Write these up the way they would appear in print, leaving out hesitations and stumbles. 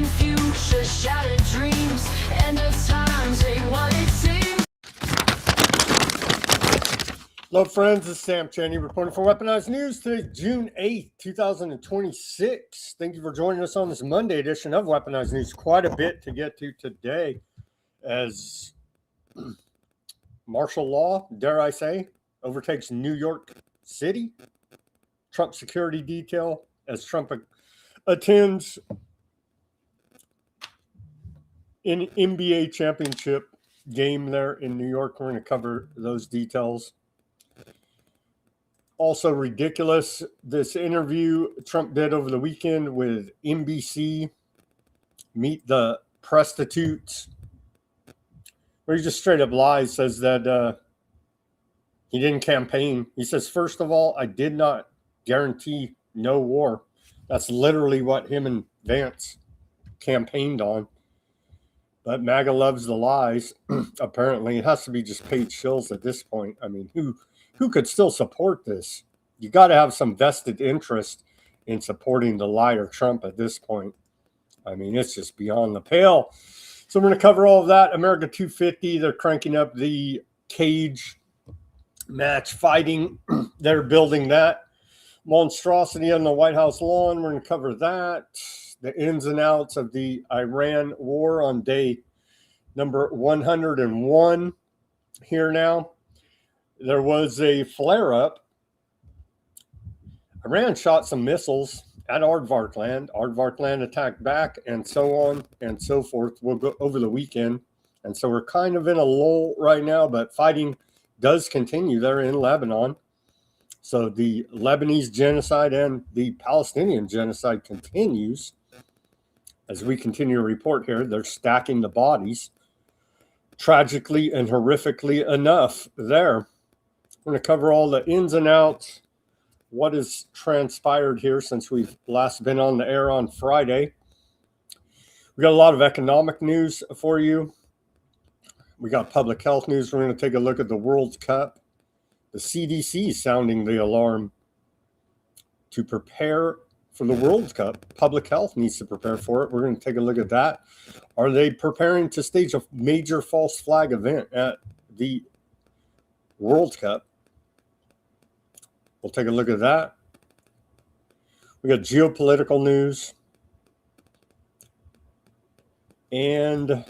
Fading future, shattered dreams. End of times ain't what it seems. Hello, friends. This is Sam Chaney reporting for Weaponized News. Today, June 8th, 2026. Thank you for joining us on this Monday edition of Weaponized News. Quite a bit to get to today as martial law, dare I say, overtakes New York City. Trump security detail as Trump attends an NBA championship game there in New York. We're going to cover those details. Also ridiculous, this interview Trump did over the weekend with NBC, Meet the Prostitutes, where he just straight up lies, says that he didn't campaign. He says, first of all, I did not guarantee no war. That's literally what him and Vance campaigned on. But MAGA loves the lies. Apparently, it has to be just paid shills at this point. I mean, who could still support this? You got to have some vested interest in supporting the liar Trump at this point. I mean, it's just beyond the pale. So we're going to cover all of that. America 250, they're cranking up the cage match fighting. They're building that monstrosity on the White House lawn. We're going to cover that. The ins and outs of the Iran war on day number 101 here now. There was a flare-up. Iran shot some missiles at Aardvark land. Aardvark land attacked back, and so on and so forth. We'll go over the weekend. And so we're kind of in a lull right now, but fighting does continue there in Lebanon. So the Lebanese genocide and the Palestinian genocide continues. As we continue to report here, they're stacking the bodies tragically and horrifically enough there. We're going to cover all the ins and outs, what has transpired here since we've last been on the air on Friday. We got a lot of economic news for you. We got public health news. We're going to take a look at the World Cup. The CDC sounding the alarm to prepare for the World Cup. Public health needs to prepare for it. We're going to take a look at that. Are they preparing to stage a major false flag event at the World Cup? We'll take a look at that. We got geopolitical news. And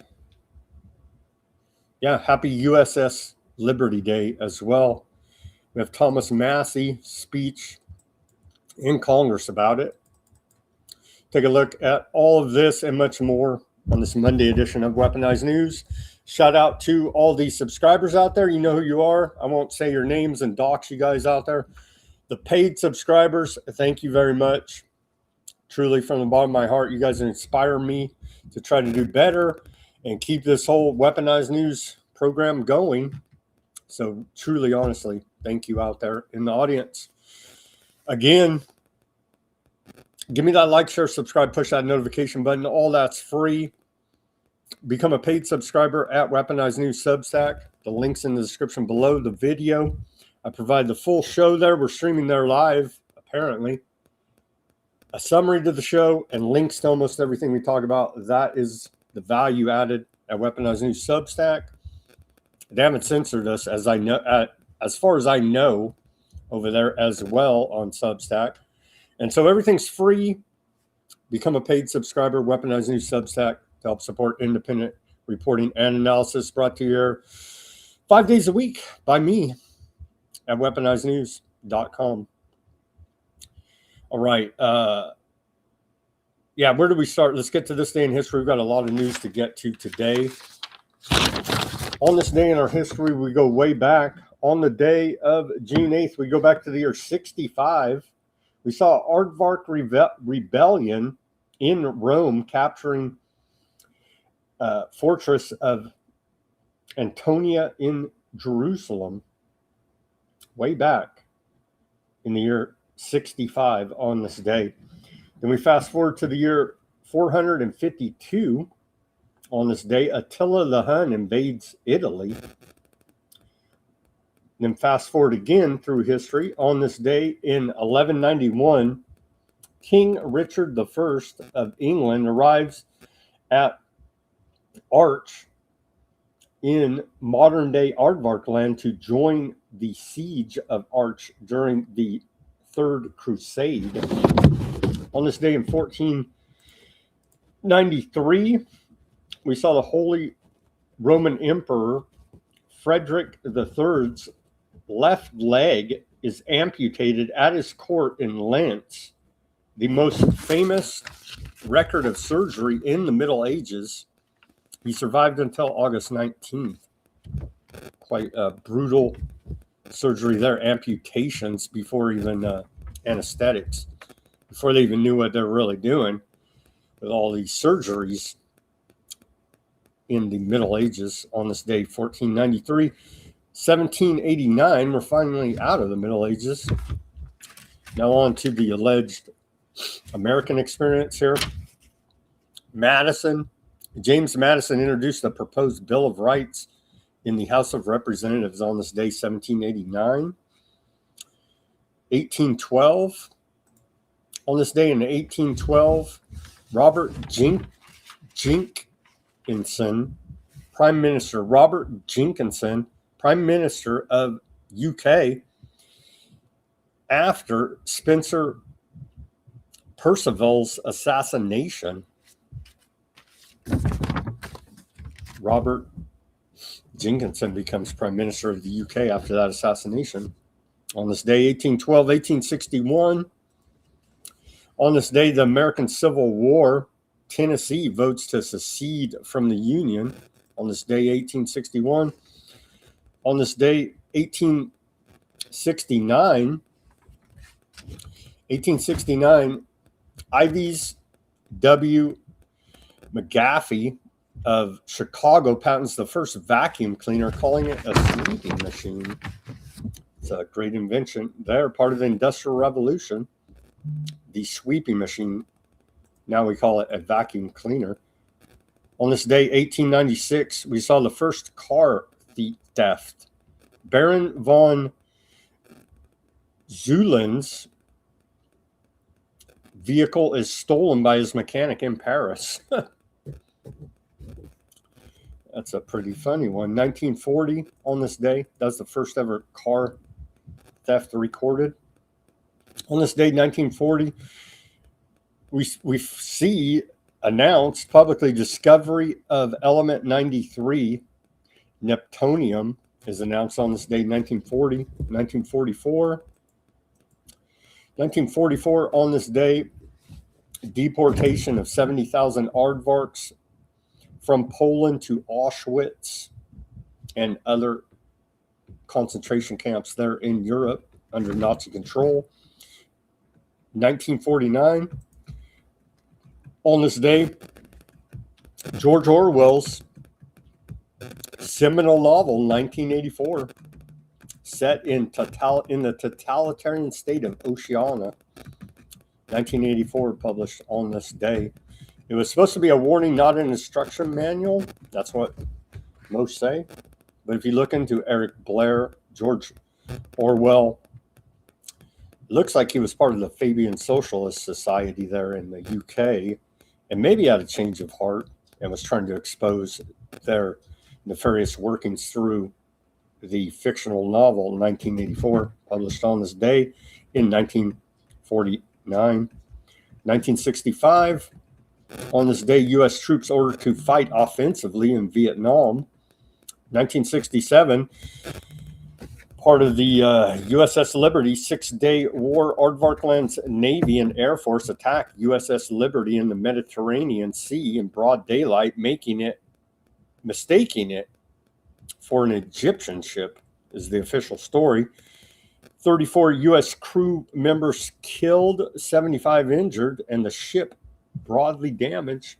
yeah, happy USS Liberty Day as well. We have Thomas Massie speech in Congress about it. Take a look at all of this and much more on this Monday edition of Weaponized News. Shout out to all the subscribers out there. You know who you are. I won't say your names and dox you guys out there. The paid subscribers, thank you very much. Truly, from the bottom of my heart, you guys inspire me to try to do better and keep this whole Weaponized News program going. So truly, honestly, thank you out there in the audience. Again, give me that like, share, subscribe, push that notification button. All that's free. Become a paid subscriber at Weaponized News Substack. The link's in the description below the video. I provide the full show there. We're streaming there live, apparently. A summary to the show and links to almost everything we talk about. That is the value added at Weaponized News Substack. They haven't censored us, as I know, as far as I know, over there as well on Substack. And so everything's free. Become a paid subscriber, Weaponized News Substack, to help support independent reporting and analysis, brought to you here 5 days a week by me at weaponizednews.com. All right. Yeah, where do we start? Let's get to this day in history. We've got a lot of news to get to today. On this day in our history, we go way back. On the day of June 8th, we go back to the year 65. We saw Aardvark rebellion in Rome, capturing fortress of Antonia in Jerusalem, way back in the year 65 on this day. Then we fast forward to the year 452. On this day, Attila the Hun invades Italy. Then fast forward again through history. On this day in 1191, King Richard I of England arrives at Arch in modern-day Aardvark land to join the siege of Arch during the Third Crusade. On this day in 1493, we saw the Holy Roman Emperor Frederick III's left leg is amputated at his court in Lens, the most famous record of surgery in the Middle Ages. He survived until August 19th. Quite a brutal surgery there, amputations before even anesthetics, before they even knew what they're really doing with all these surgeries in the Middle Ages. On this day, 1493, 1789, we're finally out of the Middle Ages. Now on to the alleged American experience here. James Madison introduced the proposed Bill of Rights in the House of Representatives on this day, 1789. 1812. On this day in 1812, Robert Jenkinson, Prime Minister Robert Jenkinson, Prime Minister of UK, after Spencer Perceval's assassination. Robert Jenkinson becomes Prime Minister of the UK after that assassination. On this day, 1812, 1861, on this day, the American Civil War, Tennessee votes to secede from the Union. On this day, 1861. On this day, 1869, Ives W. McGaffey of Chicago patents the first vacuum cleaner, calling it a sweeping machine. It's a great invention there, part of the Industrial Revolution. The sweeping machine, now we call it a vacuum cleaner. On this day, 1896, we saw the first car theft. Baron von Zulin's vehicle is stolen by his mechanic in Paris. That's a pretty funny one. 1940, on this day, that's the first ever car theft recorded. On this day, 1940, we see announced publicly discovery of element 93, neptunium, is announced on this day, 1940. 1944, on this day, deportation of 70,000 aardvarks from Poland to Auschwitz and other concentration camps there in Europe under Nazi control. 1949, on this day, George Orwell's seminal novel, 1984, set in the totalitarian state of Oceania. 1984, published on this day. It was supposed to be a warning, not an instruction manual. That's what most say. But if you look into Eric Blair, George Orwell, it looks like he was part of the Fabian Socialist Society there in the UK, and maybe had a change of heart and was trying to expose their nefarious workings through the fictional novel 1984, published on this day in 1949. 1965, on this day, U.S. troops ordered to fight offensively in Vietnam. 1967, part of the USS Liberty, 6-day war, Aardvark Land's Navy and Air Force attacked USS Liberty in the Mediterranean Sea in broad daylight, mistaking it for an Egyptian ship, is the official story. 34 U.S. crew members killed, 75 injured, and the ship broadly damaged.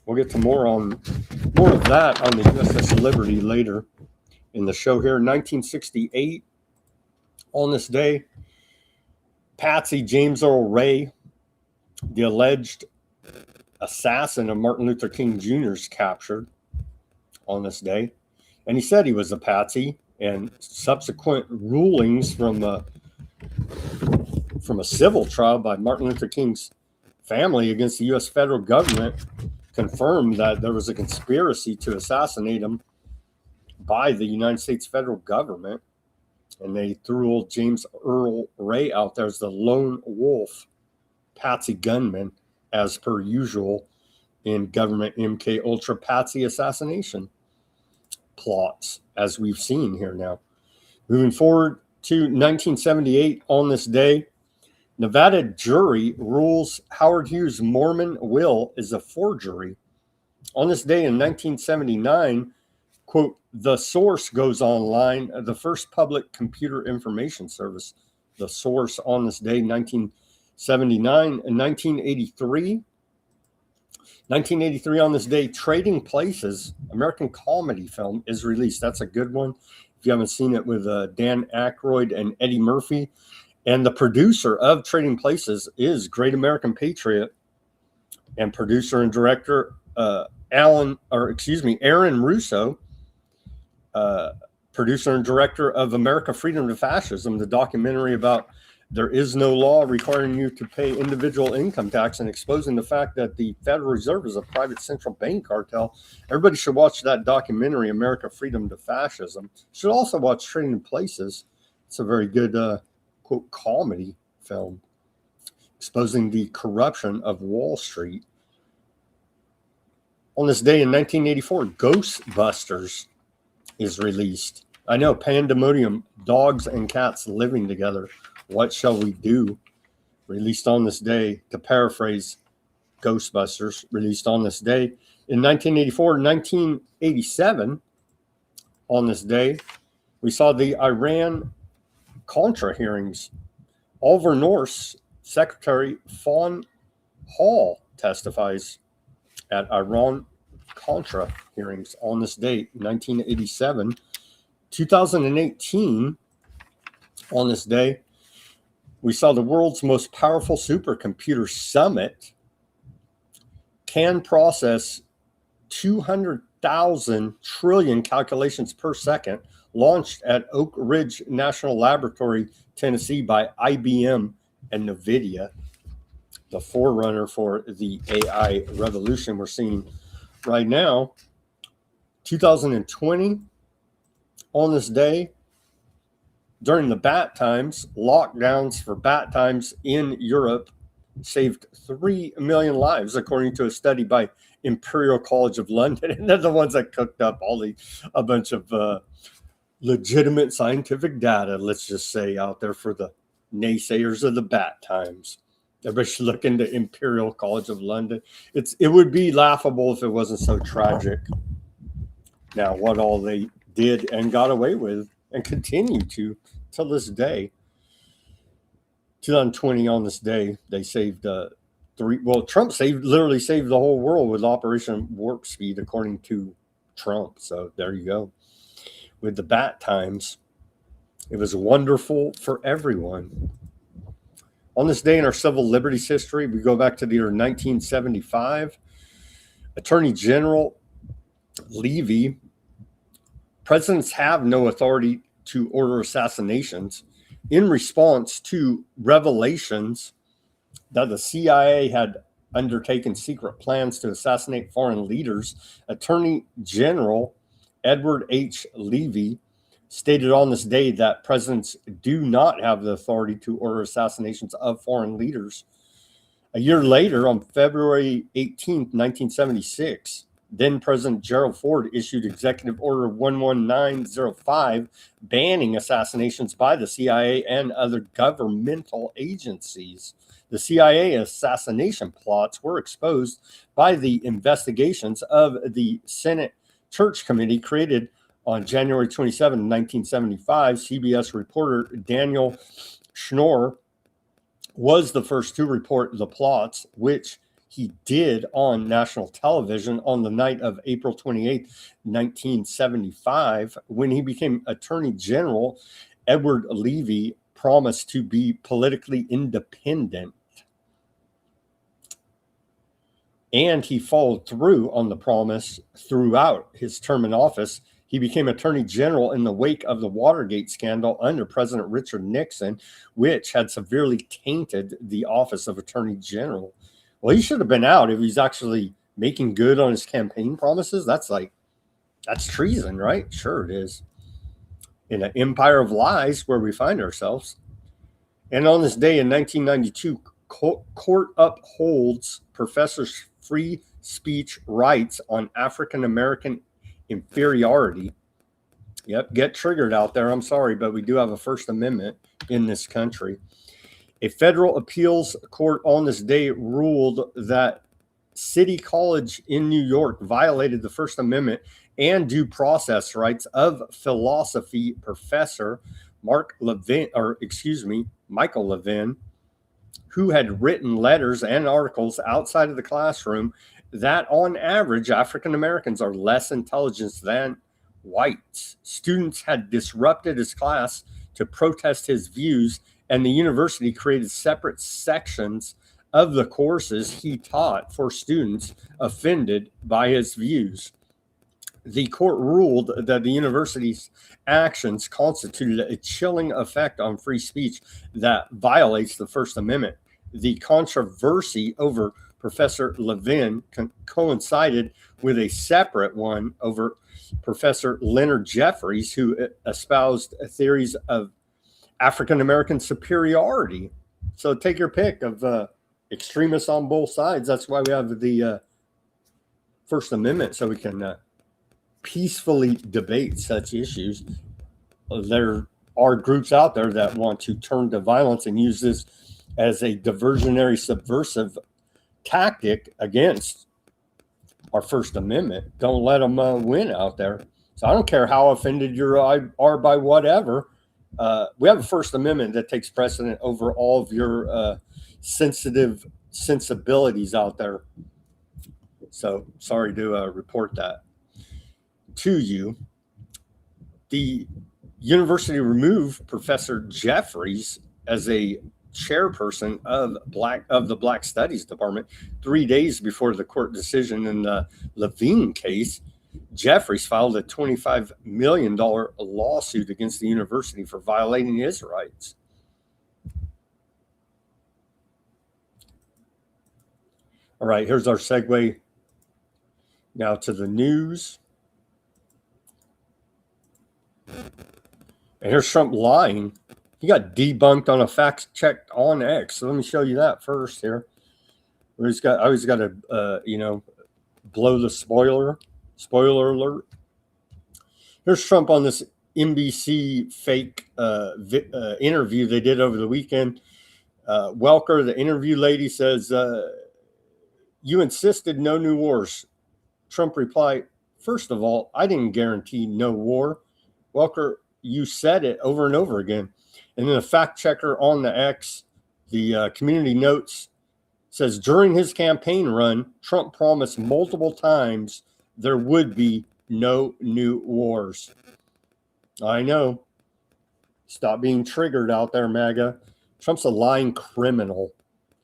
We'll get to more of that on the USS Liberty later in the show here. 1968, on this day, Patsy James Earl Ray, the alleged assassin of Martin Luther King Jr., is captured on this day. And he said he was a patsy, and subsequent rulings from from a civil trial by Martin Luther King's family against the U.S. federal government confirmed that there was a conspiracy to assassinate him by the United States federal government. And they threw old James Earl Ray out there as the lone wolf, patsy gunman, as per usual in government MK Ultra patsy assassination plots, as we've seen here now. Moving forward to 1978, on this day, Nevada jury rules Howard Hughes' Mormon will is a forgery. On this day in 1979, quote, The Source goes online, the first public computer information service. The Source on this day, 1979. And 1983 on this day, Trading Places, American comedy film, is released. That's a good one. If you haven't seen it, with Dan Aykroyd and Eddie Murphy. And the producer of Trading Places is Great American Patriot, and producer and director Aaron Russo, producer and director of America Freedom to Fascism, the documentary about there is no law requiring you to pay individual income tax and exposing the fact that the Federal Reserve is a private central bank cartel. Everybody should watch that documentary, America Freedom to Fascism. Should also watch Trading Places. It's a very good quote comedy film exposing the corruption of Wall Street. On this day in 1984, Ghostbusters is released. I know, pandemonium, dogs and cats living together. What shall we do? Released on this day, to paraphrase Ghostbusters, released on this day. In 1984, 1987, on this day, we saw the Iran-Contra hearings. Oliver North's Secretary Fawn Hall testifies at Iran-Contra hearings on this date, 1987. 2018, on this day, we saw the world's most powerful supercomputer summit can process 200,000 trillion calculations per second, launched at Oak Ridge National Laboratory, Tennessee by IBM and NVIDIA, the forerunner for the AI revolution we're seeing right now. 2020, on this day, during the bat times, lockdowns for bat times in Europe saved 3 million lives, according to a study by Imperial College of London. And they're the ones that cooked up a bunch of legitimate scientific data, let's just say, out there for the naysayers of the bat times. Everybody should look into Imperial College of London. It would be laughable if it wasn't so tragic. Now, what all they did and got away with and continue to till this day. 2020, on this day, they saved Trump literally saved the whole world with Operation Warp Speed, according to Trump. So there you go. With the bat times, it was wonderful for everyone. On this day in our civil liberties history, we go back to the year 1975. Attorney General Levy: presidents have no authority to order assassinations. In response to revelations that the CIA had undertaken secret plans to assassinate foreign leaders, Attorney General Edward H. Levy stated on this day that presidents do not have the authority to order assassinations of foreign leaders. A year later, on February 18, 1976, then President Gerald Ford issued Executive Order 11905, banning assassinations by the CIA and other governmental agencies. The CIA assassination plots were exposed by the investigations of the Senate Church Committee created on January 27, 1975. CBS reporter Daniel Schnorr was the first to report the plots, which he did on national television on the night of April 28, 1975. When he became Attorney General, Edward Levy promised to be politically independent. And he followed through on the promise throughout his term in office. He became Attorney General in the wake of the Watergate scandal under President Richard Nixon, which had severely tainted the office of Attorney General. Well, he should have been out if he's actually making good on his campaign promises. That's treason, right? Sure it is. In an empire of lies where we find ourselves. And on this day in 1992, court upholds professors' free speech rights on African American inferiority. Yep, get triggered out there. I'm sorry, but we do have a First Amendment in this country. A federal appeals court on this day ruled that City College in New York violated the First Amendment and due process rights of philosophy professor Michael Levin, who had written letters and articles outside of the classroom that on average African Americans are less intelligent than whites. Students had disrupted his class to protest his views, and the university created separate sections of the courses he taught for students offended by his views. The court ruled that the university's actions constituted a chilling effect on free speech that violates the First Amendment. The controversy over Professor Levin coincided with a separate one over Professor Leonard Jeffries, who espoused theories of African American superiority. So take your pick of extremists on both sides. That's why we have the First Amendment, so we can peacefully debate such issues. There are groups out there that want to turn to violence and use this as a diversionary, subversive tactic against our First Amendment. Don't let them win out there. So I don't care how offended you are by whatever. We have a First Amendment that takes precedent over all of your sensitive sensibilities out there. So sorry to report that to you. The university removed Professor Jeffries as a chairperson of the Black Studies Department 3 days before the court decision in the Levine case. Jeffries filed a $25 million lawsuit against the university for violating his rights. All right, here's our segue now to the news. And here's Trump lying. He got debunked on a fact check on X. So let me show you that first here. I always got to, blow the spoiler alert. Here's Trump on this NBC fake interview they did over the weekend. Welker, the interview lady, says, "You insisted no new wars." Trump replied, "First of all, I didn't guarantee no war. Welker, you said it over and over again." And then a fact checker on the X, the community notes, says during his campaign run, Trump promised multiple times there would be no new wars. I know. Stop being triggered out there, MAGA. Trump's a lying criminal,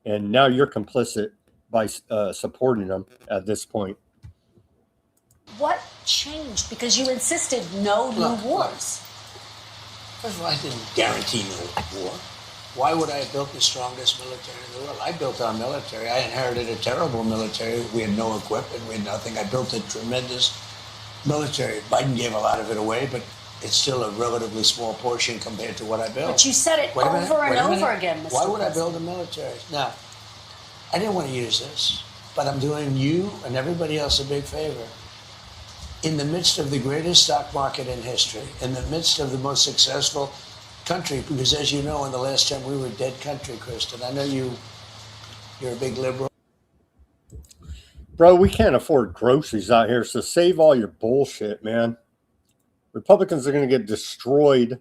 and now you're complicit by supporting him at this point. What changed? Because you insisted no new wars. First of all, I didn't guarantee no war. Why would I have built the strongest military in the world? I built our military. I inherited a terrible military. We had no equipment. We had nothing. I built a tremendous military. Biden gave a lot of it away, but it's still a relatively small portion compared to what I built. But you said it over and over again, Mr. Why would President? I build a military? Now, I didn't want to use this, but I'm doing you and everybody else a big favor. In the midst of the greatest stock market in history, in the midst of the most successful country, because as you know, in the last time we were a dead country, Kristen. I know you're a big liberal. Bro, we can't afford groceries out here, so save all your bullshit, man. Republicans are going to get destroyed.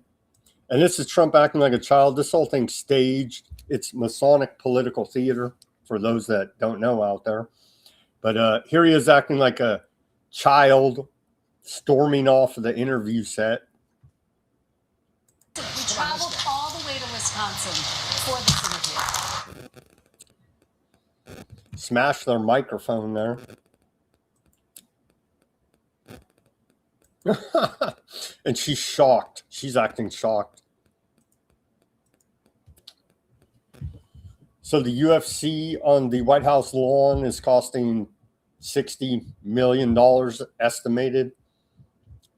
And this is Trump acting like a child. This whole thing's staged. It's Masonic political theater, for those that don't know out there. But here he is acting like a child, storming off the interview set. We traveled all the way to Wisconsin for this interview. Smash their microphone there. And she's shocked. She's acting shocked. So the UFC on the White House lawn is costing $60 million estimated.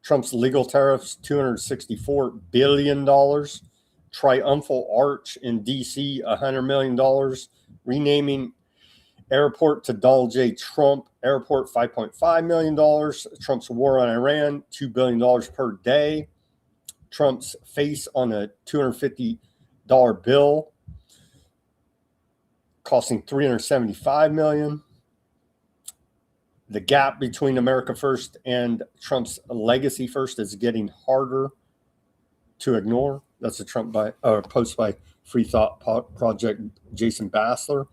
Trump's legal tariffs, $264 billion. Triumphal Arch in D.C., $100 million. Renaming airport to Donald J. Trump Airport, $5.5 million. Trump's war on Iran, $2 billion per day. Trump's face on a $250 bill, costing $375 million. The gap between America First and Trump's legacy first is getting harder to ignore. That's a post by Free Thought Project Jason Bassler.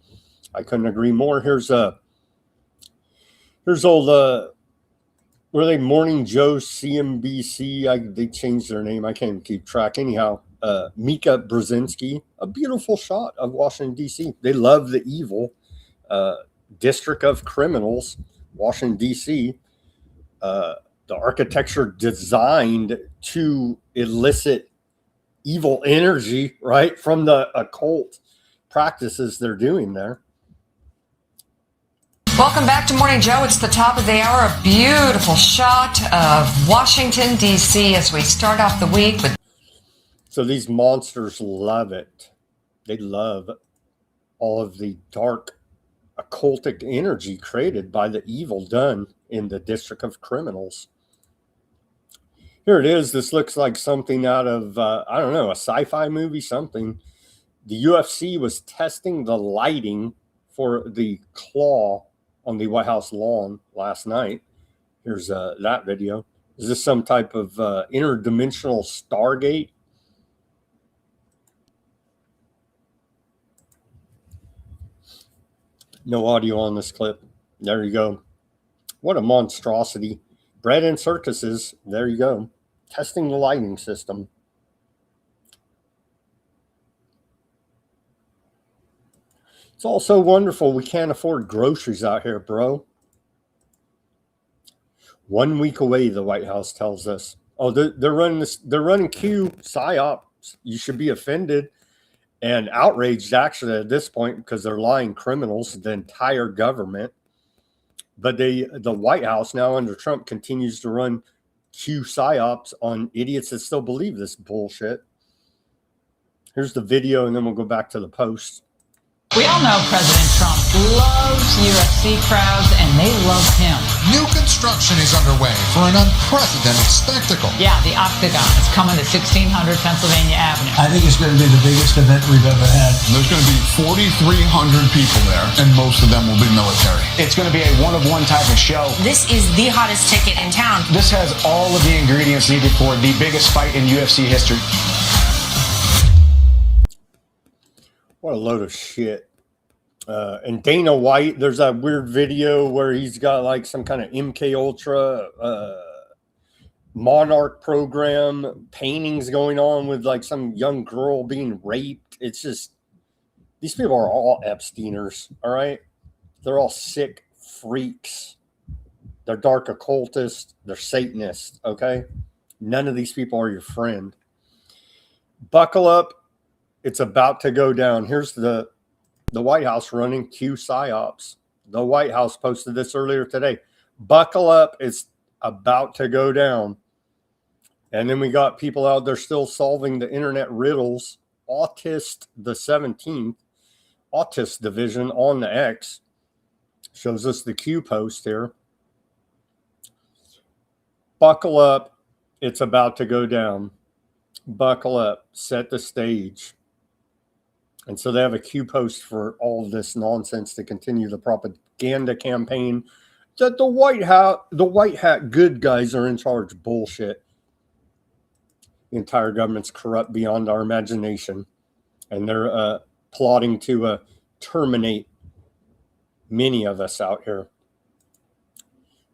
I couldn't agree more. Here's old were they Morning Joe CNBC? They changed their name. I can't even keep track. Anyhow, Mika Brzezinski, a beautiful shot of Washington, D.C. They love the evil district of criminals, Washington, D.C. The architecture designed to elicit evil energy, right, from the occult practices they're doing there. Welcome back to Morning Joe. It's the top of the hour. A beautiful shot of Washington, D.C. as we start off the week with. So these monsters love it. They love all of the dark occultic energy created by the evil done in the district of criminals. Here it is. This looks like something out of, I don't know, a sci-fi movie, something. The UFC was testing the lighting for the claw on the White House lawn last night. Here's that video. Is this some type of interdimensional Stargate? No audio on this clip. There you go. What a monstrosity. Bread and circuses. There you go. Testing the lighting system. It's all so wonderful. We can't afford groceries out here, bro. 1 week away, the White House tells us. Oh, they're running this. They're running Q psyops. You should be offended and outraged, actually, at this point, because they're lying criminals, the entire government. But the White House now under Trump continues to run Q psyops on idiots that still believe this bullshit. Here's the video, and then we'll go back to the post. We all know President Trump loves UFC crowds, and they love him. New construction is underway for an unprecedented spectacle. Yeah, the Octagon is coming to 1600 Pennsylvania Avenue. I think it's going to be the biggest event we've ever had. There's going to be 4,300 people there, and most of them will be military. It's going to be a one-of-one type of show. This is the hottest ticket in town. This has all of the ingredients needed for the biggest fight in UFC history. What a load of shit. And Dana White, there's that weird video where he's got like some kind of MK Ultra Monarch program, paintings going on with like some young girl being raped. It's just, these people are all Epsteiners, all right? They're all sick freaks. They're dark occultists. They're Satanists, okay? None of these people are your friend. Buckle up. It's about to go down. Here's the White House running Q psyops. The White House posted this earlier today. Buckle up. It's about to go down. And then we got people out there still solving the internet riddles. Autist the 17th, Autist Division on the X, shows us the Q post here. Buckle up. It's about to go down. Buckle up. Set the stage. And so they have a Q post for all of this nonsense to continue the propaganda campaign that the white hat good guys are in charge. Bullshit. The entire government's corrupt beyond our imagination. And they're plotting to terminate many of us out here.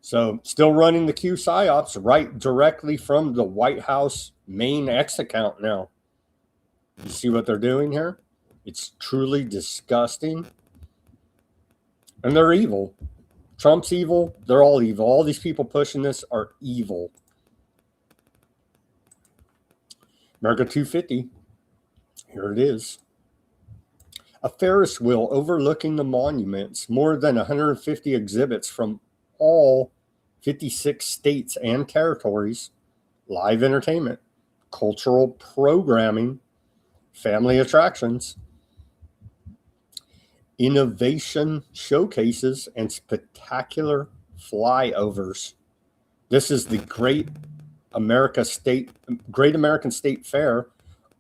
So still running the Q psyops right directly from the White House main X account now. You see what they're doing here? It's truly disgusting. And they're evil. Trump's evil. They're all evil. All these people pushing this are evil. America 250. Here it is. A Ferris wheel overlooking the monuments, more than 150 exhibits from all 56 states and territories, live entertainment, cultural programming, family attractions, innovation showcases, and spectacular flyovers. This is the Great American State Fair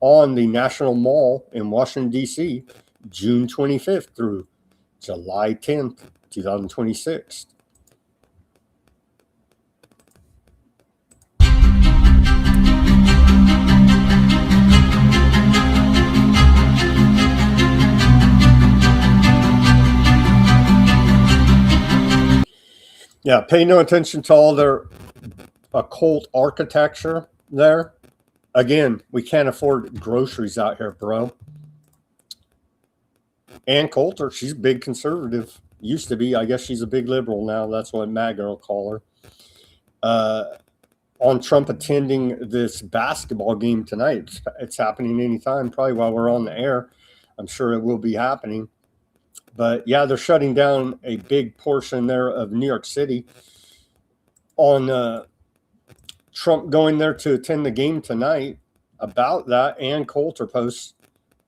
on the National Mall in Washington, D.C., June 25th through July 10th, 2026. Yeah, pay no attention to all their occult architecture there. Again, we can't afford groceries out here, bro. Ann Coulter, she's a big conservative. Used to be. I guess she's a big liberal now. That's what MAGA will call her. On Trump attending this basketball game tonight. It's happening anytime, probably while we're on the air. I'm sure it will be happening. But yeah, they're shutting down a big portion there of New York City on Trump going there to attend the game tonight. About that, Ann Coulter posts,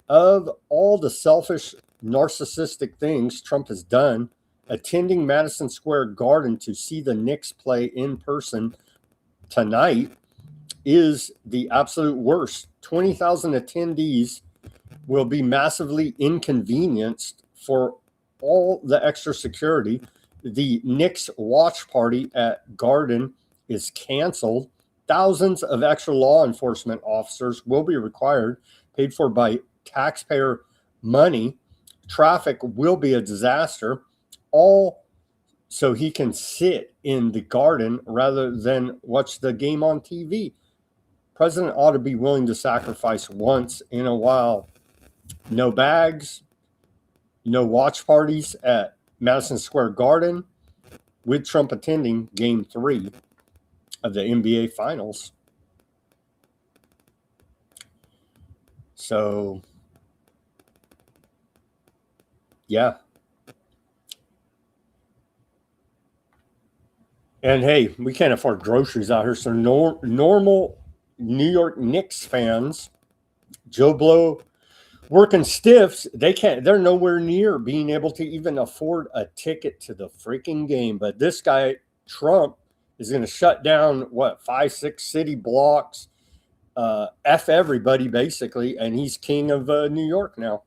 of all the selfish, narcissistic things Trump has done, attending Madison Square Garden to see the Knicks play in person tonight is the absolute worst. 20,000 attendees will be massively inconvenienced for all the extra security. The Knicks watch party at Garden is canceled. Thousands of extra law enforcement officers will be required, paid for by taxpayer money. Traffic will be a disaster, all so he can sit in the Garden rather than watch the game on TV. President ought to be willing to sacrifice once in a while. No bags, no watch parties at Madison Square Garden, with Trump attending Game 3 of the NBA Finals. So, yeah. And hey, we can't afford groceries out here. So normal New York Knicks fans, Joe Blow, working stiffs, they're nowhere near being able to even afford a ticket to the freaking game. But this guy, Trump, is going to shut down, 5-6 city blocks, F everybody, basically, and he's king of New York now.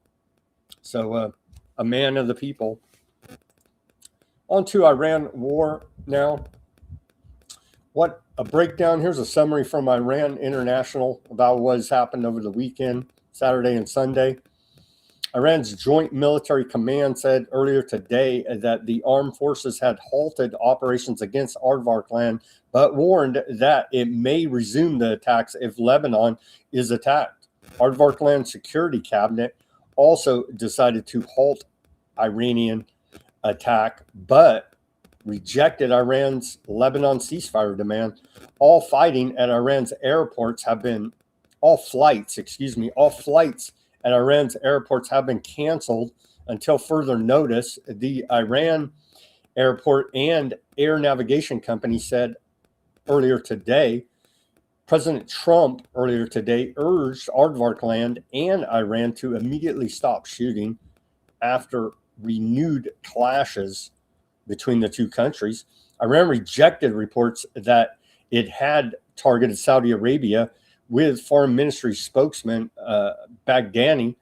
So, a man of the people. On to Iran war now. What a breakdown. Here's a summary from Iran International about what has happened over the weekend, Saturday and Sunday. Iran's Joint Military Command said earlier today that the armed forces had halted operations against Aardvarkland, but warned that it may resume the attacks if Lebanon is attacked. Aardvarkland Security Cabinet also decided to halt Iranian attack, but rejected Iran's Lebanon ceasefire demand. All flights at Iran's airports have been canceled until further notice. The Iran Airport and Air Navigation Company said earlier today. President Trump earlier today urged Aardvarkland and Iran to immediately stop shooting after renewed clashes between the two countries. Iran rejected reports that it had targeted Saudi Arabia, with Foreign Ministry spokesman Baghdadi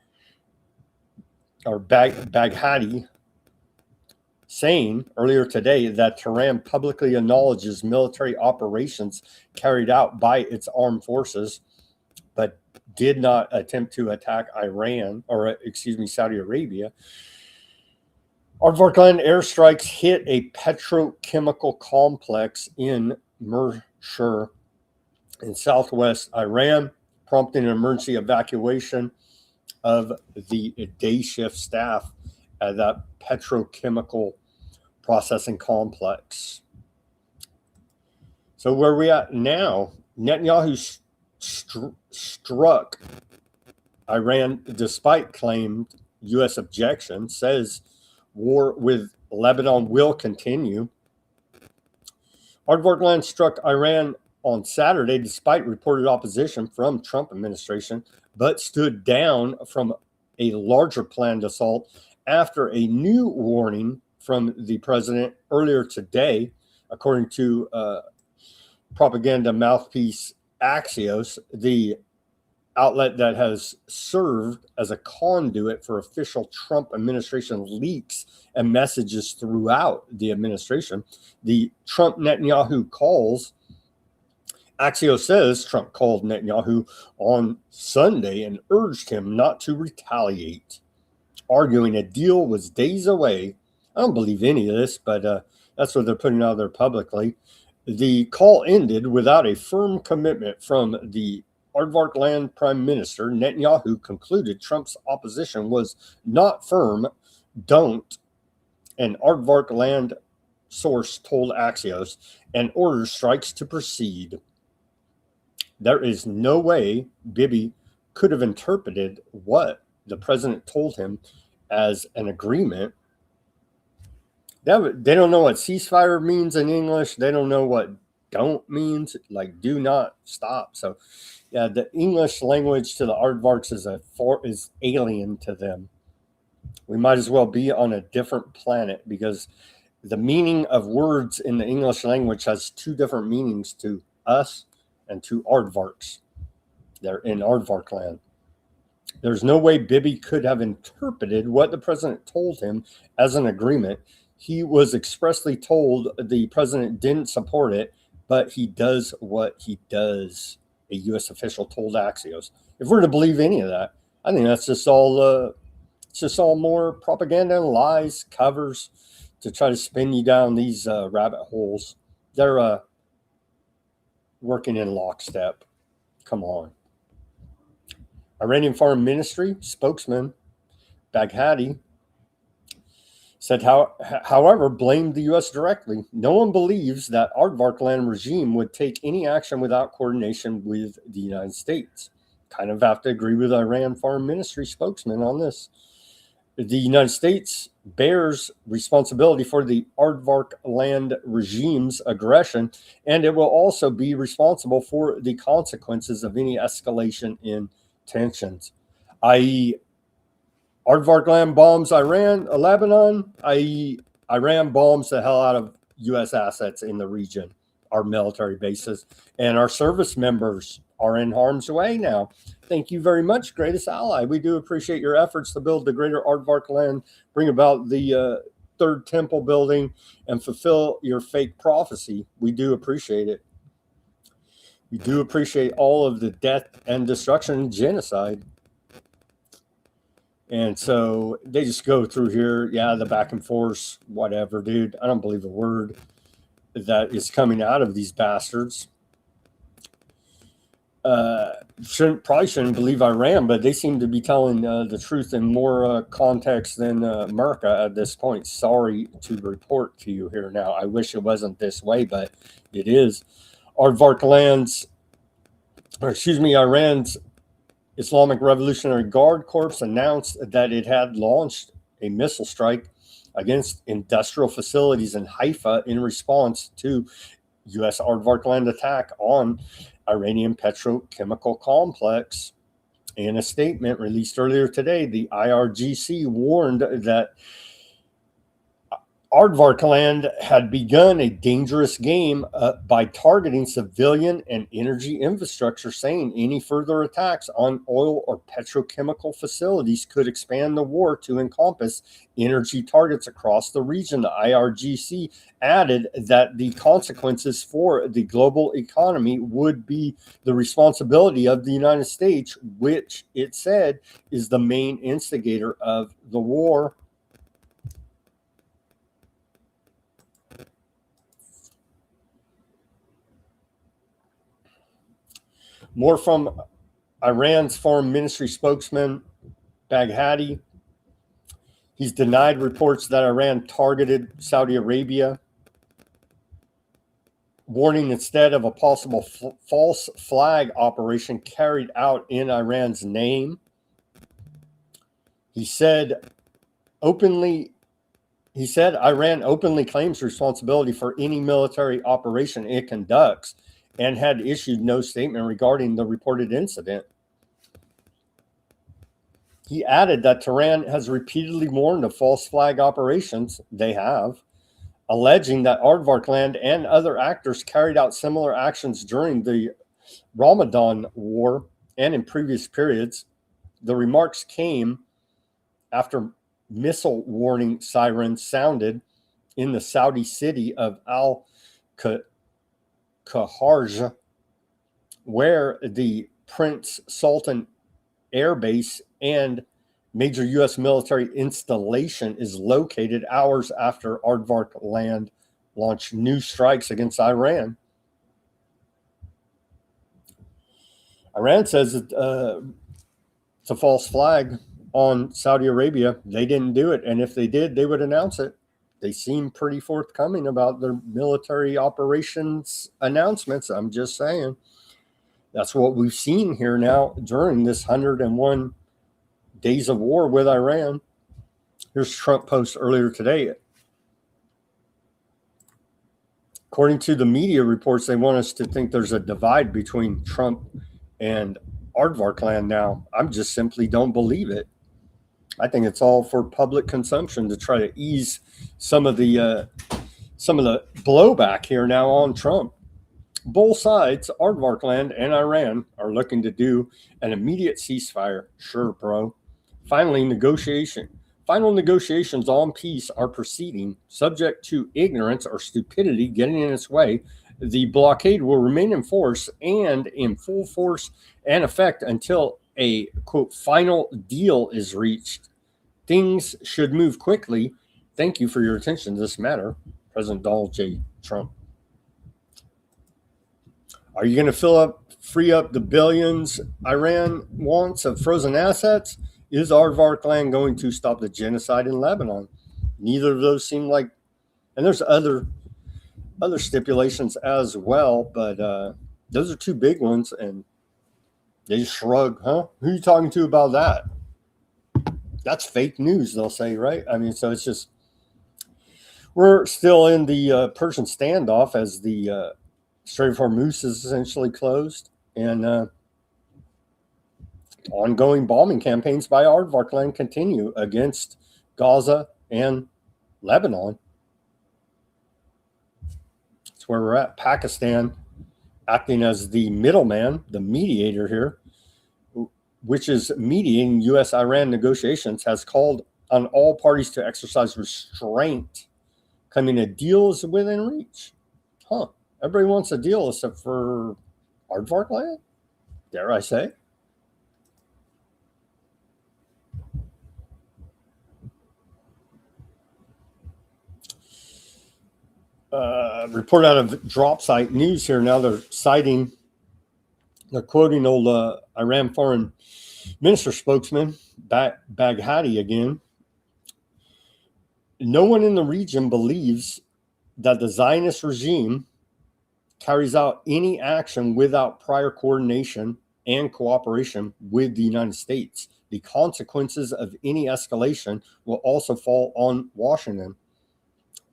saying earlier today that Tehran publicly acknowledges military operations carried out by its armed forces, but did not attempt to attack Saudi Arabia. Aardvarkland airstrikes hit a petrochemical complex in Mershur in southwest Iran, prompting an emergency evacuation of the day shift staff at that petrochemical processing complex. So where are we at now? Netanyahu struck Iran despite claimed U.S. objection, says war with Lebanon will continue. Aardvark land struck Iran on Saturday despite reported opposition from Trump administration, but stood down from a larger planned assault after a new warning from the president earlier today, according to propaganda mouthpiece Axios, the outlet that has served as a conduit for official Trump administration leaks and messages throughout the administration. The Trump Netanyahu calls, Axios says Trump called Netanyahu on Sunday and urged him not to retaliate, arguing a deal was days away. I don't believe any of this, but that's what they're putting out there publicly. The call ended without a firm commitment from the Aardvark land prime minister. Netanyahu concluded Trump's opposition was not firm, an Aardvark land source told Axios, and ordered strikes to proceed. There is no way Bibi could have interpreted what the president told him as an agreement. They don't know what ceasefire means in English. They don't know what don't means, like do not stop. So yeah, the English language to the Aardvarks is alien to them. We might as well be on a different planet, because the meaning of words in the English language has two different meanings to us and to Aardvarks. They're in Aardvark land. There's no way Bibi could have interpreted what the president told him as an agreement. He was expressly told the president didn't support it, but he does what he does, a U.S. official told Axios. If we're to believe any of that, I think that's just all more propaganda and lies, covers to try to spin you down these rabbit holes. They're working in lockstep. Come on. Iranian Foreign Ministry spokesman Baghdadi said, however, blamed the U.S. directly. No one believes that Aardvark land regime would take any action without coordination with the United States. Kind of have to agree with Iran Foreign Ministry spokesman on this. The United States bears responsibility for the Aardvark land regime's aggression, and it will also be responsible for the consequences of any escalation in tensions, i.e., Aardvark land bombs Lebanon, i.e., Iran bombs the hell out of U.S. assets in the region, our military bases, and our service members are in harm's way now. Thank you very much, greatest ally. We do appreciate your efforts to build the greater Aardvark land, bring about the third temple building, and fulfill your fake prophecy. We do appreciate it. We do appreciate all of the death and destruction and genocide. And so they just go through here. Yeah, the back and forth, whatever, dude. I don't believe a word that is coming out of these bastards. Probably shouldn't believe Iran, but they seem to be telling the truth in more context than America at this point. Sorry to report to you here now. I wish it wasn't this way, but it is. Aardvark Iran's Islamic Revolutionary Guard Corps announced that it had launched a missile strike against industrial facilities in Haifa in response to U.S. Aardvark land attack on Iranian petrochemical complex. In a statement released earlier today, the IRGC warned that Aardvark land had begun a dangerous game by targeting civilian and energy infrastructure, saying any further attacks on oil or petrochemical facilities could expand the war to encompass energy targets across the region. The IRGC added that the consequences for the global economy would be the responsibility of the United States, which it said is the main instigator of the war. More from Iran's foreign ministry spokesman, Baghdadi. He's denied reports that Iran targeted Saudi Arabia. warning instead of a possible false flag operation carried out in Iran's name. He said Iran openly claims responsibility for any military operation it conducts and had issued no statement regarding the reported incident. He added that Tehran has repeatedly warned of false flag operations. They have, alleging that Aardvarkland and other actors carried out similar actions during the Ramadan war and in previous periods. The remarks came after missile warning sirens sounded in the Saudi city of Al-Kharj, where the Prince Sultan Air Base and major U.S. military installation is located, hours after Aardvarkland launched new strikes against Iran. Iran says it's a false flag on Saudi Arabia. They didn't do it, and if they did, they would announce it. They seem pretty forthcoming about their military operations announcements. I'm just saying. That's what we've seen here now during this 101 days of war with Iran. Here's Trump post earlier today. According to the media reports, they want us to think there's a divide between Trump and Aardvarkland now. I just simply don't believe it. I think it's all for public consumption to try to ease some of the blowback here now on Trump. Both sides, Aardvarkland and Iran, are looking to do an immediate ceasefire. Sure, bro. Final negotiations on peace are proceeding, subject to ignorance or stupidity getting in its way. The blockade will remain in force and in full force and effect until a, quote, final deal is reached. Things should move quickly. Thank you for your attention to this matter, President Donald J. Trump. Are you going to free up the billions Iran wants of frozen assets? Is Aardvarkland going to stop the genocide in Lebanon? Neither of those seem like, and there's other stipulations as well, but those are two big ones, and they just shrug, huh? Who are you talking to about that? That's fake news, they'll say, right? I mean, so it's just, we're still in the Persian standoff as the Strait of Hormuz is essentially closed, and ongoing bombing campaigns by Aardvarkland continue against Gaza and Lebanon. That's where we're at. Pakistan acting as the middleman, the mediator here, which is mediating U.S.-Iran negotiations, has called on all parties to exercise restraint, claiming a deal is within reach. Huh. Everybody wants a deal except for Aardvarkland, dare I say. Report out of DropSite News here now. They're quoting old Iran foreign minister spokesman Baghdadi again. No one in the region believes that the Zionist regime carries out any action without prior coordination and cooperation with the United States. The consequences of any escalation will also fall on Washington.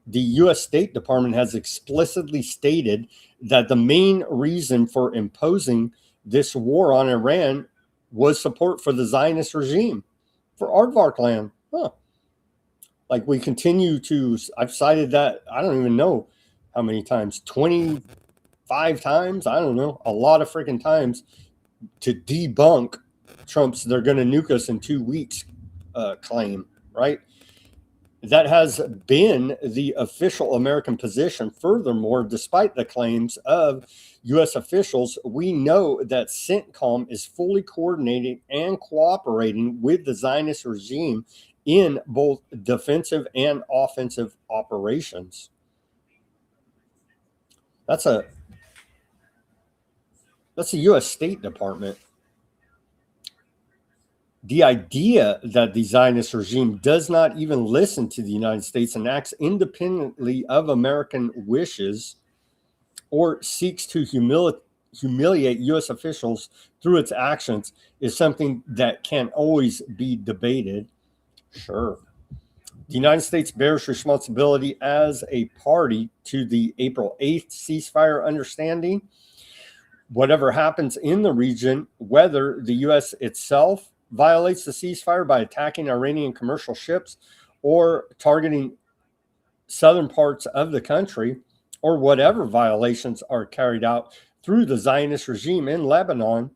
The U.S. State Department has explicitly stated that the main reason for imposing this war on Iran was support for the Zionist regime, for Aardvarkland. Huh. Like we continue to, I've cited that, I don't even know how many times, 25 times, I don't know, a lot of freaking times to debunk Trump's "they're going to nuke us in 2 weeks" claim, right? That has been the official American position. Furthermore, despite the claims of U.S. officials, we know that CENTCOM is fully coordinating and cooperating with the Zionist regime in both defensive and offensive operations. That's a U.S. State Department. The idea that the Zionist regime does not even listen to the United States and acts independently of American wishes or seeks to humiliate U.S. officials through its actions is something that can always be debated. Sure. The United States bears responsibility as a party to the April 8th ceasefire understanding. Whatever happens in the region, whether the U.S. itself violates the ceasefire by attacking Iranian commercial ships or targeting southern parts of the country, or whatever violations are carried out through the Zionist regime in Lebanon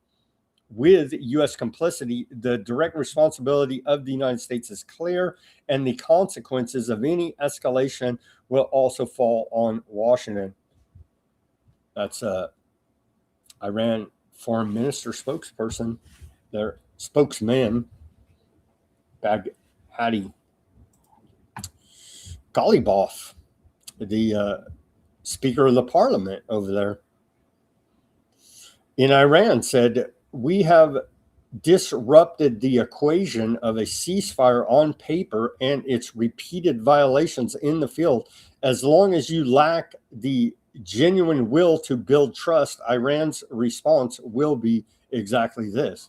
with U.S. complicity, the direct responsibility of the United States is clear, and the consequences of any escalation will also fall on Washington. That's Iran Foreign Minister spokesperson, their spokesman, Hadi Ghalibaf, the Speaker of the Parliament over there in Iran, said, "We have disrupted the equation of a ceasefire on paper and its repeated violations in the field. As long as you lack the genuine will to build trust, Iran's response will be exactly this."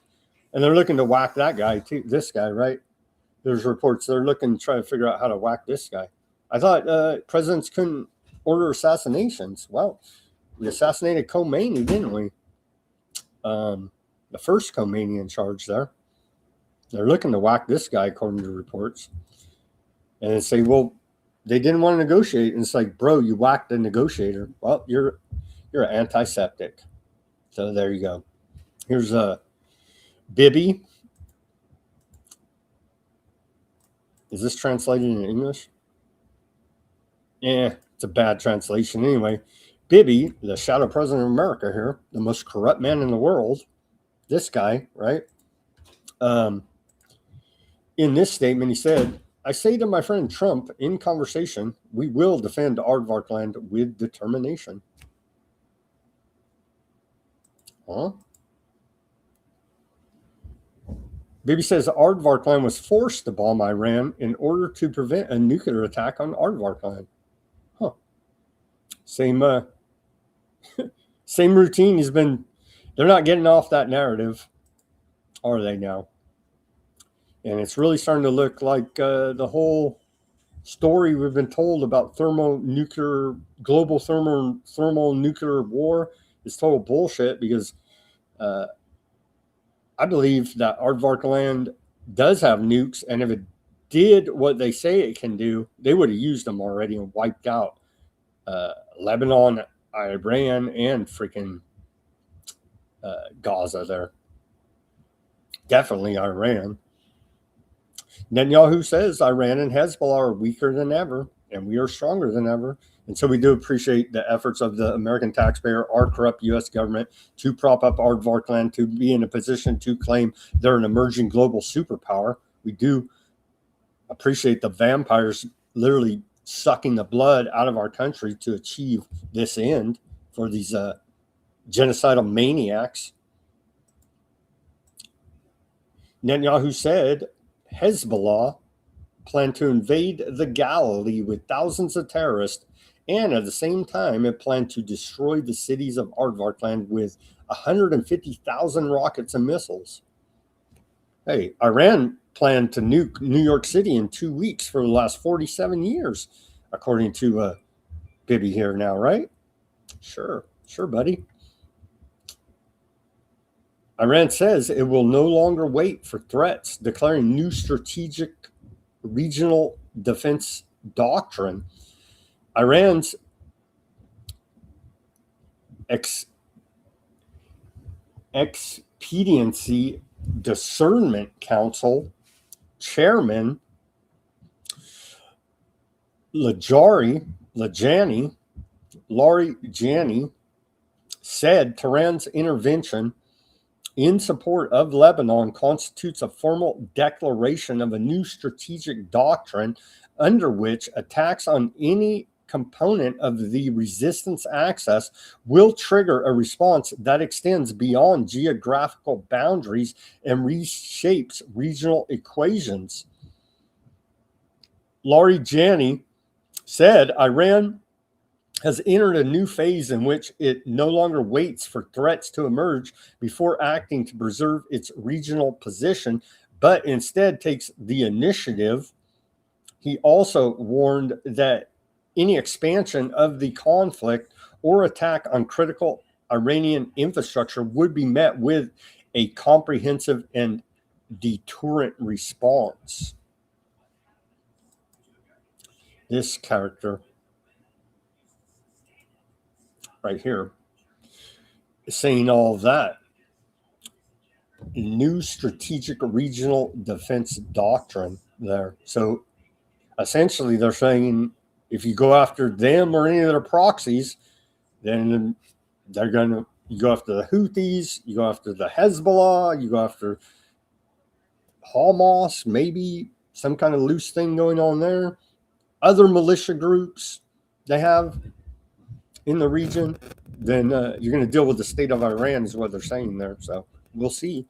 And they're looking to whack that guy too, this guy, right? There's reports they're looking to try to figure out how to whack this guy. I thought presidents couldn't order assassinations. Well, we assassinated Khomeini, didn't we? The first Khomeini in charge there. They're looking to whack this guy, according to reports. And they say, well, they didn't want to negotiate. And it's like, bro, you whacked the negotiator. Well, you're an antiseptic. So there you go. Here's Bibi. Is this translated in English? Yeah, it's a bad translation anyway. Bibi, the shadow president of America here, the most corrupt man in the world, this guy, right? In this statement, he said, "I say to my friend Trump in conversation, we will defend Aardvark land with determination." Huh? Bibi says Aardvark land was forced to bomb Iran in order to prevent a nuclear attack on Aardvark land. Huh. Same routine has been. They're not getting off that narrative, are they now? And it's really starting to look like the whole story we've been told about global thermonuclear war is total bullshit, because I believe that Aardvark land does have nukes, and if it did what they say it can do, they would have used them already and wiped out Lebanon, Iran, and freaking Gaza there. Definitely Iran. Netanyahu says Iran and Hezbollah are weaker than ever, and we are stronger than ever. And so we do appreciate the efforts of the American taxpayer, our corrupt U.S. government, to prop up Aardvark land, to be in a position to claim they're an emerging global superpower. We do appreciate the vampires literally sucking the blood out of our country to achieve this end for these genocidal maniacs. Netanyahu said Hezbollah planned to invade the Galilee with thousands of terrorists, and at the same time, it planned to destroy the cities of Aardvark land with 150,000 rockets and missiles. Hey, Iran planned to nuke New York City in 2 weeks for the last 47 years, according to Bibi here now, right? Sure, buddy. Iran says it will no longer wait for threats, declaring new strategic regional defense doctrine. Iran's Expediency Discernment Council chairman Lari Jani said Tehran's intervention in support of Lebanon constitutes a formal declaration of a new strategic doctrine under which attacks on any component of the resistance axis will trigger a response that extends beyond geographical boundaries and reshapes regional equations. Lari Jani said Iran has entered a new phase in which it no longer waits for threats to emerge before acting to preserve its regional position, but instead takes the initiative. He also warned that any expansion of the conflict or attack on critical Iranian infrastructure would be met with a comprehensive and deterrent response. This character right here is saying all of that. New strategic regional defense doctrine there. So essentially, they're saying if you go after them or any of their proxies, then they're going to, you go after the Houthis, you go after the Hezbollah, you go after Hamas, maybe some kind of loose thing going on there. Other militia groups they have in the region, then you're going to deal with the state of Iran is what they're saying there. So we'll see.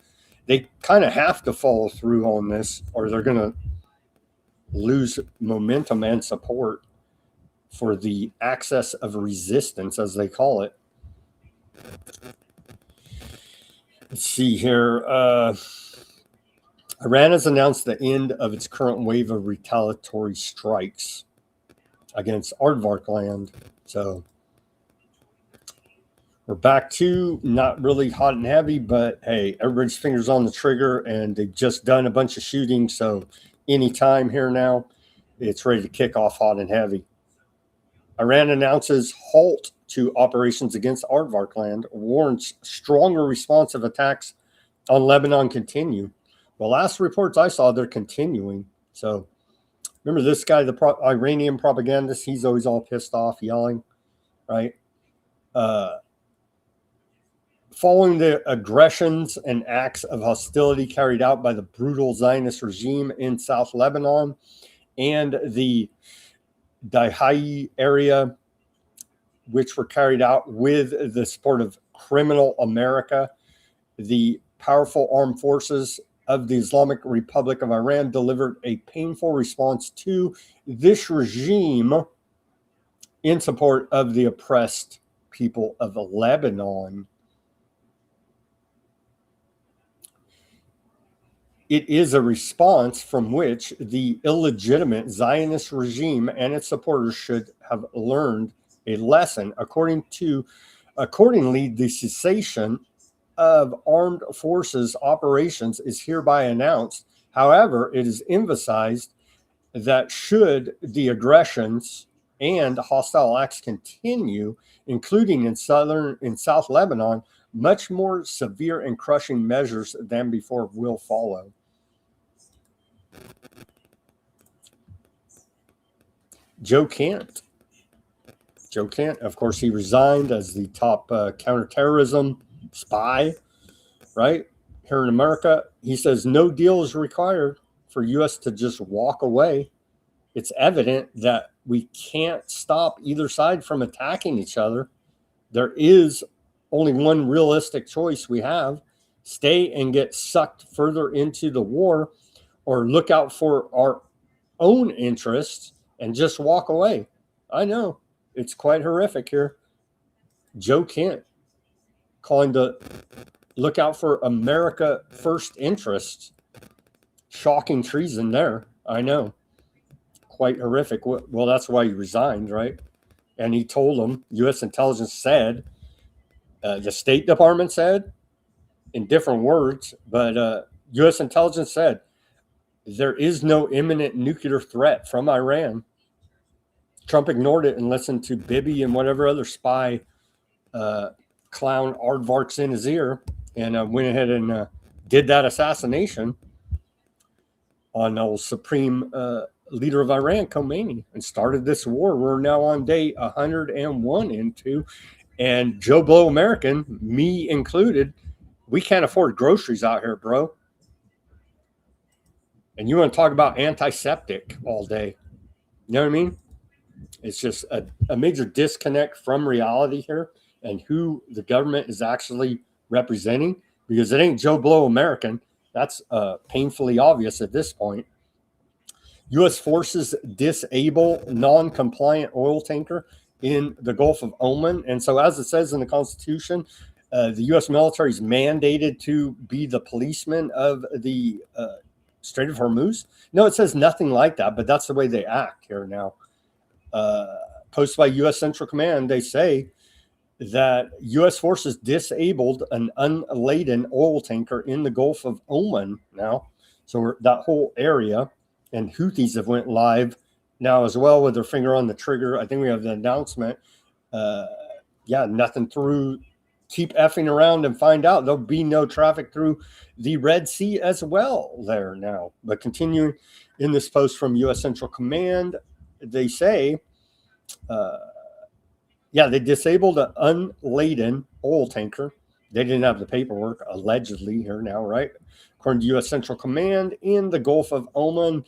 They kind of have to follow through on this or they're going to lose momentum and support for the axis of resistance, as they call it. Let's see here. Iran has announced the end of its current wave of retaliatory strikes against Aardvark land. So we're back to not really hot and heavy, but hey, everybody's fingers on the trigger and they've just done a bunch of shooting. So anytime here now, it's ready to kick off hot and heavy. Iran announces halt to operations against Aardvark land, warns stronger responsive attacks on Lebanon continue. Well, last reports I saw, they're continuing. So remember this guy, the Iranian propagandist, he's always all pissed off, yelling, right? Following the aggressions and acts of hostility carried out by the brutal Zionist regime in South Lebanon and the Dahai area, which were carried out with the support of criminal America, the powerful armed forces of the Islamic Republic of Iran delivered a painful response to this regime in support of the oppressed people of Lebanon. It is a response from which the illegitimate Zionist regime and its supporters should have learned a lesson. Accordingly, the cessation of armed forces operations is hereby announced. However, it is emphasized that should the aggressions and hostile acts continue, including in South Lebanon, much more severe and crushing measures than before will follow. Joe Kent, of course, he resigned as the top counterterrorism spy, right? Here in America, he says no deal is required for U.S. to just walk away. It's evident that we can't stop either side from attacking each other. There is only one realistic choice we have: stay and get sucked further into the war, or look out for our own interests and just walk away. I know it's quite horrific here. Joe Kent calling to look out for America first interests. Shocking treason there. I know. Quite horrific. Well, that's why he resigned, right? And he told them, U.S. intelligence said, the State Department said, in different words, but U.S. intelligence said, there is no imminent nuclear threat from Iran. Trump ignored it and listened to Bibi and whatever other spy clown aardvarks in his ear and went ahead and did that assassination on the supreme leader of Iran, Khomeini, and started this war. We're now on day 101 into, and Joe Blow American, me included, we can't afford groceries out here, bro. And you want to talk about antiseptic all day. You know what I mean? It's just a major disconnect from reality here and who the government is actually representing, because it ain't Joe Blow American. That's painfully obvious at this point. U.S. forces disable non-compliant oil tanker in the Gulf of Oman. And so, as it says in the Constitution, the U.S. military is mandated to be the policeman of the Strait of Hormuz. No, it says nothing like that, but that's the way they act here now. Posted by U.S. Central Command, they say that U.S. forces disabled an unladen oil tanker in the Gulf of Oman now. So that whole area, and Houthis have went live now as well with their finger on the trigger. I think we have the announcement. Nothing through. Keep effing around and find out. There'll be no traffic through the Red Sea as well there now. But continuing in this post from U.S. Central Command, they say, they disabled an unladen oil tanker. They didn't have the paperwork, allegedly, here now, right? According to U.S. Central Command in the Gulf of Oman,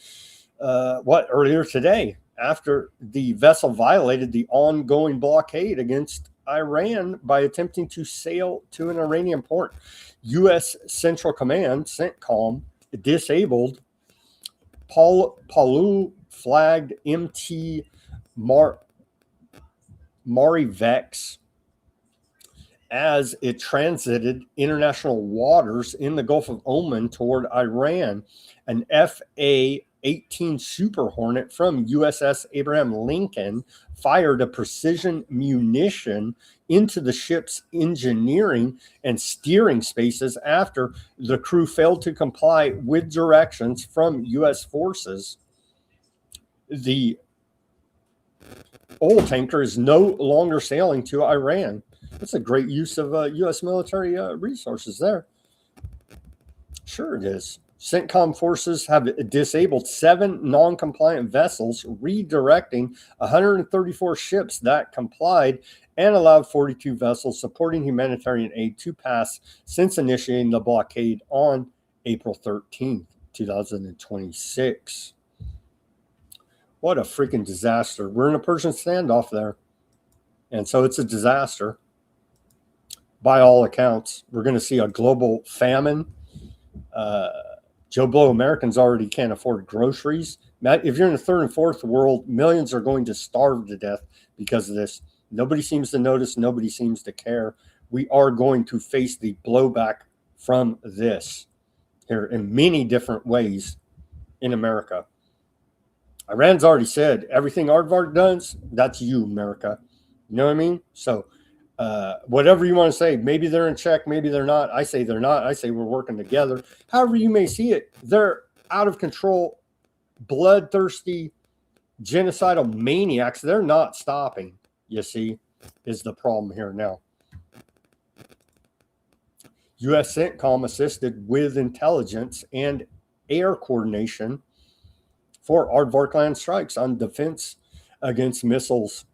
earlier today, after the vessel violated the ongoing blockade against Iran by attempting to sail to an Iranian port. U.S. Central Command, CENTCOM, disabled Palau flagged MT Marivex as it transited international waters in the Gulf of Oman toward Iran. An FA-18 Super Hornet from USS Abraham Lincoln fired a precision munition into the ship's engineering and steering spaces after the crew failed to comply with directions from U.S. forces. The oil tanker is no longer sailing to Iran. That's a great use of U.S. military resources there. Sure it is. CENTCOM forces have disabled 7 non-compliant vessels, redirecting 134 ships that complied and allowed 42 vessels supporting humanitarian aid to pass since initiating the blockade on April 13th, 2026. What a freaking disaster. We're in a Persian standoff there. And so it's a disaster. By all accounts, we're going to see a global famine. Joe Blow Americans already can't afford groceries. If you're in the third and fourth world, millions are going to starve to death because of this. Nobody seems to notice. Nobody seems to care. We are going to face the blowback from this here in many different ways in America. Iran's already said everything Aardvark does, that's you, America. You know what I mean? So whatever you want to say, maybe they're in check, maybe they're not. I say they're not. I say we're working together. However you may see it, they're out of control, bloodthirsty, genocidal maniacs. They're not stopping, you see, is the problem here now. U.S. CENTCOM assisted with intelligence and air coordination for Aardvark land strikes on defense against missiles.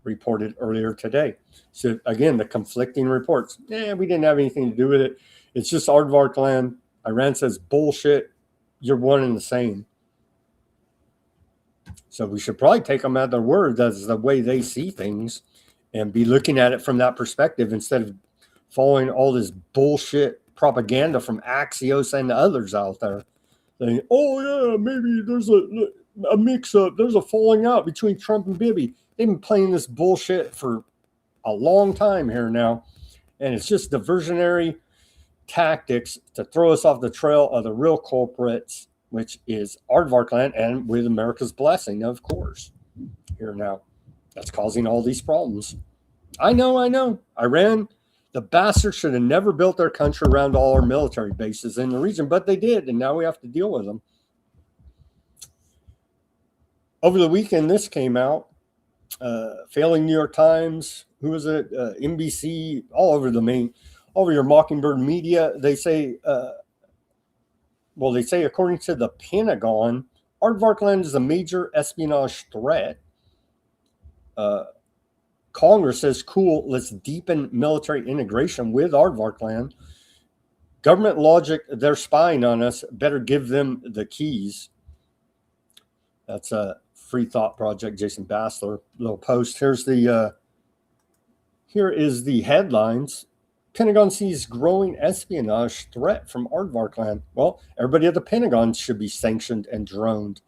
Reported earlier today. So again, the conflicting reports. We didn't have anything to do with it. It's just Aardvark land. Iran says bullshit. You're one and the same. So we should probably take them at their word. That's the way they see things, and be looking at it from that perspective instead of following all this bullshit propaganda from Axios and others out there. Saying, oh yeah, maybe there's a mix-up. There's a falling out between Trump and Bibi. They've been playing this bullshit for a long time here now, and it's just diversionary tactics to throw us off the trail of the real culprits, which is Aardvark land, and with America's blessing, of course, here now. That's causing all these problems. I know. Iran, the bastards should have never built their country around all our military bases in the region, but they did, and now we have to deal with them. Over the weekend, this came out. Failing New York Times, who was it? NBC, all over your Mockingbird media. They say, according to the Pentagon, Aardvark land is a major espionage threat. Congress says, cool, let's deepen military integration with Aardvark land. Government logic, they're spying on us. Better give them the keys. That's a Free Thought Project, Jason Bassler, little post. Here is the headlines. Pentagon sees growing espionage threat from Aardvark land. Well, everybody at the Pentagon should be sanctioned and droned.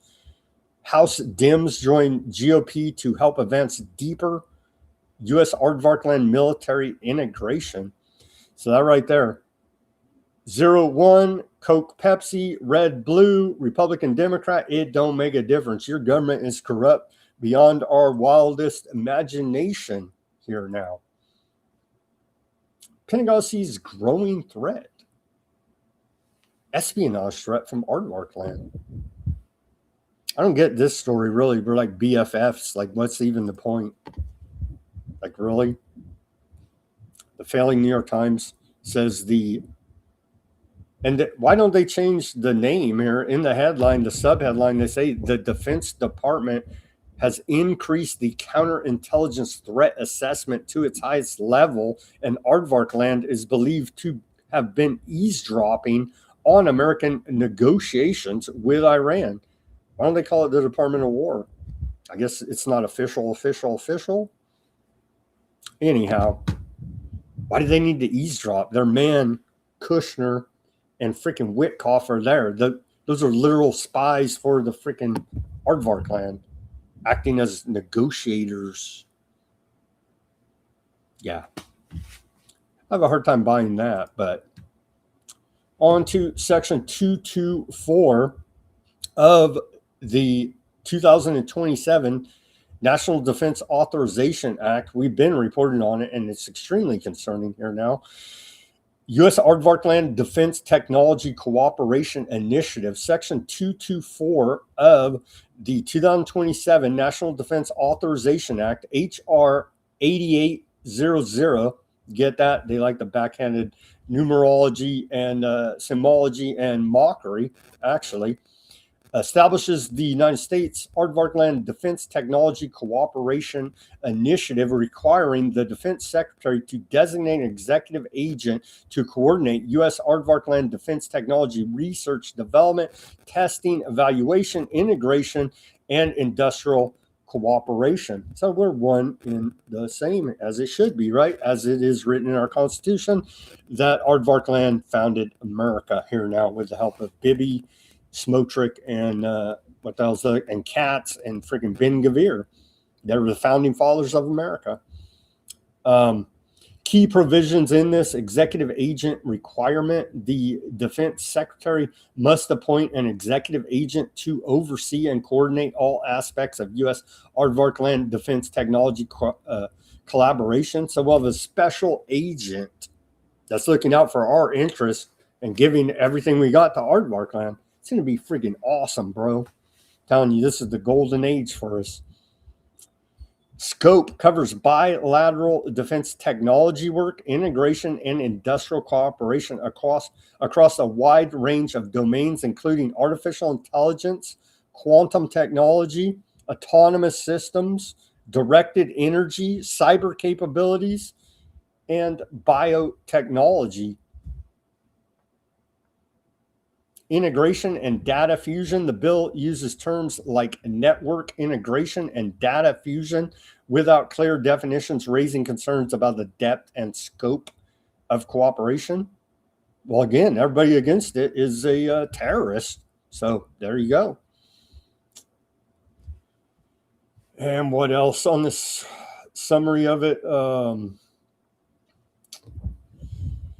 House Dems join GOP to help advance deeper U.S. aardvark land military integration. So that right there. 0-1, Coke, Pepsi, red, blue, Republican, Democrat, it don't make a difference. Your government is corrupt beyond our wildest imagination here now. Pentagon sees growing threat. Espionage threat from aardvark land. I don't get this story, really. We're like BFFs. Like, what's even the point? Like, really? The failing New York Times says why don't they change the name here in the headline, the subheadline? They say the Defense Department has increased the counterintelligence threat assessment to its highest level, and aardvark land is believed to have been eavesdropping on American negotiations with Iran. Why don't they call it the Department of War? I guess it's not official. Anyhow, why do they need to eavesdrop? Their man, Kushner, and freaking Witkoff are there. Those are literal spies for the freaking aardvark land, acting as negotiators. Yeah. I have a hard time buying that, but on to section 224 of the 2027 National Defense Authorization Act. We've been reporting on it, and it's extremely concerning here now. U.S. Aardvark Land Defense Technology Cooperation Initiative, Section 224 of the 2027 National Defense Authorization Act, H.R. 8800. Get that? They like the backhanded numerology and symbology and mockery, actually. Establishes the United States Aardvark Land Defense Technology Cooperation Initiative, requiring the Defense Secretary to designate an executive agent to coordinate U.S. Aardvark Land Defense Technology research, development, testing, evaluation, integration, and industrial cooperation. So we're one in the same, as it should be, right? As it is written in our Constitution, that Aardvark Land founded America here now with the help of Bibi, Smotrick, and what else? And Katz and freaking Ben Gvir. They were the founding fathers of America. Key provisions in this executive agent requirement: the Defense Secretary must appoint an executive agent to oversee and coordinate all aspects of U.S. Aardvark Land Defense Technology collaboration. So we'll have a special agent that's looking out for our interests and giving everything we got to Aardvark Land. It's going to be freaking awesome, bro. Telling you, this is the golden age for us. Scope covers bilateral defense technology work, integration, and industrial cooperation across a wide range of domains, including artificial intelligence, quantum technology, autonomous systems, directed energy, cyber capabilities, and biotechnology. Integration and data fusion. The bill uses terms like network integration and data fusion without clear definitions, raising concerns about the depth and scope of cooperation. Well, again, everybody against it is a terrorist. So there you go. And what else on this summary of it?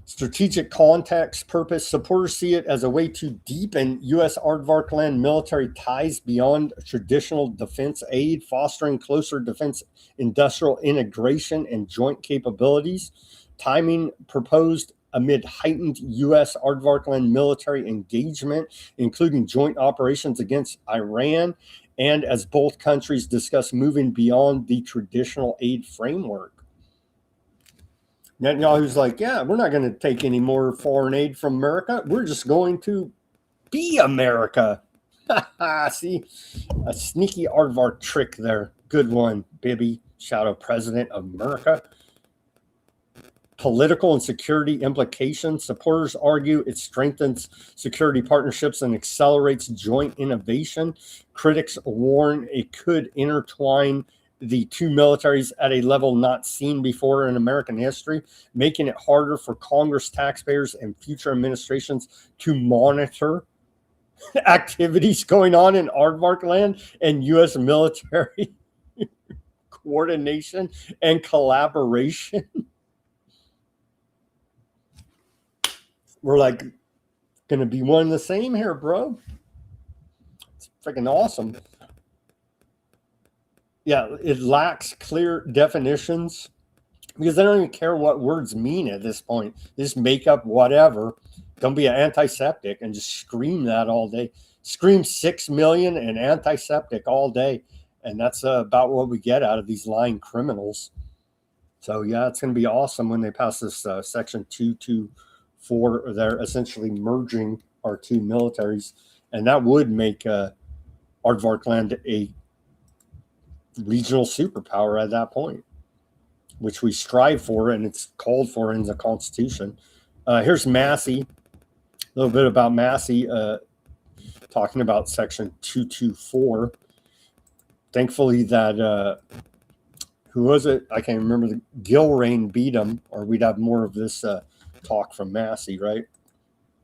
Strategic context, purpose. Supporters see it as a way to deepen U.S. Aardvark Land military ties beyond traditional defense aid, fostering closer defense industrial integration and joint capabilities. Timing proposed amid heightened U.S. Aardvark Land military engagement, including joint operations against Iran, and as both countries discuss moving beyond the traditional aid framework. Netanyahu's like, yeah, we're not going to take any more foreign aid from America. We're just going to be America. See, a sneaky aardvark trick there. Good one, Bibi, Shadow President of America. Political and security implications. Supporters argue it strengthens security partnerships and accelerates joint innovation. Critics warn it could intertwine the two militaries at a level not seen before in American history, making it harder for Congress, taxpayers, and future administrations to monitor activities going on in Aardvark land and U.S. military coordination and collaboration. We're like going to be one and the same here, bro. It's freaking awesome. Yeah, it lacks clear definitions because they don't even care what words mean at this point. They just make up whatever. Don't be an antiseptic and just scream that all day. Scream 6 million and antiseptic all day. And that's about what we get out of these lying criminals. So, yeah, it's going to be awesome when they pass this Section 224. They're essentially merging our two militaries. And that would make Aardvark land a regional superpower at that point, which we strive for, and it's called for in the Constitution. Here's Massey. A little bit about Massey, talking about Section 224. Thankfully that, who was it? I can't remember. The Gilrain beat him, or we'd have more of this talk from Massey, right?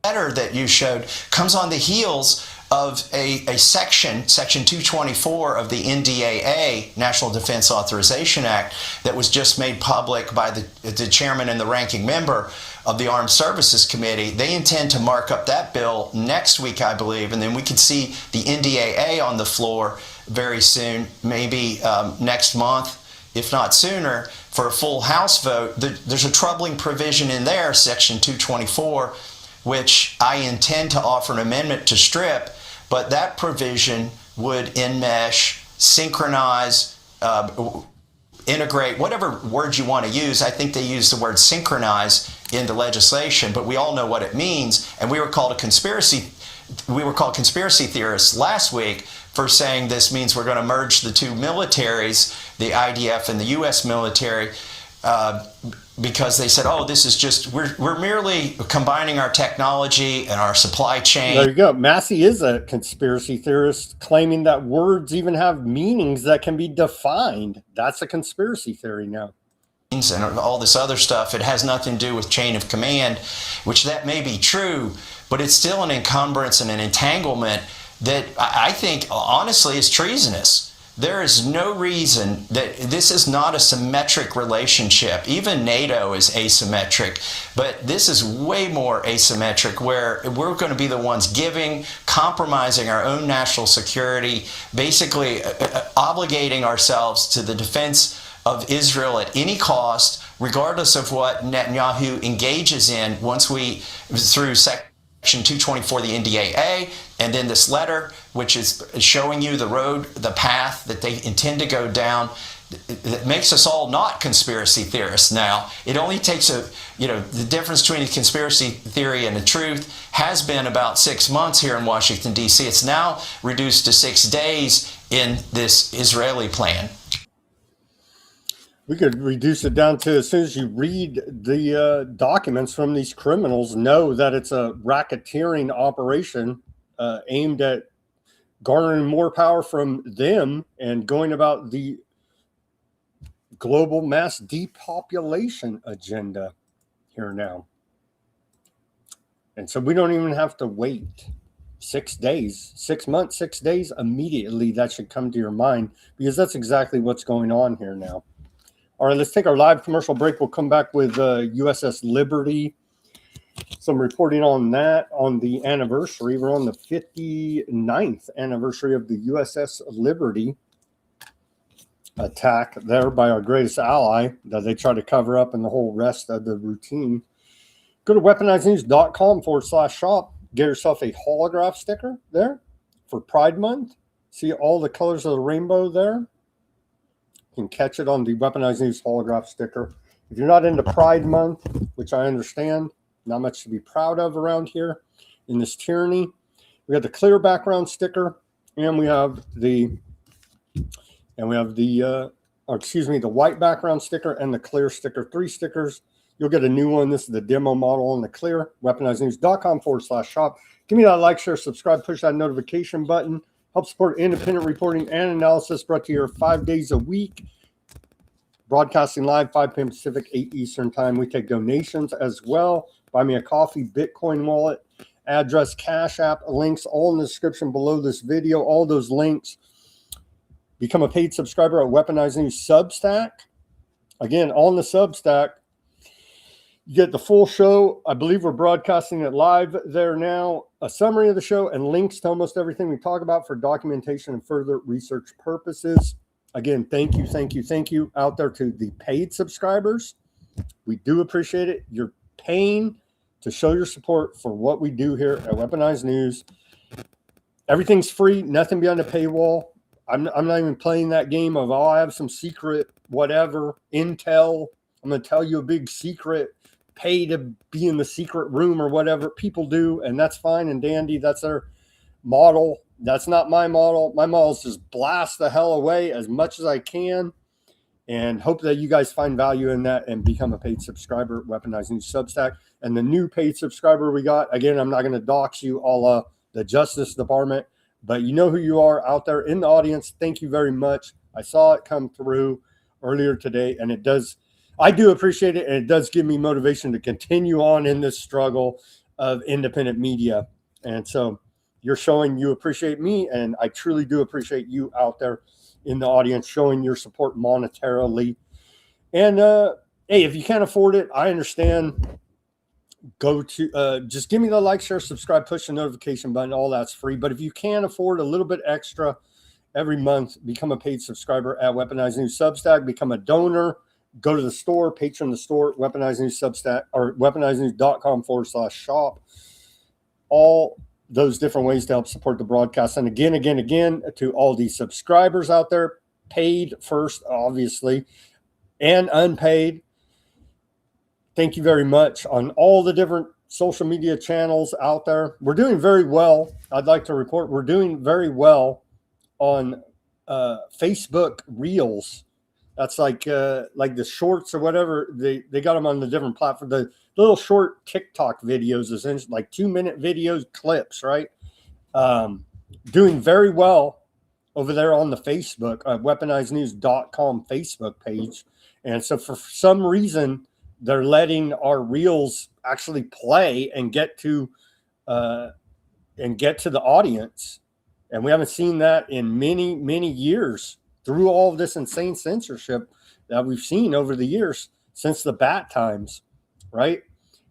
Letter that you showed comes on the heels of a section 224 of the NDAA, National Defense Authorization Act, that was just made public by the chairman and the ranking member of the Armed Services Committee. They intend to mark up that bill next week, I believe, and then we could see the NDAA on the floor very soon, maybe next month, if not sooner, for a full House vote. There's a troubling provision in there, Section 224, which I intend to offer an amendment to strip, but that provision would enmesh, synchronize, integrate, whatever word you want to use. I think they use the word synchronize in the legislation, but we all know what it means. And we were called conspiracy theorists last week for saying this means we're going to merge the two militaries, the IDF and the U.S. military, because they said, oh, this is just, we're merely combining our technology and our supply chain. There you go. Massey is a conspiracy theorist claiming that words even have meanings that can be defined. That's a conspiracy theory now. And all this other stuff, it has nothing to do with chain of command, which that may be true, but it's still an encumbrance and an entanglement that I think, honestly, is treasonous. There is no reason that this is not a symmetric relationship. Even NATO is asymmetric, but this is way more asymmetric, where we're going to be the ones giving, compromising our own national security, basically obligating ourselves to the defense of Israel at any cost, regardless of what Netanyahu engages in once we, through Section 224, the NDAA, and then this letter, which is showing you the road, the path that they intend to go down, that makes us all not conspiracy theorists now. It only takes the difference between a conspiracy theory and the truth has been about 6 months here in Washington, D.C. It's now reduced to 6 days in this Israeli plan. We could reduce it down to, as soon as you read the documents from these criminals, know that it's a racketeering operation aimed at garnering more power from them and going about the global mass depopulation agenda here now. And so we don't even have to wait 6 days, 6 months, 6 days. Immediately that should come to your mind, because that's exactly what's going on here now. All right, let's take our live commercial break. We'll come back with USS Liberty. Some reporting on that on the anniversary. We're on the 59th anniversary of the USS Liberty attack there by our greatest ally that they try to cover up in the whole rest of the routine. Go to weaponizednews.com/shop. Get yourself a holograph sticker there for Pride Month. See all the colors of the rainbow there. You can catch it on the Weaponized News holograph sticker. If you're not into Pride Month, which I understand, not much to be proud of around here in this tyranny, we have the clear background sticker, and we have the white background sticker and the clear sticker. 3 stickers. You'll get a new one. This is the demo model on the clear. weaponizednews.com/shop. Give me that like, share, subscribe, push that notification button. Help support independent reporting and analysis, brought to you 5 days a week. Broadcasting live, 5 p.m. Pacific, 8 Eastern time. We take donations as well. Buy me a coffee, Bitcoin wallet, address, Cash App, links all in the description below this video. All those links. Become a paid subscriber at Weaponized News Substack. Again, on the Substack, you get the full show. I believe we're broadcasting it live there now. A summary of the show and links to almost everything we talk about for documentation and further research purposes. Again, thank you out there to the paid subscribers. We do appreciate it. You're paying to show your support for what we do here at Weaponized News. Everything's free, nothing beyond a paywall. I'm not even playing that game of, oh, I have some secret whatever, intel. I'm going to tell you a big secret, pay to be in the secret room or whatever. People do, and that's fine and dandy. That's their model. That's not my model. My model is just blast the hell away as much as I can and hope that you guys find value in that and become a paid subscriber, Weaponized News Substack. And the new paid subscriber we got, again, I'm not going to dox you all the Justice Department, but you know who you are out there in the audience. Thank you very much. I saw it come through earlier today, and it does, I do appreciate it, and it does give me motivation to continue on in this struggle of independent media. And so you're showing you appreciate me, and I truly do appreciate you out there in the audience showing your support monetarily. And hey, if you can't afford it, I understand. Go to just give me the like, share, subscribe, push the notification button. All that's free. But if you can afford a little bit extra every month, become a paid subscriber at Weaponized News Substack. Become a donor. Go to the store, patron the store, Weaponized News Substack, or weaponizednews.com/shop. All those different ways to help support the broadcast. And again, to all these subscribers out there, paid first, obviously, and unpaid. Thank you very much on all the different social media channels out there. We're doing very well. I'd like to report we're doing very well on Facebook Reels. That's like the shorts or whatever. They got them on the different platforms. The little short TikTok videos, essentially like 2-minute videos, clips, right? Doing very well over there on the Facebook, weaponizednews.com Facebook page. And so for some reason, they're letting our reels actually play and get to the audience. And we haven't seen that in many, many years through all of this insane censorship that we've seen over the years since the bat times, right?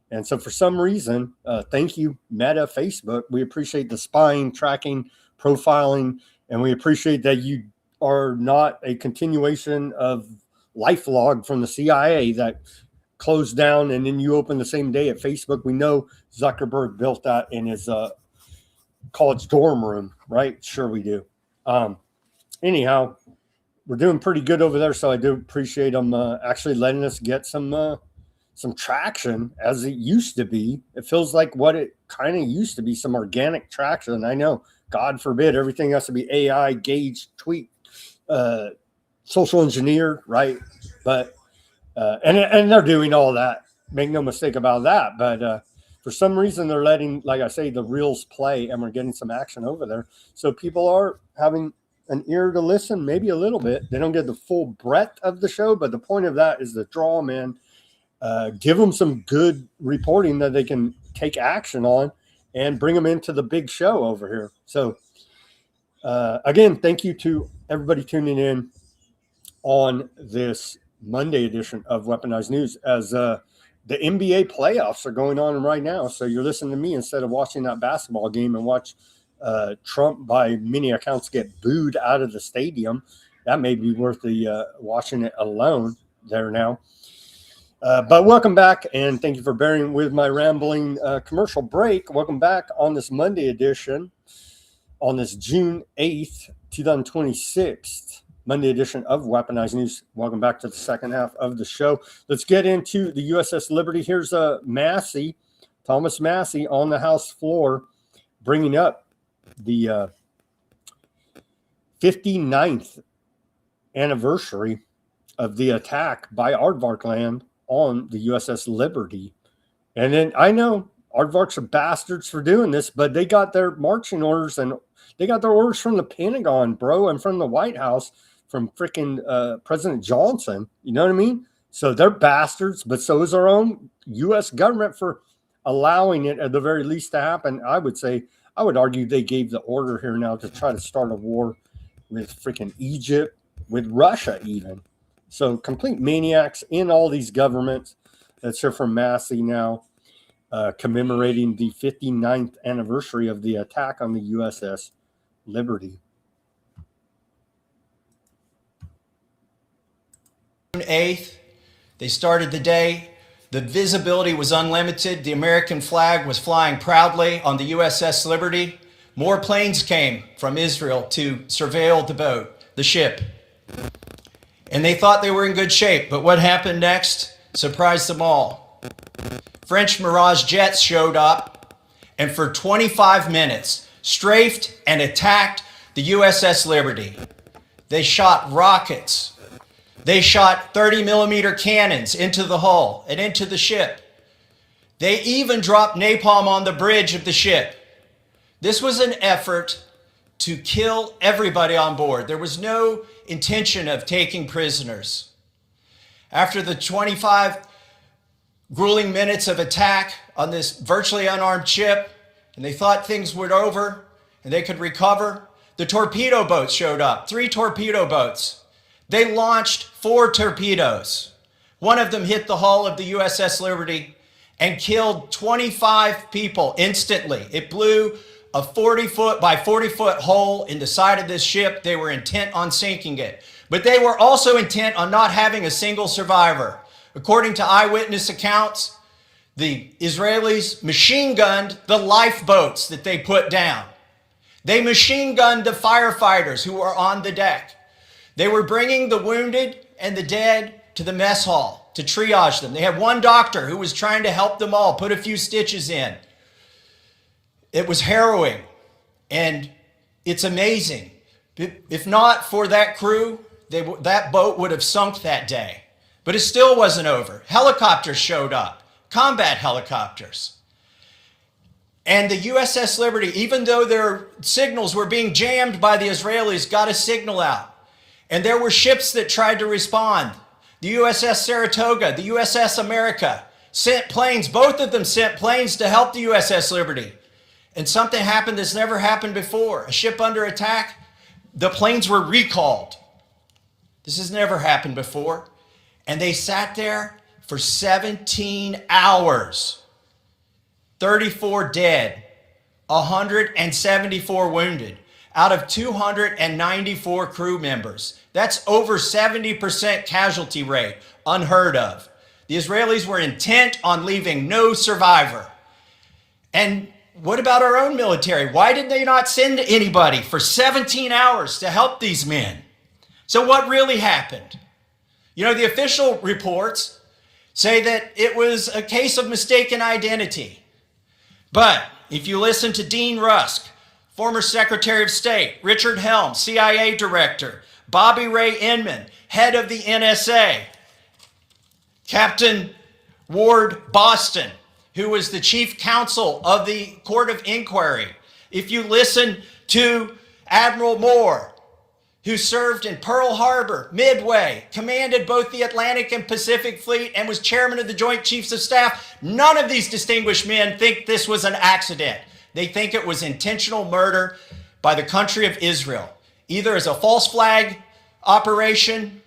And so for some reason, thank you, Meta, Facebook. We appreciate the spying, tracking, profiling, and we appreciate that you are not a continuation of LifeLog from the CIA that closed down and then you open the same day at Facebook. We know Zuckerberg built that in his college dorm room, right? Sure we do. Anyhow, we're doing pretty good over there, so I do appreciate them actually letting us get some traction as it used to be. It feels like what it kind of used to be, some organic traction. I know, God forbid, everything has to be AI, gauged, tweaked, social engineered, right? But and they're doing all that. Make no mistake about that. But for some reason, they're letting, like I say, the reels play, and we're getting some action over there. So people are having an ear to listen, maybe a little bit. They don't get the full breadth of the show, but the point of that is to draw them in, give them some good reporting that they can take action on, and bring them into the big show over here. So again, thank you to everybody tuning in on this Monday edition of Weaponized News as the NBA playoffs are going on right now. So you're listening to me instead of watching that basketball game and watch Trump, by many accounts, get booed out of the stadium. That may be worth the watching it alone there now. But welcome back, and thank you for bearing with my rambling commercial break. Welcome back on this Monday edition, on this June 8th, 2026, Monday edition of Weaponized News. Welcome back to the second half of the show. Let's get into the USS Liberty. Here's Massey, Thomas Massey, on the House floor, bringing up the 59th anniversary of the attack by Aardvark land on the USS Liberty. And then I know Aardvarks are bastards for doing this, but they got their marching orders, and they got their orders from the Pentagon, bro, and from the White House, from freaking President Johnson. You know what I mean? So they're bastards, but so is our own U.S. government for allowing it at the very least to happen. I would argue they gave the order here now to try to start a war with freaking Egypt, with Russia even. So complete maniacs in all these governments. That's here from Massey now, commemorating the 59th anniversary of the attack on the USS Liberty. June 8th, they started the day. The visibility was unlimited. The American flag was flying proudly on the USS Liberty. More planes came from Israel to surveil the boat, the ship. And they thought they were in good shape. But what happened next surprised them all. French Mirage jets showed up and for 25 minutes strafed and attacked the USS Liberty. They shot rockets. They shot 30-millimeter cannons into the hull and into the ship. They even dropped napalm on the bridge of the ship. This was an effort to kill everybody on board. There was no intention of taking prisoners. After the 25 grueling minutes of attack on this virtually unarmed ship, and they thought things were over and they could recover, the torpedo boats showed up, 3 torpedo boats. They launched 4 torpedoes. One of them hit the hull of the USS Liberty and killed 25 people instantly. It blew a 40-foot by 40-foot hole in the side of this ship. They were intent on sinking it. But they were also intent on not having a single survivor. According to eyewitness accounts, the Israelis machine gunned the lifeboats that they put down. They machine gunned the firefighters who were on the deck. They were bringing the wounded and the dead to the mess hall to triage them. They had one doctor who was trying to help them all, put a few stitches in. It was harrowing, and it's amazing. If not for that crew, that boat would have sunk that day. But it still wasn't over. Helicopters showed up, combat helicopters. And the USS Liberty, even though their signals were being jammed by the Israelis, got a signal out. And there were ships that tried to respond. The USS Saratoga, the USS America sent planes. Both of them sent planes to help the USS Liberty. And something happened that's never happened before. A ship under attack, the planes were recalled. This has never happened before. And they sat there for 17 hours. 34 dead, 174 wounded. Out of 294 crew members. That's over 70% casualty rate, unheard of. The Israelis were intent on leaving no survivor. And what about our own military? Why did they not send anybody for 17 hours to help these men? So what really happened? You know, the official reports say that it was a case of mistaken identity. But if you listen to Dean Rusk, former Secretary of State, Richard Helms, CIA Director, Bobby Ray Inman, head of the NSA, Captain Ward Boston, who was the chief counsel of the Court of Inquiry. If you listen to Admiral Moore, who served in Pearl Harbor, Midway, commanded both the Atlantic and Pacific Fleet, and was chairman of the Joint Chiefs of Staff, none of these distinguished men think this was an accident. They think it was intentional murder by the country of Israel, either as a false flag operation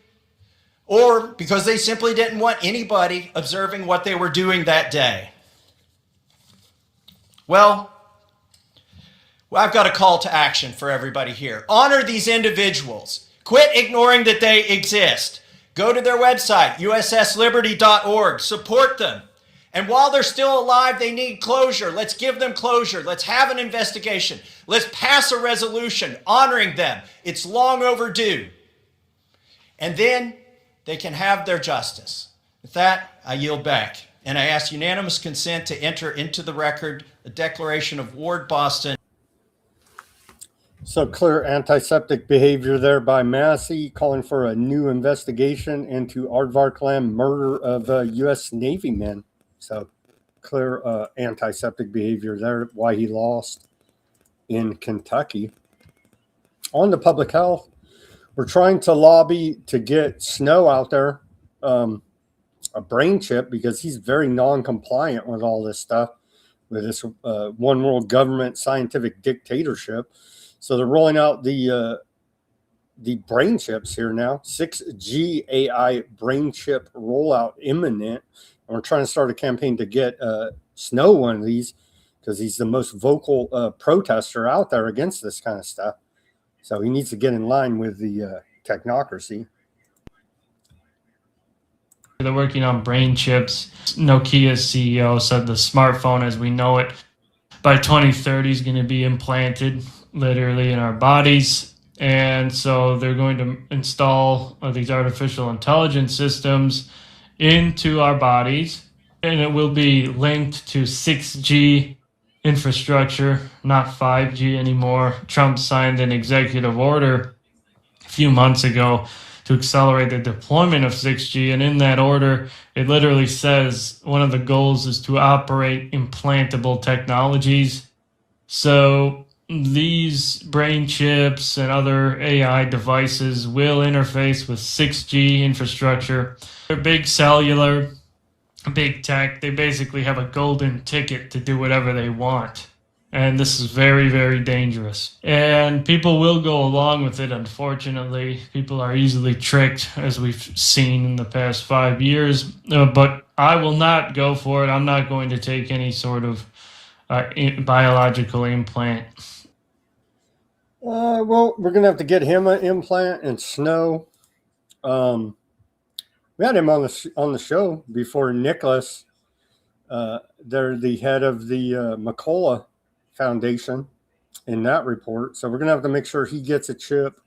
or because they simply didn't want anybody observing what they were doing that day. Well, I've got a call to action for everybody here. Honor these individuals. Quit ignoring that they exist. Go to their website, ussliberty.org. Support them. And while they're still alive, they need closure. Let's give them closure. Let's have an investigation. Let's pass a resolution honoring them. It's long overdue. And then they can have their justice. With that, I yield back. And I ask unanimous consent to enter into the record a declaration of Ward Boston. So clear antiseptic behavior there by Massey, calling for a new investigation into Aardvark Lam murder of U.S. Navy men. So clear antiseptic behavior there, why he lost in Kentucky. On to public health, we're trying to lobby to get Snow out there a brain chip because he's very non-compliant with all this stuff. with this one world government scientific dictatorship. So they're rolling out the brain chips here now. 6G AI brain chip rollout imminent. And we're trying to start a campaign to get Snow one of these, because he's the most vocal protester out there against this kind of stuff. So he needs to get in line with the technocracy. They're working on brain chips. Nokia's CEO said the smartphone as we know it by 2030 is going to be implanted literally in our bodies. And so they're going to install these artificial intelligence systems into our bodies, and it will be linked to 6G infrastructure, not 5G anymore. Trump signed an executive order a few months ago to accelerate the deployment of 6G, and in that order, it literally says one of the goals is to operate implantable technologies. So these brain chips and other AI devices will interface with 6G infrastructure. They're big cellular, big tech. They basically have a golden ticket to do whatever they want. And this is very, very dangerous. And people will go along with it, unfortunately. People are easily tricked, as we've seen in the past 5 years. But I will not go for it. I'm not going to take any sort of biological implant. Well, we're going to have to get him an implant and Snow. We had him on the show before. Nicholas. They're the head of the McCullough Foundation in that report. So we're going to have to make sure he gets a chip.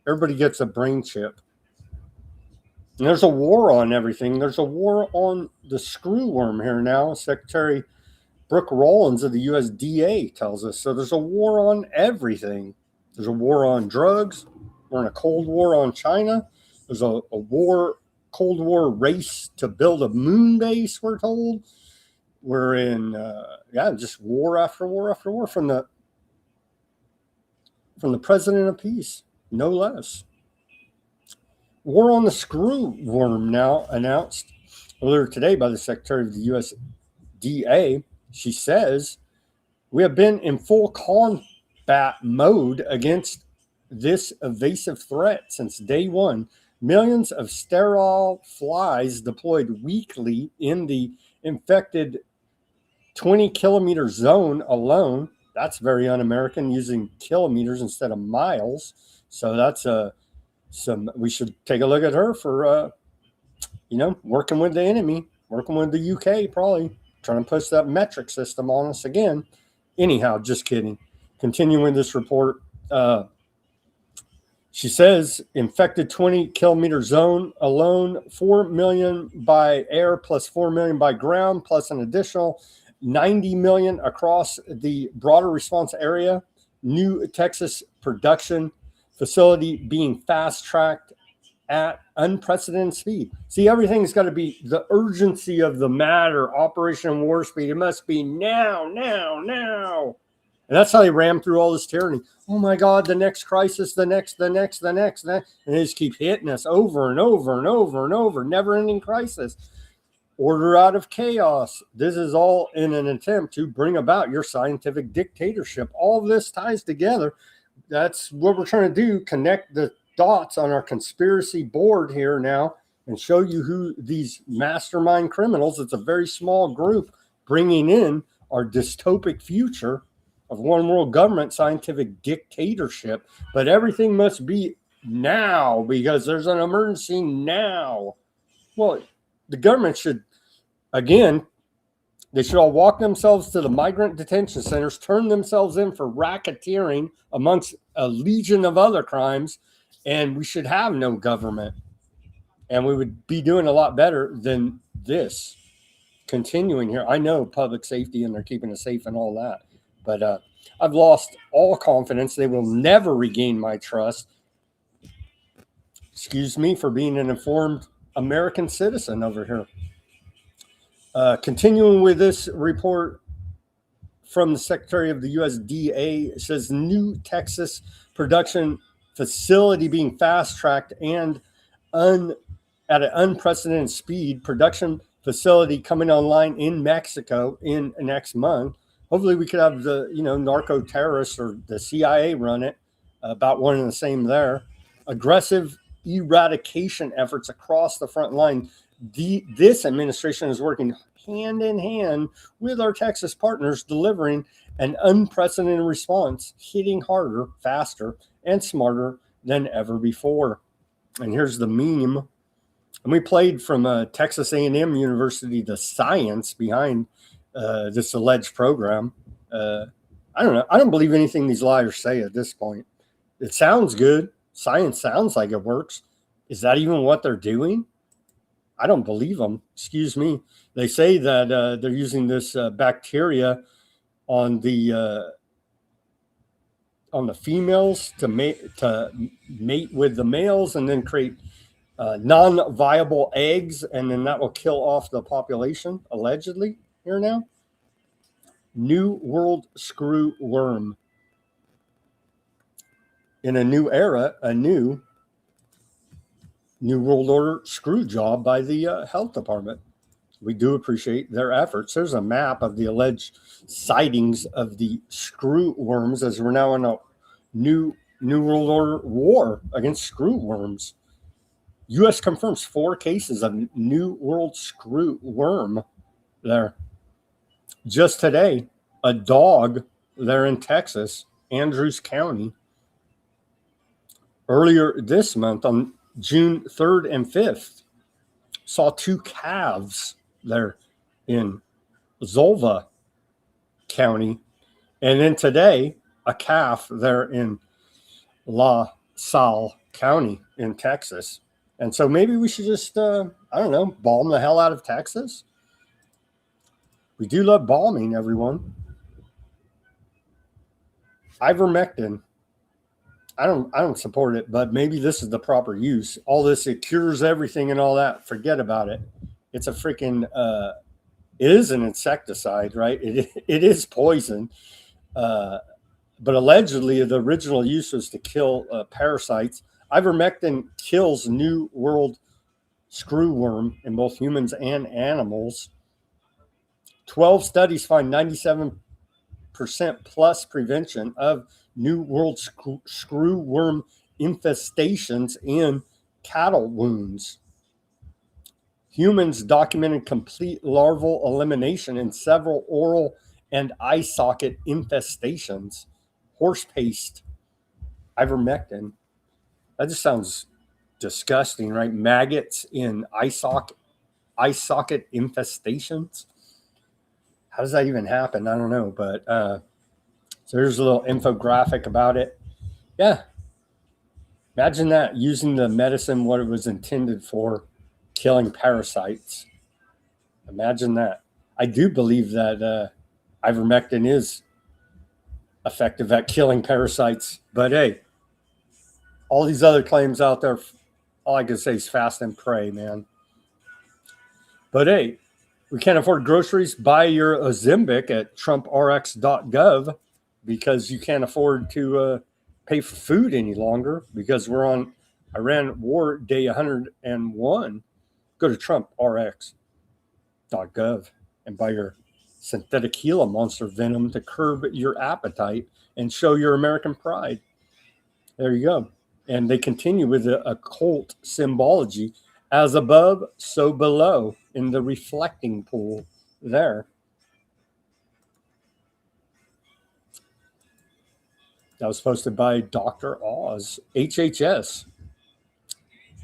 Everybody gets a brain chip. And there's a war on everything. There's a war on the screw worm here now. Secretary Brooke Rollins of the USDA tells us. So there's a war on everything. There's a war on drugs. We're in a Cold War on China. There's a Cold War race to build a moon base, we're told. We're in, just war after war after war from the president of peace, no less. War on the screw worm now announced earlier today by the Secretary of the USDA. She says, we have been in full combat mode against this evasive threat since day one. Millions of sterile flies deployed weekly in the infected 20-kilometer zone alone. That's very un-American, using kilometers instead of miles. So that's we should take a look at her for, working with the enemy, working with the UK, probably trying to push that metric system on us again. Anyhow, just kidding. Continuing this report, she says infected 20-kilometer zone alone, 4 million by air plus 4 million by ground, plus an additional 90 million across the broader response area. New Texas production facility being fast-tracked at unprecedented speed. See, everything's got to be the urgency of the matter, Operation Warp Speed. It must be now. And that's how they ram through all this tyranny. Oh my God, the next crisis, the next. And they just keep hitting us over and over, never-ending crisis. Order out of chaos. This is all in an attempt to bring about your scientific dictatorship. All of this ties together. That's what we're trying to do, connect the dots on our conspiracy board here now and show you who these mastermind criminals, it's a very small group, bringing in our dystopic future of one world government scientific dictatorship. But everything must be now because there's an emergency now. Well, the government should, again, they should all walk themselves to the migrant detention centers, turn themselves in for racketeering amongst a legion of other crimes, and we should have no government. And we would be doing a lot better than this continuing here. I know public safety and they're keeping us safe and all that, but I've lost all confidence. They will never regain my trust. Excuse me for being an informed American citizen over here. Continuing with this report from the Secretary of the USDA, it says new Texas production facility being fast-tracked and at an unprecedented speed. Production facility coming online in Mexico in next month. Hopefully we could have the, narco terrorists or the CIA run it, about one and the same there. Aggressive eradication efforts across the front line. This administration is working hand in hand with our Texas partners, delivering an unprecedented response, hitting harder, faster, and smarter than ever before. And here's the meme. And we played from Texas A&M University the science behind this alleged program. I don't know. I don't believe anything these liars say at this point. It sounds good. Science sounds like it works. Is that even what they're doing? I don't believe them. Excuse me. They say that they're using this bacteria on the females to mate with the males, and then create non-viable eggs, and then that will kill off the population, allegedly. Here now. New World Screw Worm. In a new era, a new World Order screw job by the health department. We do appreciate their efforts. There's a map of the alleged sightings of the screw worms, as we're now in a new World Order war against screw worms. U.S. confirms 4 cases of New World Screw Worm there. Just today, a dog there in Texas, Andrews County. Earlier this month, on June 3rd and 5th, saw 2 calves there in Zolva County. And then today, a calf there in La Salle County in Texas. And so maybe we should just, balm the hell out of Texas. We do love balming, everyone. Ivermectin. I don't support it, but maybe this is the proper use. All this, it cures everything and all that. Forget about it. It's a freaking, it is an insecticide, right? It is poison. But allegedly, the original use was to kill parasites. Ivermectin kills New World screwworm in both humans and animals. 12 studies find 97% plus prevention of New World screwworm infestations in cattle wounds. Humans documented complete larval elimination in several oral and eye socket infestations. Horse paste, ivermectin. That just sounds disgusting, right? Maggots in eye socket infestations. How does that even happen? I don't know, but so there's a little infographic about it. Yeah. Imagine that, using the medicine what it was intended for, killing parasites. Imagine that. I do believe that ivermectin is effective at killing parasites. But hey, all these other claims out there, all I can say is fast and pray, man. But hey, we can't afford groceries. Buy your Ozempic at trumprx.gov, because you can't afford to pay for food any longer, because we're on Iran war day 101. Go to trumprx.gov and buy your synthetic Gila monster venom to curb your appetite and show your American pride. There you go. And they continue with the occult symbology, as above, so below, in the reflecting pool there. That was posted by Dr. Oz. HHS,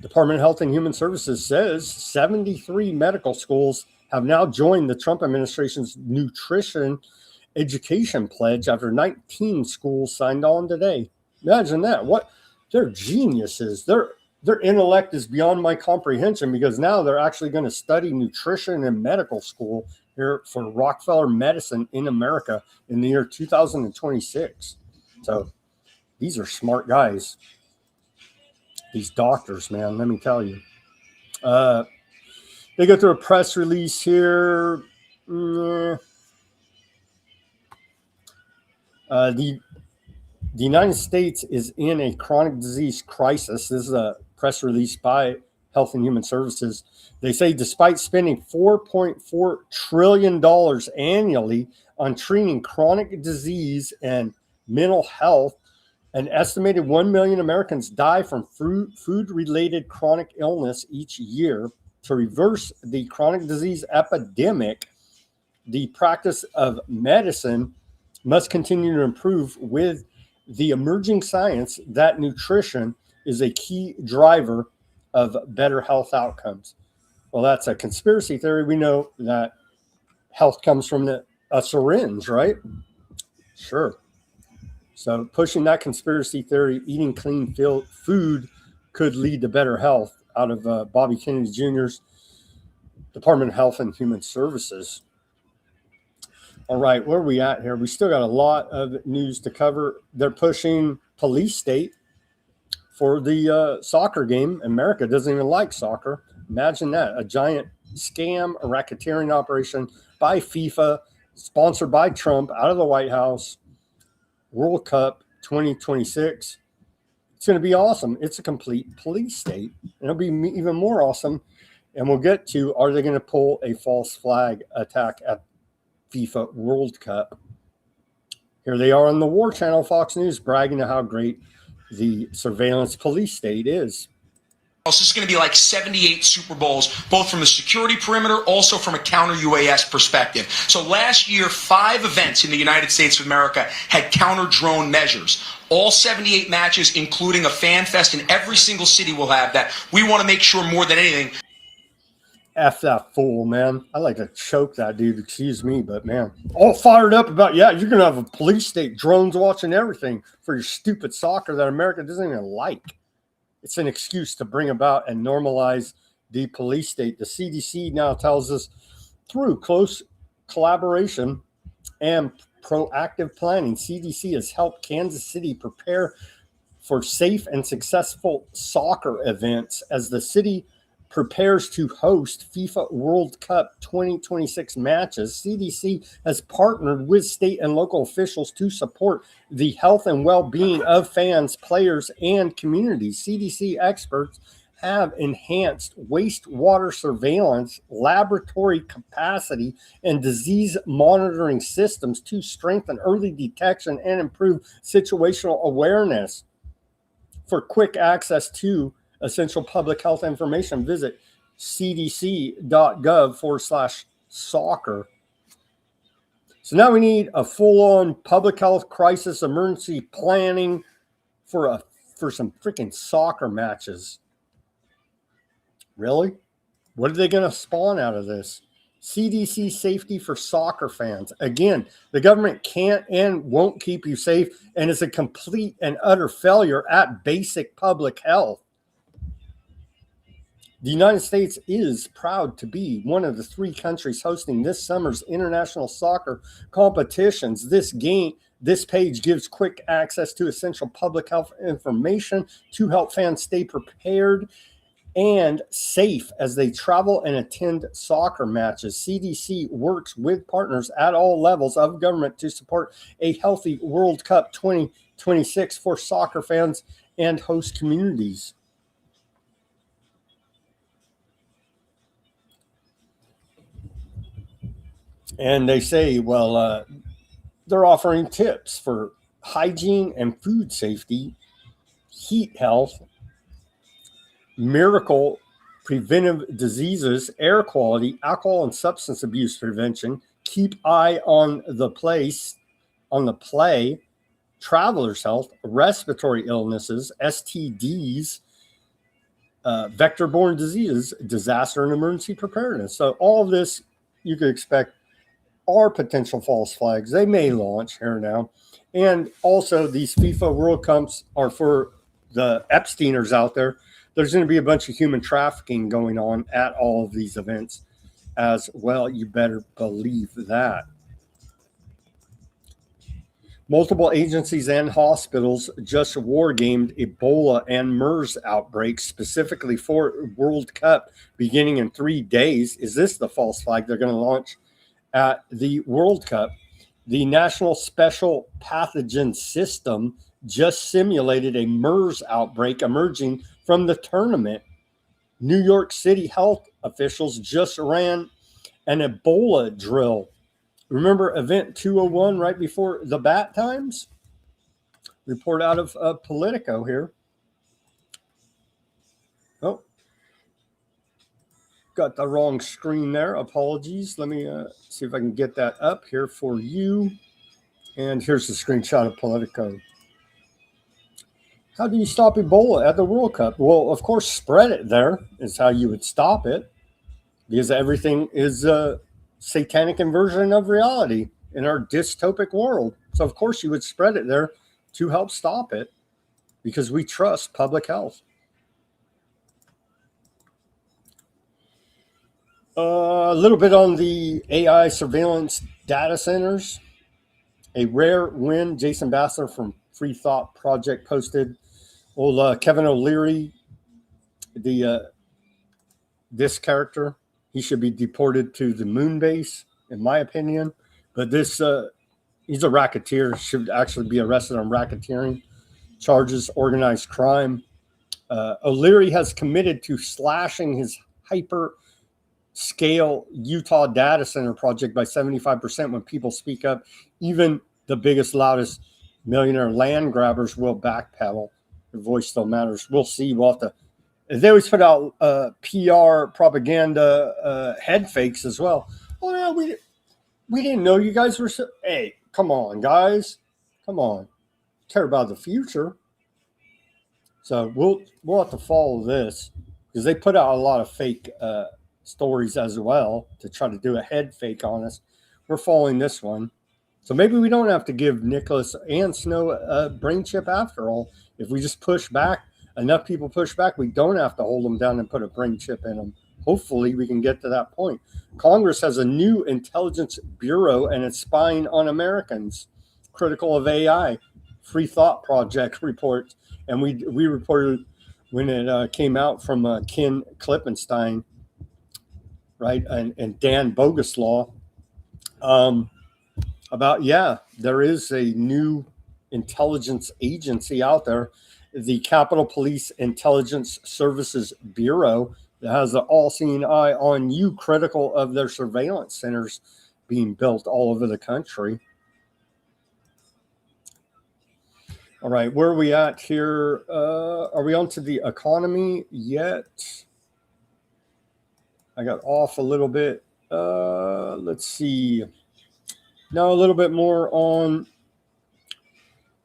Department of Health and Human Services, says 73 medical schools have now joined the Trump administration's nutrition education pledge after 19 schools signed on today. Imagine that. What? They're geniuses. Their intellect is beyond my comprehension, because now they're actually going to study nutrition in medical school here for Rockefeller Medicine in America in the year 2026. So these are smart guys. These doctors, man, let me tell you. They go through a press release here. The United States is in a chronic disease crisis. This is a press release by Health and Human Services. They say despite spending $4.4 trillion annually on treating chronic disease and mental health, an estimated 1 million Americans die from food-related chronic illness each year. To reverse the chronic disease epidemic, the practice of medicine must continue to improve with the emerging science that nutrition is a key driver of better health outcomes. Well, that's a conspiracy theory. We know that health comes from a syringe, right? Sure. So pushing that conspiracy theory, eating clean food could lead to better health out of Bobby Kennedy Jr.'s Department of Health and Human Services. All right, where are we at here? We still got a lot of news to cover. They're pushing police state for the soccer game. America doesn't even like soccer. Imagine that. A giant scam, a racketeering operation by FIFA, sponsored by Trump out of the White House. World Cup 2026. It's going to be awesome. It's a complete police state. And it'll be even more awesome. And we'll get to, are they going to pull a false flag attack at FIFA World Cup? Here they are on the War Channel, Fox News, bragging to how great the surveillance police state is. This is going to be like 78 Super Bowls, both from the security perimeter, also from a counter-UAS perspective. So last year, 5 events in the United States of America had counter-drone measures. All 78 matches, including a fan fest in every single city will have that. We want to make sure more than anything. F that fool, man. I like to choke that dude, excuse me, but man, all fired up about, yeah, you're going to have a police state, drones watching everything for your stupid soccer that America doesn't even like. It's an excuse to bring about and normalize the police state. The CDC now tells us through close collaboration and proactive planning, CDC has helped Kansas City prepare for safe and successful soccer events as the city prepares to host FIFA World Cup 2026 matches. CDC has partnered with state and local officials to support the health and well-being of fans, players, and communities. CDC experts have enhanced wastewater surveillance, laboratory capacity, and disease monitoring systems to strengthen early detection and improve situational awareness. For quick access to essential public health information, visit cdc.gov/soccer. So now we need a full-on public health crisis emergency planning for some freaking soccer matches. Really? What are they going to spawn out of this? CDC safety for soccer fans. Again, the government can't and won't keep you safe, and it's a complete and utter failure at basic public health. The United States is proud to be one of the 3 countries hosting this summer's international soccer competitions. This page gives quick access to essential public health information to help fans stay prepared and safe as they travel and attend soccer matches. CDC works with partners at all levels of government to support a healthy World Cup 2026 for soccer fans and host communities. And they say, well, they're offering tips for hygiene and food safety, heat health, miracle preventive diseases, air quality, alcohol and substance abuse prevention, keep eye on the play, traveler's health, respiratory illnesses, STDs, vector-borne diseases, disaster and emergency preparedness. So all of this you could expect are potential false flags. They may launch here now. And also these FIFA World Cups are for the Epsteiners out there. There's going to be a bunch of human trafficking going on at all of these events as well. You better believe that. Multiple agencies and hospitals just war-gamed Ebola and MERS outbreaks specifically for World Cup beginning in 3 days. Is this the false flag they're going to launch at the World Cup? The National Special Pathogen System just simulated a MERS outbreak emerging from the tournament. New York City health officials just ran an Ebola drill. Remember Event 201 right before the bat times? Report out of Politico here. Oh, got the wrong screen there. Apologies. Let me see if I can get that up here for you. And here's the screenshot of Politico. How do you stop Ebola at the World Cup? Well, of course, spread it there is how you would stop it, because everything is a satanic inversion of reality in our dystopic world. So, of course, you would spread it there to help stop it, because we trust public health. A little bit on the AI surveillance data centers. A rare win. Jason Bassler from Free Thought Project posted. Old Kevin O'Leary, this character, he should be deported to the moon base, in my opinion. But this, he's a racketeer, should actually be arrested on racketeering charges, organized crime. O'Leary has committed to slashing his hyper-scale Utah data center project by 75% when people speak up. Even the biggest, loudest millionaire land grabbers will backpedal. Their voice still matters. We'll see. We'll have to. They always put out PR propaganda head fakes as well. Oh yeah, we didn't know you guys were. Hey, come on, guys, come on. Care about the future. So we'll have to follow this, because they put out a lot of fake stories as well to try to do a head fake on us. We're following this one. So maybe we don't have to give Nicholas and Snow a brain chip after all. If we just push back, enough people push back, we don't have to hold them down and put a brain chip in them. Hopefully we can get to that point. Congress has a new intelligence bureau and it's spying on Americans. Critical of AI. Free Thought Project reports. And we reported when it came out from Ken Klippenstein, right, and Dan Boguslaw, about, there is a new intelligence agency out there, the Capitol Police Intelligence Services Bureau, that has an all-seeing eye on you, critical of their surveillance centers being built all over the country. All right, where are we at here? Are we on to the economy yet? I got off a little bit. Let's see. Now a little bit more on,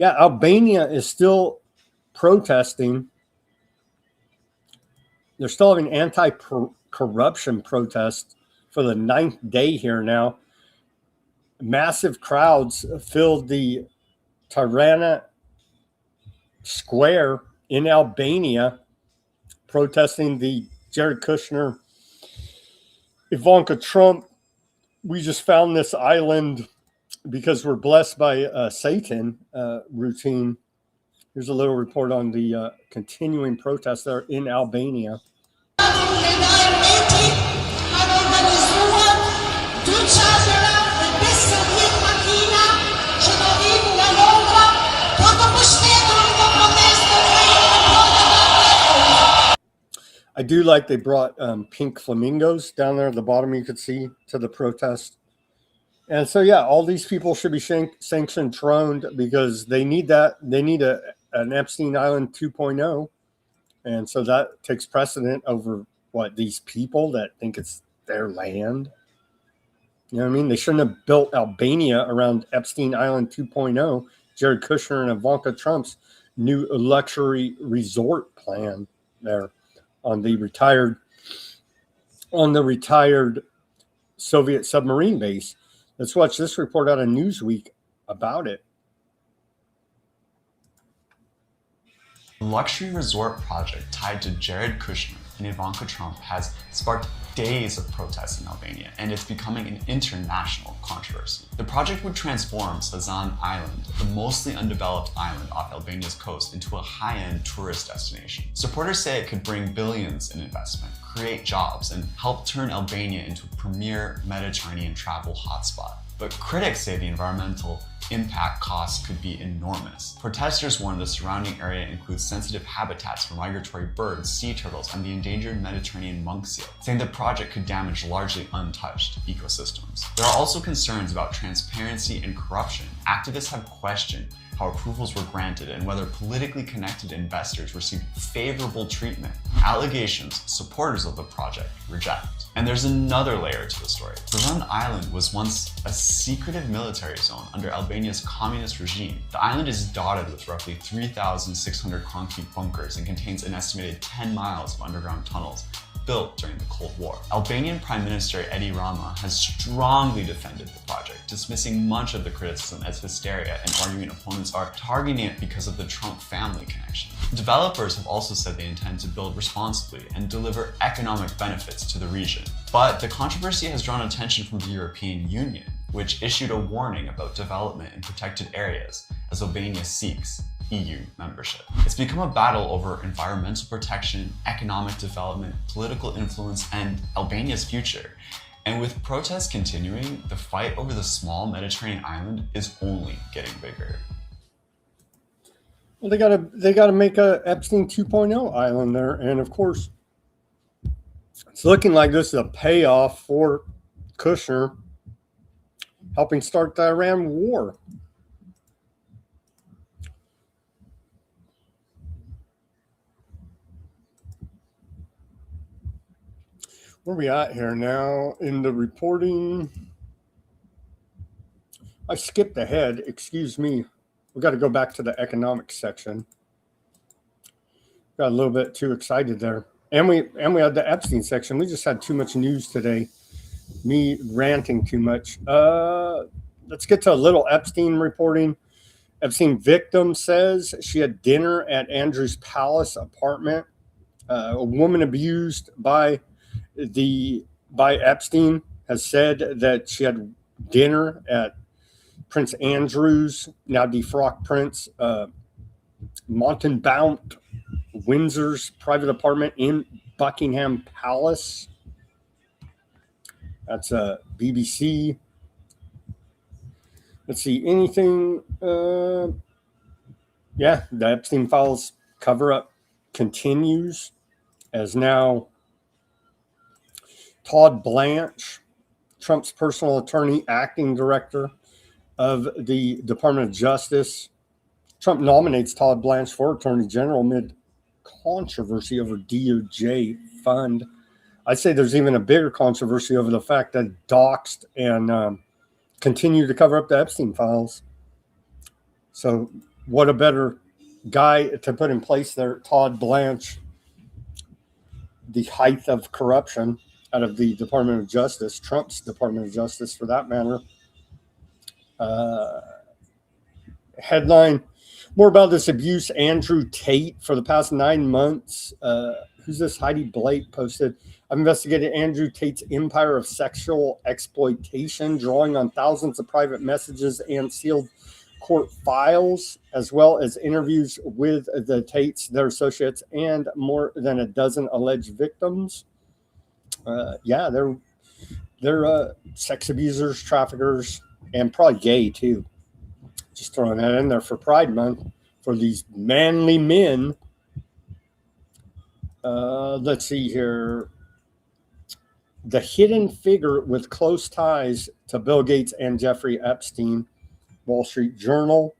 Albania is still protesting. They're still having anti-corruption protests for the 9th day here now. Massive crowds filled the Tirana Square in Albania, protesting the Jared Kushner, Ivanka Trump. We just found this island because we're blessed by Satan routine. Here's a little report on the continuing protests there in Albania. I do like they brought pink flamingos down there at the bottom, you could see, to the protest. And so, all these people should be sanctioned, throned, because they need that. They need an Epstein Island 2.0. And so that takes precedent over these people that think it's their land. You know what I mean? They shouldn't have built Albania around Epstein Island 2.0, Jared Kushner and Ivanka Trump's new luxury resort plan there on the retired Soviet submarine base. Let's watch this report out of Newsweek about it. The luxury resort project tied to Jared Kushner and Ivanka Trump has sparked days of protests in Albania, and it's becoming an international controversy. The project would transform Sazan Island, the mostly undeveloped island off Albania's coast, into a high-end tourist destination. Supporters say it could bring billions in investment, create jobs, and help turn Albania into a premier Mediterranean travel hotspot. But critics say the environmental impact costs could be enormous. Protesters warned the surrounding area includes sensitive habitats for migratory birds, sea turtles, and the endangered Mediterranean monk seal, saying the project could damage largely untouched ecosystems. There are also concerns about transparency and corruption. Activists have questioned how approvals were granted and whether politically connected investors received favorable treatment. Allegations supporters of the project reject. And there's another layer to the story. Varun Island was once a secretive military zone under Albania's communist regime. The island is dotted with roughly 3,600 concrete bunkers and contains an estimated 10 miles of underground tunnels built during the Cold War. Albanian Prime Minister Edi Rama has strongly defended the project, dismissing much of the criticism as hysteria and arguing opponents are targeting it because of the Trump family connection. Developers have also said they intend to build responsibly and deliver economic benefits to the region. But the controversy has drawn attention from the European Union, which issued a warning about development in protected areas as Albania seeks EU membership. It's become a battle over environmental protection, economic development, political influence, and Albania's future. And with protests continuing, the fight over the small Mediterranean island is only getting bigger. Well, they gotta make a Epstein 2.0 island there, and of course, it's looking like this is a payoff for Kushner helping start the Iran war. Where are we at here now in the reporting? I skipped ahead, excuse me. We got to go back to the economic section. Got a little bit too excited there. And we had the Epstein section. We just had too much news today. Me ranting too much. Let's get to a little Epstein reporting. Epstein victim says she had dinner at Andrew's Palace apartment. A woman abused by Epstein has said that she had dinner at Prince Andrew's, now defrocked Prince, Montalbán Windsor's private apartment in Buckingham Palace. That's a BBC. Let's see, anything. Yeah, the Epstein files cover-up continues as now Todd Blanche, Trump's personal attorney, acting director of the Department of Justice. Trump nominates Todd Blanche for Attorney General amid controversy over DOJ fund. I'd say there's even a bigger controversy over the fact that doxed and continue to cover up the Epstein files. So what a better guy to put in place there, Todd Blanche, the height of corruption out of the Department of Justice, Trump's Department of Justice for that matter. Headline, more about this abuse, Andrew Tate, for the past 9 months. Who's this? Heidi Blake posted, I've investigated Andrew Tate's empire of sexual exploitation, drawing on thousands of private messages and sealed court files, as well as interviews with the Tates, their associates, and more than a dozen alleged victims. Yeah, they're sex abusers, traffickers, and probably gay too. Just throwing that in there for Pride Month for these manly men. Let's see here. The hidden figure with close ties to Bill Gates and Jeffrey Epstein, Wall Street Journal.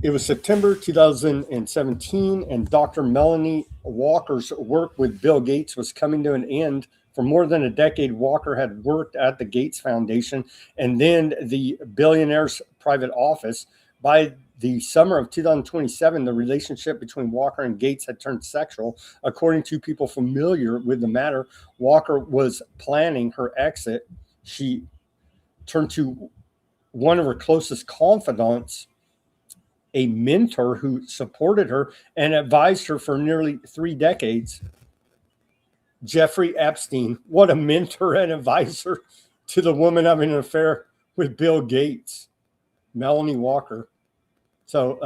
It was September 2017, and Dr. Melanie Walker's work with Bill Gates was coming to an end. For more than a decade, Walker had worked at the Gates Foundation and then the billionaire's private office. By the summer of 2027, the relationship between Walker and Gates had turned sexual. According to people familiar with the matter, Walker was planning her exit. She turned to one of her closest confidants, a mentor who supported her and advised her for nearly 3 decades. Jeffrey Epstein, what a mentor and advisor to the woman having an affair with Bill Gates, Melanie Walker. So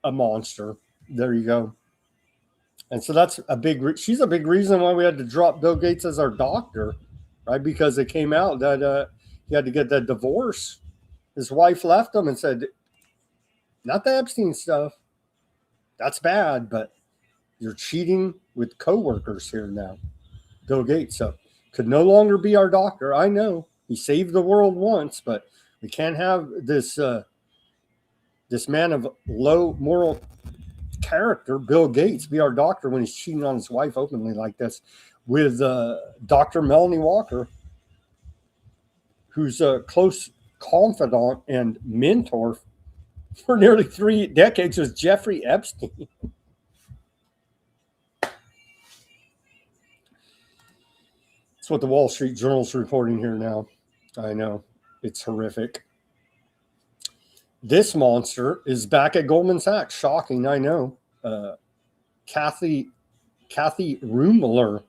a monster. There you go. And so that's she's a big reason why we had to drop Bill Gates as our doctor, right? Because it came out that he had to get that divorce. His wife left him and said, not the Epstein stuff. That's bad, but you're cheating with coworkers here now. Bill Gates could no longer be our doctor. I know he saved the world once, but we can't have this this man of low moral character, Bill Gates, be our doctor when he's cheating on his wife openly like this with Dr. Melanie Walker, who's a close confidant and mentor for nearly 3 decades, was Jeffrey Epstein. That's what the Wall Street Journal's reporting here now. I know. It's horrific. This monster is back at Goldman Sachs. Shocking, I know. Kathy Rumler,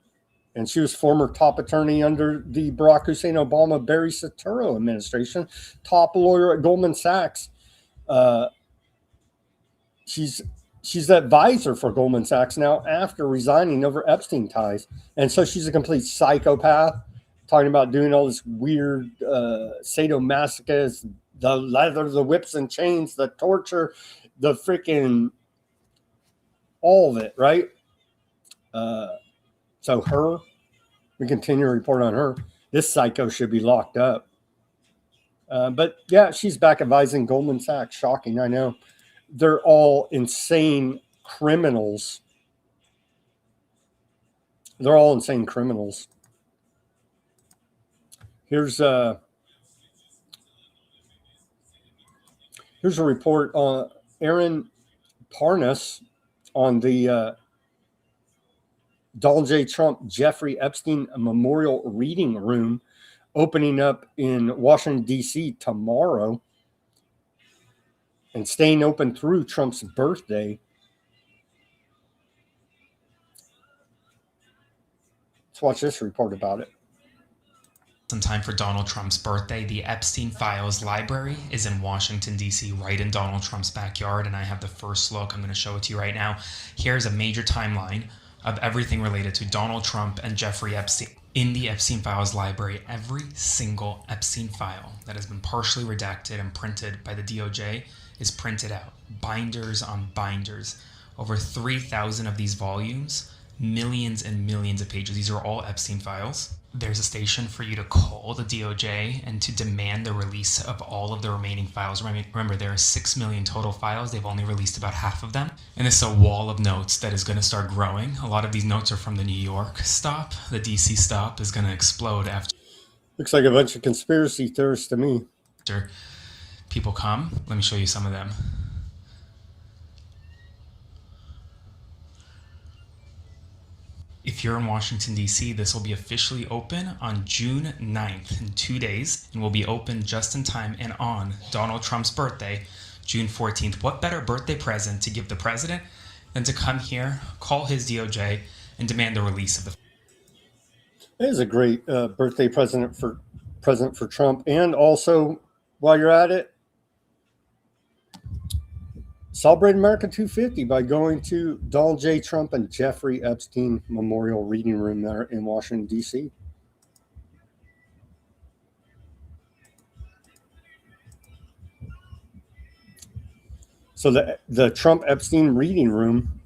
and she was former top attorney under the Barack Hussein Obama Barry Soetoro administration, top lawyer at Goldman Sachs. She's the advisor for Goldman Sachs now after resigning over Epstein ties. And so she's a complete psychopath, talking about doing all this weird sadomasochist, the leather, the whips and chains, the torture, the freaking, all of it, right? So we continue to report on her. This psycho should be locked up. But yeah, she's back advising Goldman Sachs. Shocking, I know. They're all insane criminals. They're all insane criminals. Here's a report on Aaron Parnas on the Donald J. Trump Jeffrey Epstein Memorial Reading Room opening up in Washington, D.C. tomorrow and staying open through Trump's birthday. Let's watch this report about it. In time for Donald Trump's birthday, the Epstein Files Library is in Washington, D.C., right in Donald Trump's backyard, and I have the first look. I'm going to show it to you right now. Here's a major timeline of everything related to Donald Trump and Jeffrey Epstein. In the Epstein Files Library, every single Epstein file that has been partially redacted and printed by the DOJ is printed out, binders on binders. Over 3,000 of these volumes, millions and millions of pages. These are all Epstein files. There's a station for you to call the DOJ and to demand the release of all of the remaining files. Remember, there are 6 million total files. They've only released about half of them. And it's a wall of notes that is going to start growing. A lot of these notes are from the New York stop. The DC stop is going to explode after. Looks like a bunch of conspiracy theorists to me. After people come. Let me show you some of them. If you're in Washington, D.C., this will be officially open on June 9th in 2 days, and will be open just in time and on Donald Trump's birthday, June 14th. What better birthday present to give the president than to come here, call his DOJ, and demand the release of the... It is a great birthday present for Trump. And also, while you're at it, celebrate America 250 by going to Donald J. Trump and Jeffrey Epstein Memorial Reading Room there in Washington, D.C. So the Trump Epstein Reading Room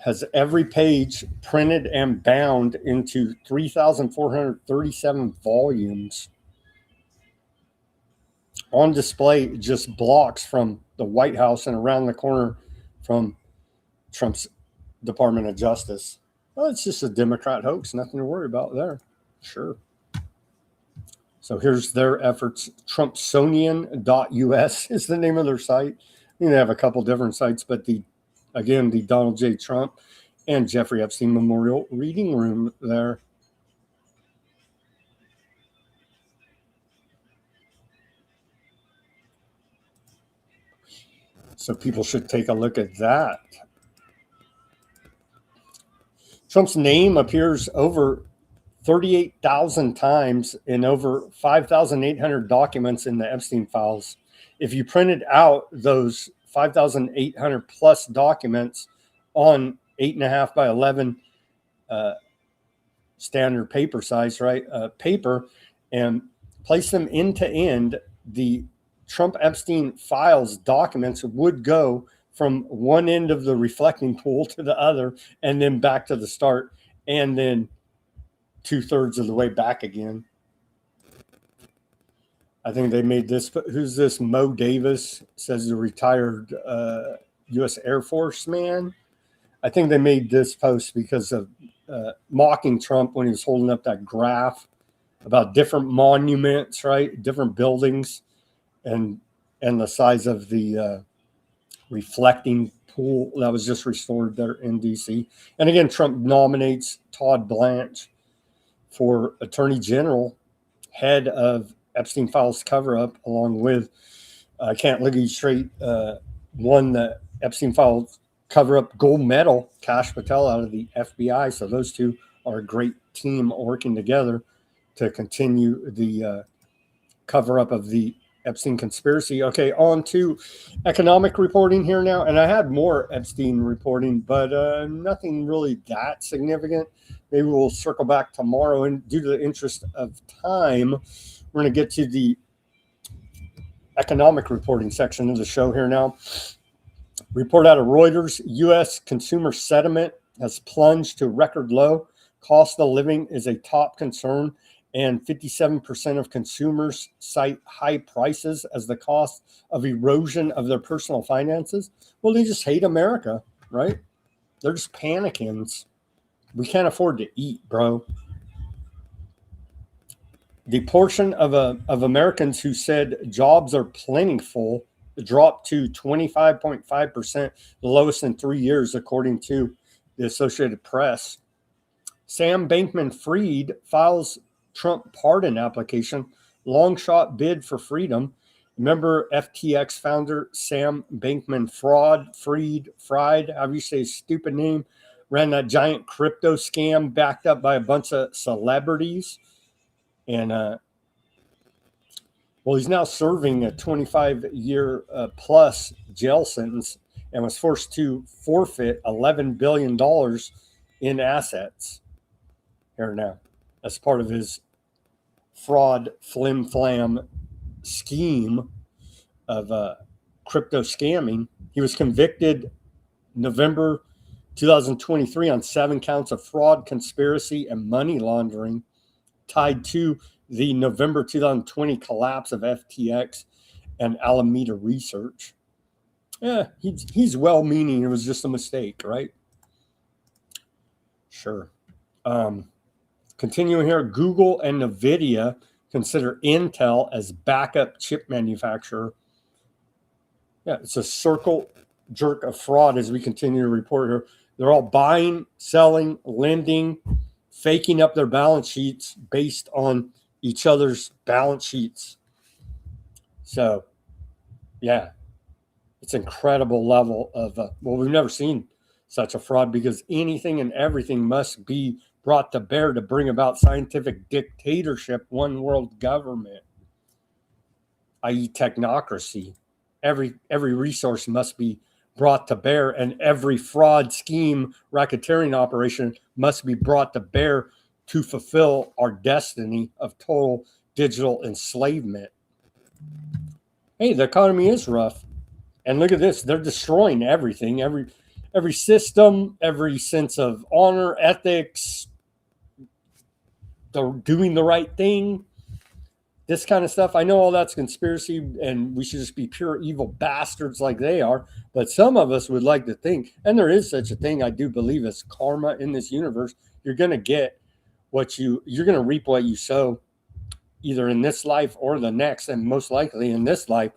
has every page printed and bound into 3,437 volumes on display, just blocks from the White House and around the corner from Trump's Department of Justice. Well, it's just a Democrat hoax. Nothing to worry about there. Sure. So here's their efforts. Trumpsonian.us is the name of their site. They have a couple different sites, but the Donald J. Trump and Jeffrey Epstein Memorial Reading Room there. So people should take a look at that. Trump's name appears over 38,000 times in over 5,800 documents in the Epstein files. If you printed out those 5,800 plus documents on 8.5 by 11 standard paper size, right? Paper, and place them end to end, the Trump Epstein files documents would go from one end of the reflecting pool to the other, and then back to the start, and then 2/3 of the way back again. I think they made this. Who's this? Mo Davis, says the retired U.S. Air Force man. I think they made this post because of mocking Trump when he was holding up that graph about different monuments, right? Different buildings, and the size of the reflecting pool that was just restored there in D.C. And again, Trump nominates Todd Blanche for Attorney General, head of Epstein files cover up, along with, I can't look at you straight, won the Epstein files cover up gold medal, Kash Patel, out of the FBI. So those two are a great team working together to continue the cover up of the Epstein conspiracy. Okay, on to economic reporting here now. And I had more Epstein reporting, but nothing really that significant. Maybe we'll circle back tomorrow. And due to the interest of time, we're going to get to the economic reporting section of the show here now. Report out of Reuters, U.S. consumer sentiment has plunged to record low. Cost of living is a top concern, and 57% of consumers cite high prices as the cost of erosion of their personal finances. Well, they just hate America, right? They're just panicking. We can't afford to eat, bro. The portion of Americans who said jobs are plentiful dropped to 25.5%, the lowest in 3 years, according to the Associated Press. Sam Bankman-Fried files Trump pardon application, long shot bid for freedom. Remember FTX founder Sam Bankman-Fried, however you say his stupid name, ran that giant crypto scam backed up by a bunch of celebrities. And, well, he's now serving a 25-year plus jail sentence and was forced to forfeit $11 billion in assets here now as part of his fraud flim-flam scheme of crypto scamming. He was convicted November 2023 on 7 counts of fraud, conspiracy, and money laundering tied to the November 2020 collapse of FTX and Alameda Research. Yeah, he's well-meaning. It was just a mistake, right? Sure. Continuing here, Google and NVIDIA consider Intel as backup chip manufacturer. Yeah, it's a circle jerk of fraud as we continue to report here. They're all buying, selling, lending, faking up their balance sheets based on each other's balance sheets. So, yeah, it's an incredible level of, well, we've never seen such a fraud because anything and everything must be brought to bear to bring about scientific dictatorship, one world government, i.e. technocracy. Every resource must be brought to bear, and every fraud, scheme, racketeering operation must be brought to bear to fulfill our destiny of total digital enslavement. Hey, the economy is rough. And look at this. They're destroying everything, every system, every sense of honor, ethics, doing the right thing, this kind of stuff. I know all that's conspiracy and we should just be pure evil bastards like they are. But some of us would like to think, and there is such a thing, I do believe, as karma in this universe. You're going to get you're going to reap what you sow, either in this life or the next, and most likely in this life.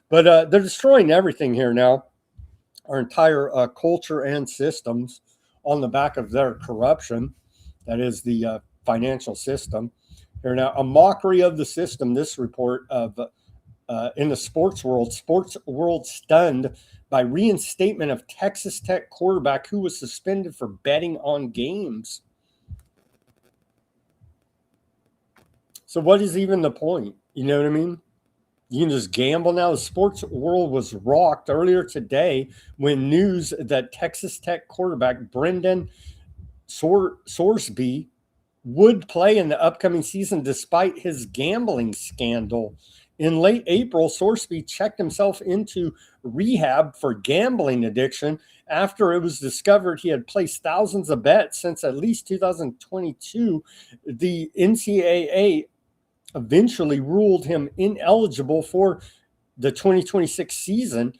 But they're destroying everything here now, our entire culture and systems on the back of their corruption. That is the financial system. Here now, a mockery of the system. This report of in the sports world stunned by reinstatement of Texas Tech quarterback who was suspended for betting on games. So what is even the point? You know what I mean? You can just gamble now. The sports world was rocked earlier today when news that Texas Tech quarterback Brendan Sorsby would play in the upcoming season despite his gambling scandal. In late April, Sorsby checked himself into rehab for gambling addiction after it was discovered he had placed thousands of bets since at least 2022. The NCAA eventually ruled him ineligible for the 2026 season.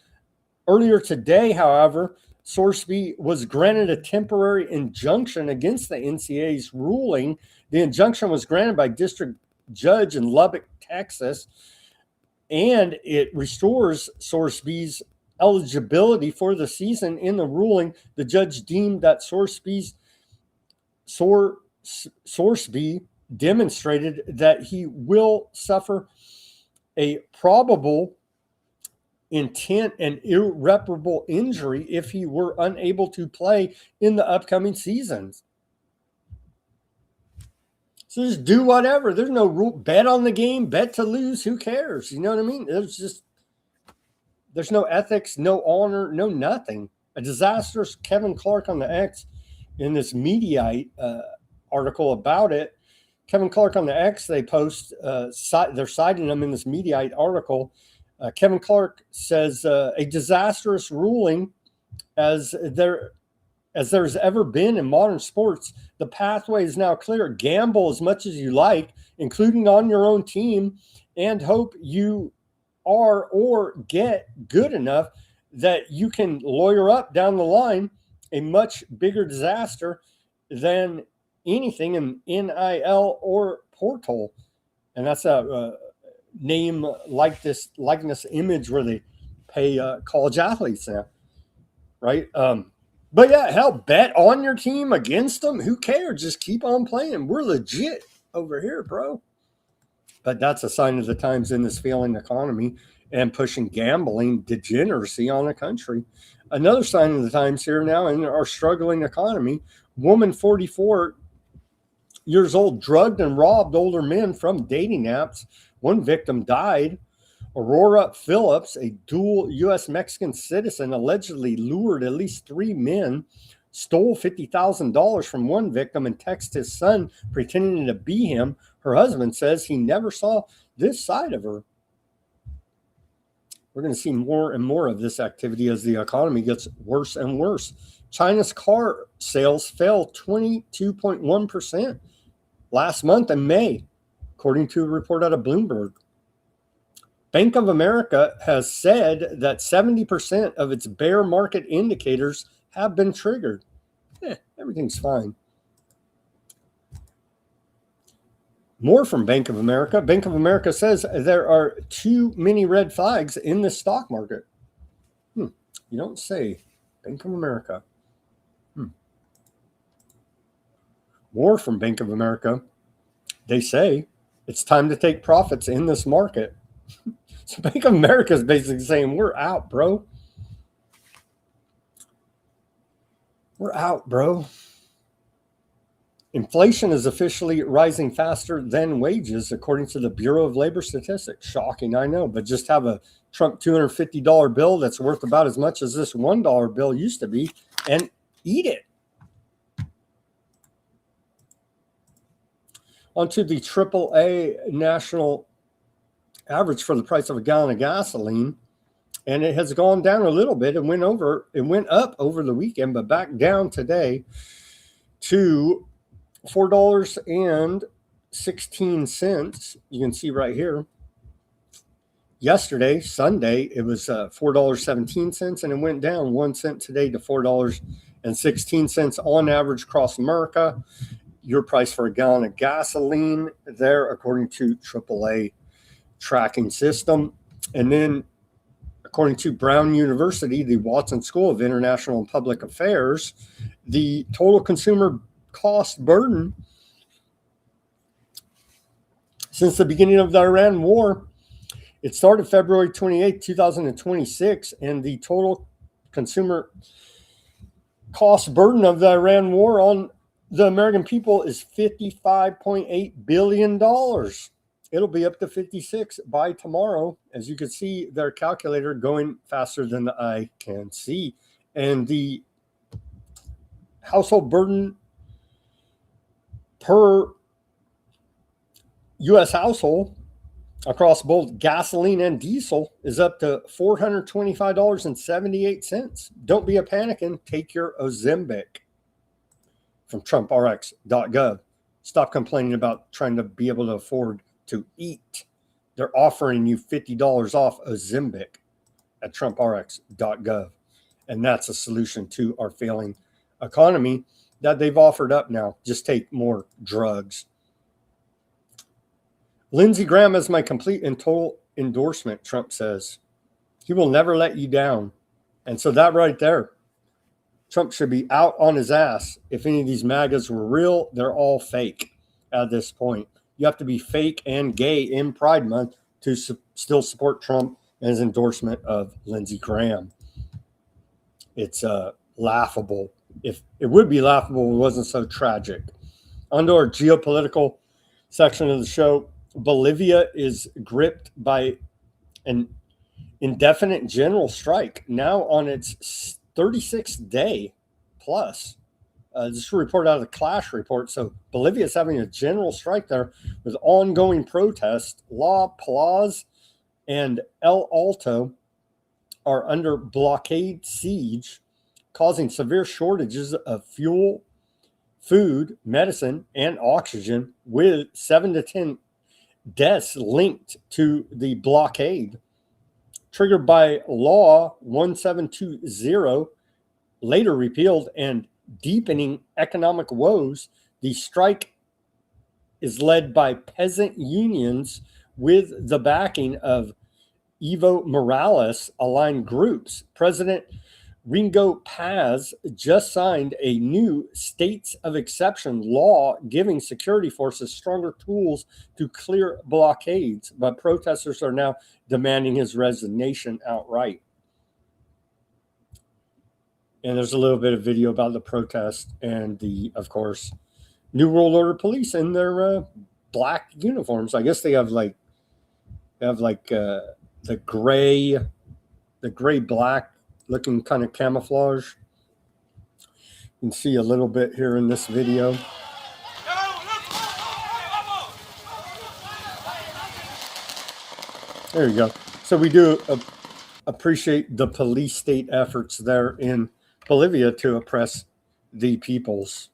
Earlier today, however, Sorsby was granted a temporary injunction against the NCAA's ruling. The injunction was granted by district judge in Lubbock, Texas, and it restores Sorsby's eligibility for the season. In the ruling, the judge deemed that Sorsby demonstrated that he will suffer a probable intent and irreparable injury if he were unable to play in the upcoming seasons. So just do whatever. There's no rule. Bet on the game, bet to lose. Who cares? You know what I mean? There's no ethics, no honor, no nothing. A disastrous Kevin Clark on the X in this Mediaite article about it. Kevin Clark on the X, they post, they're citing him in this Mediaite article. Kevin Clark says a disastrous ruling as there's ever been in modern sports. The pathway is now clear. Gamble as much as you like, including on your own team, and hope you are or get good enough that you can lawyer up down the line a much bigger disaster than anything in NIL or portal. And that's a name like this likeness image where they pay college athletes now, right? But yeah, hell, bet on your team against them. Who cares? Just keep on playing. We're legit over here, bro. But that's a sign of the times in this failing economy and pushing gambling degeneracy on the country. Another sign of the times here now in our struggling economy, woman 44 years old drugged and robbed older men from dating apps. One victim died. Aurora Phillips, a dual U.S. Mexican citizen, allegedly lured at least 3 men, stole $50,000 from one victim, and texted his son pretending to be him. Her husband says he never saw this side of her. We're going to see more and more of this activity as the economy gets worse and worse. China's car sales fell 22.1% last month in May, according to a report out of Bloomberg. Bank of America has said that 70% of its bear market indicators have been triggered. Everything's fine. More from Bank of America. Bank of America says there are too many red flags in the stock market. You don't say. Bank of America. More from Bank of America. They say it's time to take profits in this market. So Bank of America is basically saying, we're out, bro. We're out, bro. Inflation is officially rising faster than wages, according to the Bureau of Labor Statistics. Shocking, I know, but just have a Trump $250 bill that's worth about as much as this $1 bill used to be and eat it. Onto the AAA national average for the price of a gallon of gasoline, and it has gone down a little bit. It went up over the weekend, but back down today to $4.16. You can see right here. Yesterday, Sunday, it was $4.17, and it went down 1 cent today to $4.16 on average across America. Your price for a gallon of gasoline there, according to AAA tracking system. And then, according to Brown University, the Watson School of International and Public Affairs, the total consumer cost burden since the beginning of the Iran war, it started February 28, 2026, and the total consumer cost burden of the Iran war on the American people is $55.8 billion. It'll be up to 56 by tomorrow. As you can see, their calculator going faster than the eye can see. And the household burden per U.S. household across both gasoline and diesel is up to $425.78. Don't be a panicking. Take your Ozempic from TrumpRx.gov. Stop complaining about trying to be able to afford to eat. They're offering you $50 off Ozempic at TrumpRx.gov. And that's a solution to our failing economy that they've offered up now. Just take more drugs. Lindsey Graham is my complete and total endorsement, Trump says. He will never let you down. And so that right there, Trump should be out on his ass. If any of these MAGAs were real, they're all fake at this point. You have to be fake and gay in Pride Month to still support Trump and his endorsement of Lindsey Graham. It's laughable. If it would be laughable, it wasn't so tragic. On to our geopolitical section of the show. Bolivia is gripped by an indefinite general strike, now on its 36th day plus. This is a report out of the Clash report. So Bolivia is having a general strike there with ongoing protests. La Paz and El Alto are under blockade siege, causing severe shortages of fuel, food, medicine, and oxygen, with 7 to 10 deaths linked to the blockade. Triggered by Law 1720, later repealed, and deepening economic woes, the strike is led by peasant unions with the backing of Evo Morales aligned groups. President Ringo Paz just signed a new states of exception law giving security forces stronger tools to clear blockades, but protesters are now demanding his resignation outright. And there's a little bit of video about the protest and the, of course, New World Order police in their black uniforms. I guess they have the gray black looking kind of camouflage. You can see a little bit here in this video. There you go. So we do appreciate the police state efforts there in Bolivia to oppress the peoples.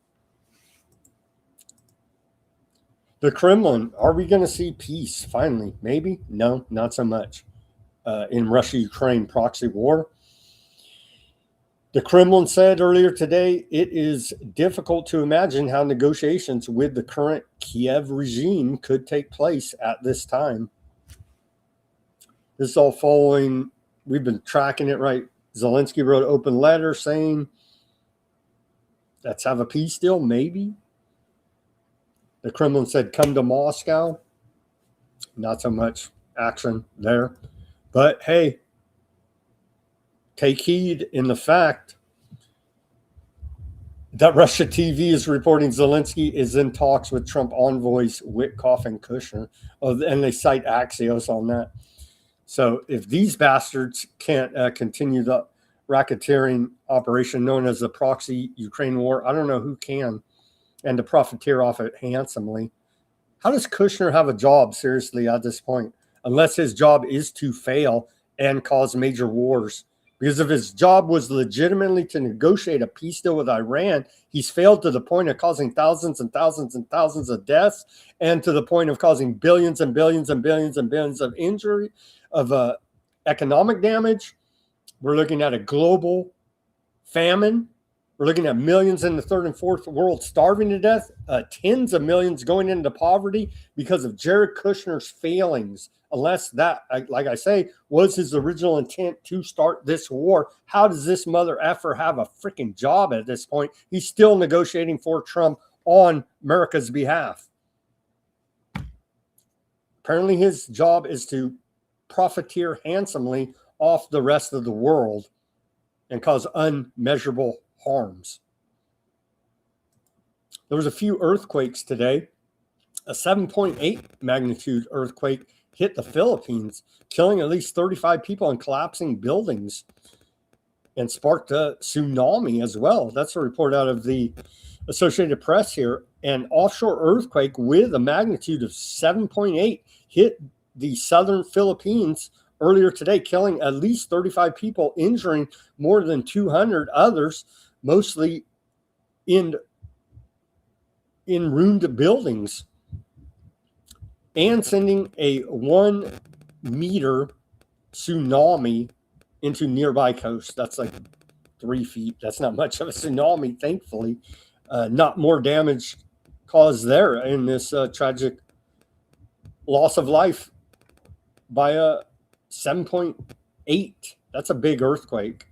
The Kremlin, are we going to see peace finally? Maybe? No, not so much. In Russia-Ukraine proxy war. The Kremlin said earlier today it is difficult to imagine how negotiations with the current Kiev regime could take place at this time. This is all following, we've been tracking it, right? Zelensky wrote an open letter saying, let's have a peace deal, maybe. The Kremlin said, come to Moscow. Not so much action there. But hey, take heed in the fact that Russia TV is reporting Zelensky is in talks with Trump envoys Witkoff and Kushner. Oh, and they cite Axios on that. So if these bastards can't continue the racketeering operation known as the proxy Ukraine war, I don't know who can. And to profiteer off it handsomely. How does Kushner have a job, seriously, at this point? Unless his job is to fail and cause major wars. Because if his job was legitimately to negotiate a peace deal with Iran, he's failed to the point of causing thousands and thousands and thousands of deaths, and to the point of causing billions and billions and billions and billions of injury, of economic damage. We're looking at a global famine. We're looking at millions in the third and fourth world starving to death, tens of millions going into poverty because of Jared Kushner's failings. Unless that, like I say, was his original intent to start this war. How does this mother effer have a freaking job at this point? He's still negotiating for Trump on America's behalf. Apparently his job is to profiteer handsomely off the rest of the world and cause unmeasurable harms. There was a few earthquakes today. A 7.8 magnitude earthquake hit the Philippines, killing at least 35 people and collapsing buildings, and sparked a tsunami as well. That's a report out of the Associated Press here. An offshore earthquake with a magnitude of 7.8 hit the southern Philippines earlier today, killing at least 35 people, injuring more than 200 others, mostly in ruined buildings, and sending a 1 meter tsunami into nearby coast. That's like 3 feet. That's not much of a tsunami, thankfully. Not more damage caused there in this tragic loss of life by a 7.8. That's a big earthquake.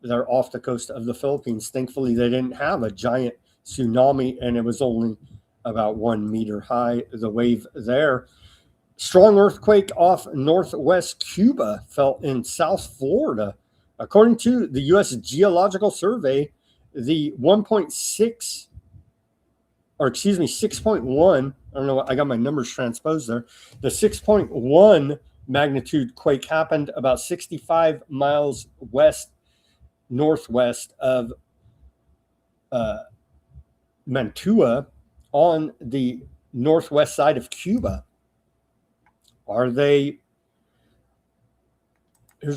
They're off the coast of the Philippines. Thankfully, they didn't have a giant tsunami, and it was only about 1 meter high, the wave there. Strong earthquake off northwest Cuba felt in South Florida. According to the U.S. Geological Survey, the 6.1, I don't know, I got my numbers transposed there. The 6.1 magnitude quake happened about 65 miles northwest of Mantua on the northwest side of Cuba. Here's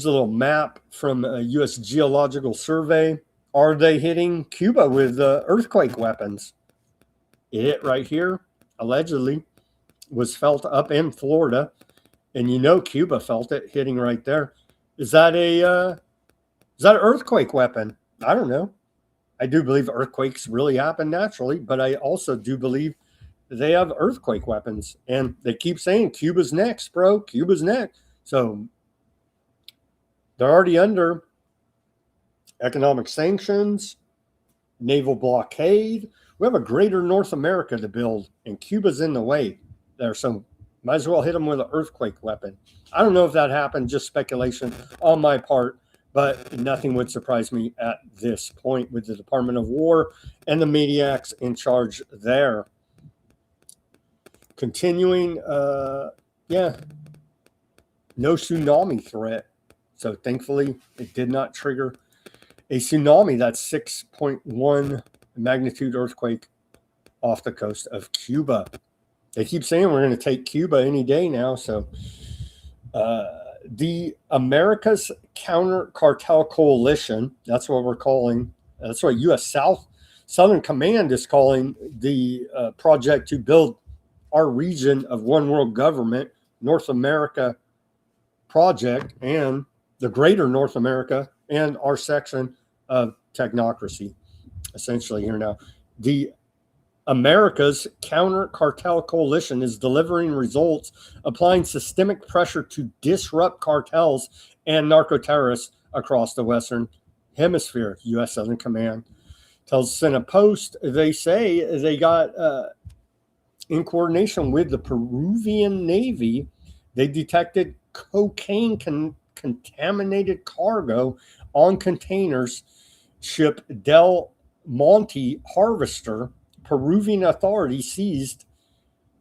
a little map from a U.S. Geological Survey. Are they hitting Cuba with earthquake weapons? It right here, allegedly, was felt up in Florida. And Cuba felt it hitting right there. Is that an earthquake weapon? I don't know. I do believe earthquakes really happen naturally, but I also do believe they have earthquake weapons. And they keep saying Cuba's next, bro. Cuba's next. So they're already under economic sanctions, naval blockade. We have a greater North America to build, and Cuba's in the way there. So might as well hit them with an earthquake weapon. I don't know if that happened, just speculation on my part, but nothing would surprise me at this point with the Department of War and the maniacs in charge there. Continuing, no tsunami threat. So thankfully, it did not trigger a tsunami. That's 6.1 magnitude earthquake off the coast of Cuba. They keep saying we're going to take Cuba any day now. So the America's Counter Cartel Coalition, that's what we're calling, that's what U.S. Southern Command is calling the project to build our region of one world government, North America project, and the greater North America and our section of technocracy, essentially here now. The America's Counter Cartel Coalition is delivering results, applying systemic pressure to disrupt cartels and narco-terrorists across the Western Hemisphere. U.S. Southern Command tells Senate Post they say they got, in coordination with the Peruvian Navy, they detected cocaine contaminated cargo on containers ship Del Monte Harvester. Peruvian authorities seized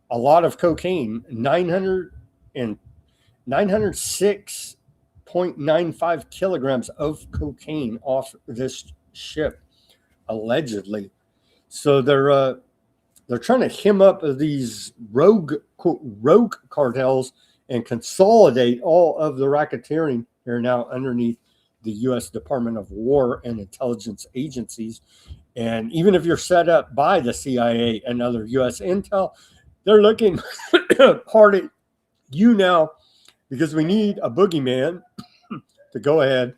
a lot of cocaine, 906.95 kilograms of cocaine off this ship, allegedly. So they're trying to hem up these rogue cartels and consolidate all of the racketeering here now underneath the U.S. Department of War and intelligence agencies. And even if you're set up by the CIA and other U.S. intel, they're looking hard at you now because we need a boogeyman to go ahead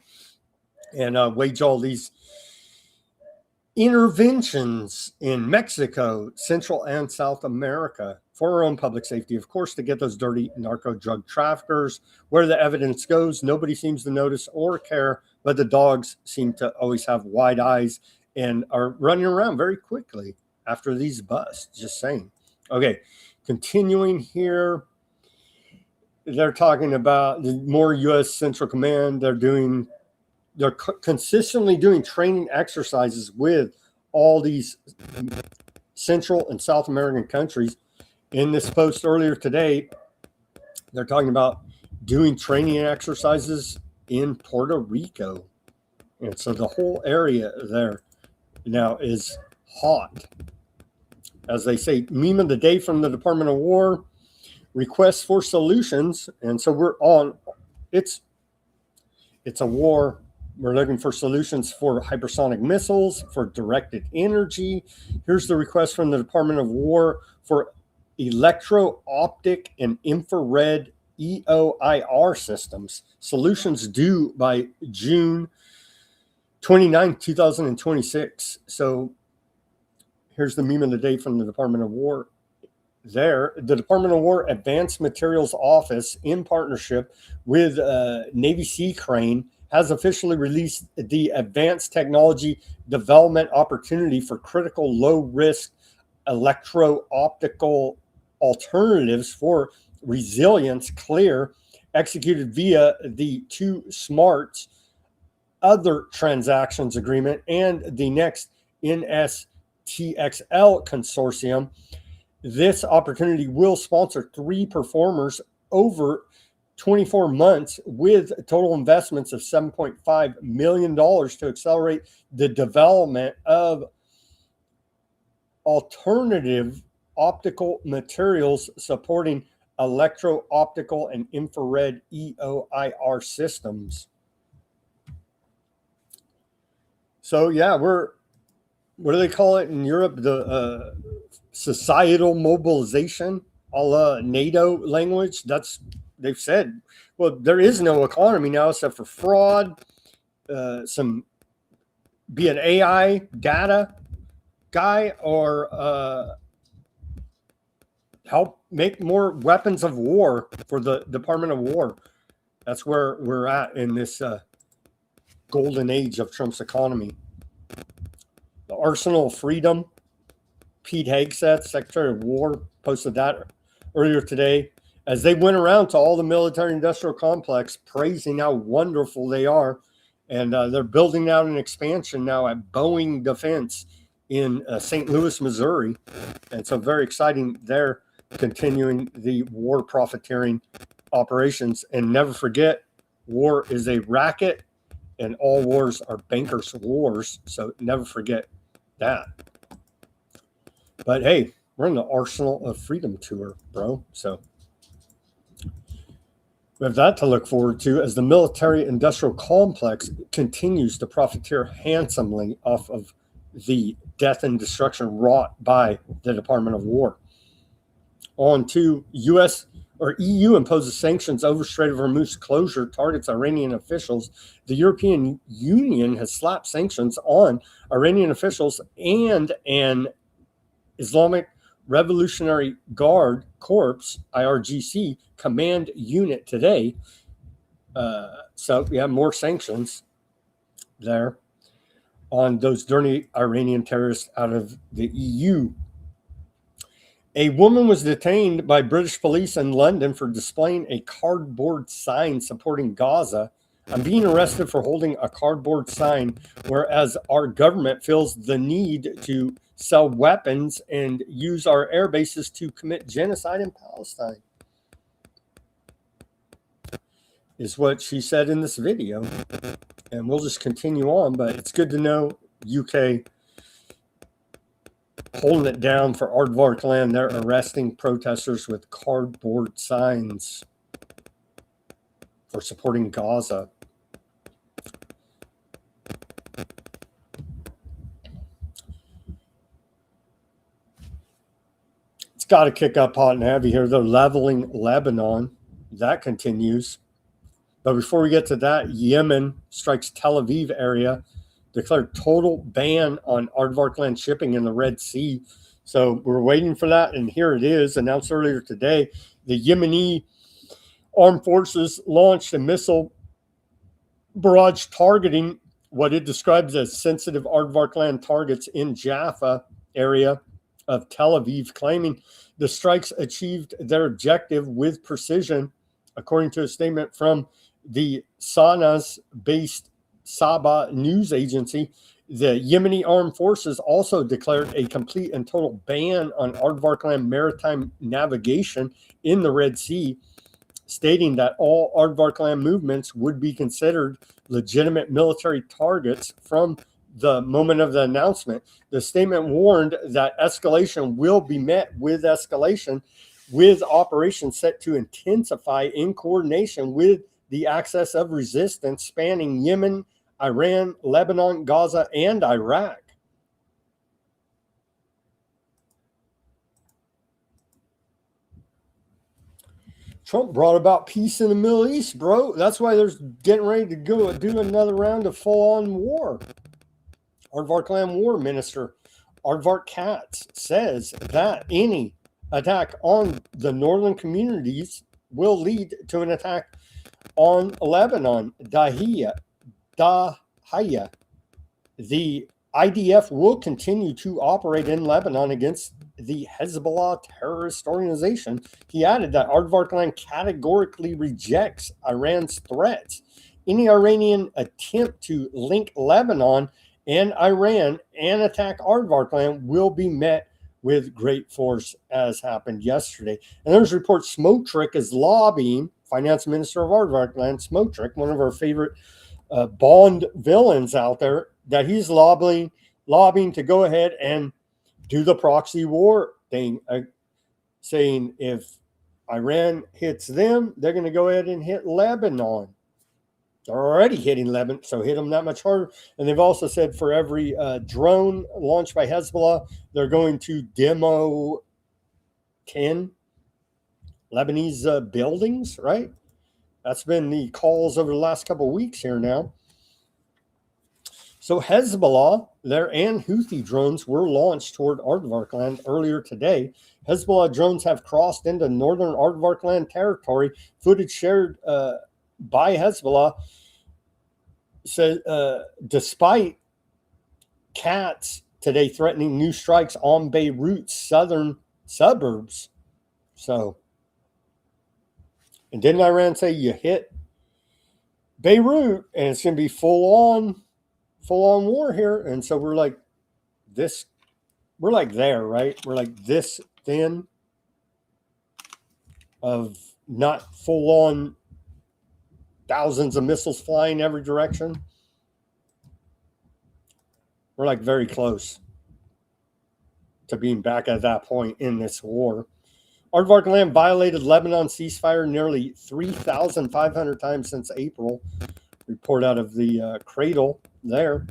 and wage all these interventions in Mexico, Central and South America for our own public safety, of course, to get those dirty narco drug traffickers. Where the evidence goes, nobody seems to notice or care, but the dogs seem to always have wide eyes and are running around very quickly after these busts. Just saying. Okay, continuing here. They're talking about more U.S. Central Command. They're consistently doing training exercises with all these Central and South American countries. In this post earlier today, they're talking about doing training exercises in Puerto Rico. And so the whole area there now is hot. as they say, meme of the day from the Department of War, requests for solutions. And so we're on, it's a war. We're looking for solutions for hypersonic missiles, for directed energy. Here's the request from the Department of War for electro-optic and infrared EOIR systems. Solutions due by June 29, 2026. So here's the meme of the day from the Department of War. There, the Department of War Advanced Materials Office, in partnership with Navy Sea Crane, has officially released the Advanced Technology Development Opportunity for Critical Low-Risk Electro-Optical Alternatives for Resilience Clear, executed via the Two Smarts Other Transactions Agreement and the next NSTXL Consortium. This opportunity will sponsor 3 performers over 24 months with total investments of $7.5 million to accelerate the development of alternative optical materials supporting electro-optical and infrared EOIR systems. So yeah, what do they call it in Europe? The societal mobilization, a la NATO language. They've said, well, there is no economy now except for fraud, be an AI data guy, or help make more weapons of war for the Department of War. That's where we're at in this golden age of Trump's economy. The Arsenal of Freedom, Pete Hegseth, Secretary of War, posted that earlier today as they went around to all the military-industrial complex praising how wonderful they are. And they're building out an expansion now at Boeing Defense in St. Louis, Missouri. And so very exciting there, continuing the war profiteering operations. And never forget, war is a racket and all wars are bankers' wars. So never forget that. But hey, we're in the Arsenal of Freedom tour, bro. So we have that to look forward to as the military-industrial complex continues to profiteer handsomely off of the death and destruction wrought by the Department of War. On to EU imposes sanctions over Strait of Hormuz closure targets Iranian officials. The European Union has slapped sanctions on Iranian officials and an Islamic Revolutionary Guard Corps, IRGC, command unit today. So we have more sanctions there on those dirty Iranian terrorists out of the EU. A woman was detained by British police in London for displaying a cardboard sign supporting Gaza. I'm being arrested for holding a cardboard sign, whereas our government feels the need to sell weapons and use our air bases to commit genocide in Palestine, is what she said in this video. And we'll just continue on, but it's good to know UK holding it down for Aardvark land. They're arresting protesters with cardboard signs for supporting Gaza. It's got to kick up hot and heavy here. They're leveling Lebanon. That continues. But before we get to that, Yemen strikes Tel Aviv area, declared total ban on Aardvark land shipping in the Red Sea. So we're waiting for that, and here it is, announced earlier today. The Yemeni armed forces launched a missile barrage targeting what it describes as sensitive Aardvark land targets in Jaffa area of Tel Aviv, claiming the strikes achieved their objective with precision, according to a statement from the Sana'a-based Saba news agency. The Yemeni armed forces also declared a complete and total ban on Aardvark land maritime navigation in the Red Sea, stating that all Aardvark land movements would be considered legitimate military targets from the moment of the announcement. The statement warned that escalation will be met with escalation, with operations set to intensify in coordination with the axis of resistance spanning Yemen, Iran, Lebanon, Gaza, and Iraq. Trump brought about peace in the Middle East, bro. That's why they're getting ready to go do another round of full-on war. Aardvark Land War Minister Aardvark Katz says that any attack on the northern communities will lead to an attack on Lebanon. Dahia. The IDF will continue to operate in Lebanon against the Hezbollah terrorist organization. He added that Aardvark Land categorically rejects Iran's threats. Any Iranian attempt to link Lebanon and Iran and attack Aardvark Land will be met with great force, as happened yesterday. And there's reports Smotrich is lobbying, Finance Minister of Aardvark Land, Smotrich, one of our favorite Bond villains out there, that he's lobbying to go ahead and do the proxy war thing, saying if Iran hits them, they're going to go ahead and hit Lebanon. They're already hitting Lebanon, so hit them that much harder. And they've also said for every drone launched by Hezbollah, they're going to demo 10 Lebanese buildings, right? That's been the calls over the last couple of weeks here now. So Hezbollah, their and Houthi drones were launched toward Aardvark Land earlier today. Hezbollah drones have crossed into northern Aardvark Land territory. Footage shared by Hezbollah said, despite Katz today threatening new strikes on Beirut's southern suburbs. So, and didn't Iran say you hit Beirut and it's going to be full on war here? And so we're like this, we're like there, right? We're like this thin of not full on thousands of missiles flying every direction. We're like very close to being back at that point in this war. Aardvark Land violated Lebanon ceasefire nearly 3,500 times since April. Report out of the cradle there.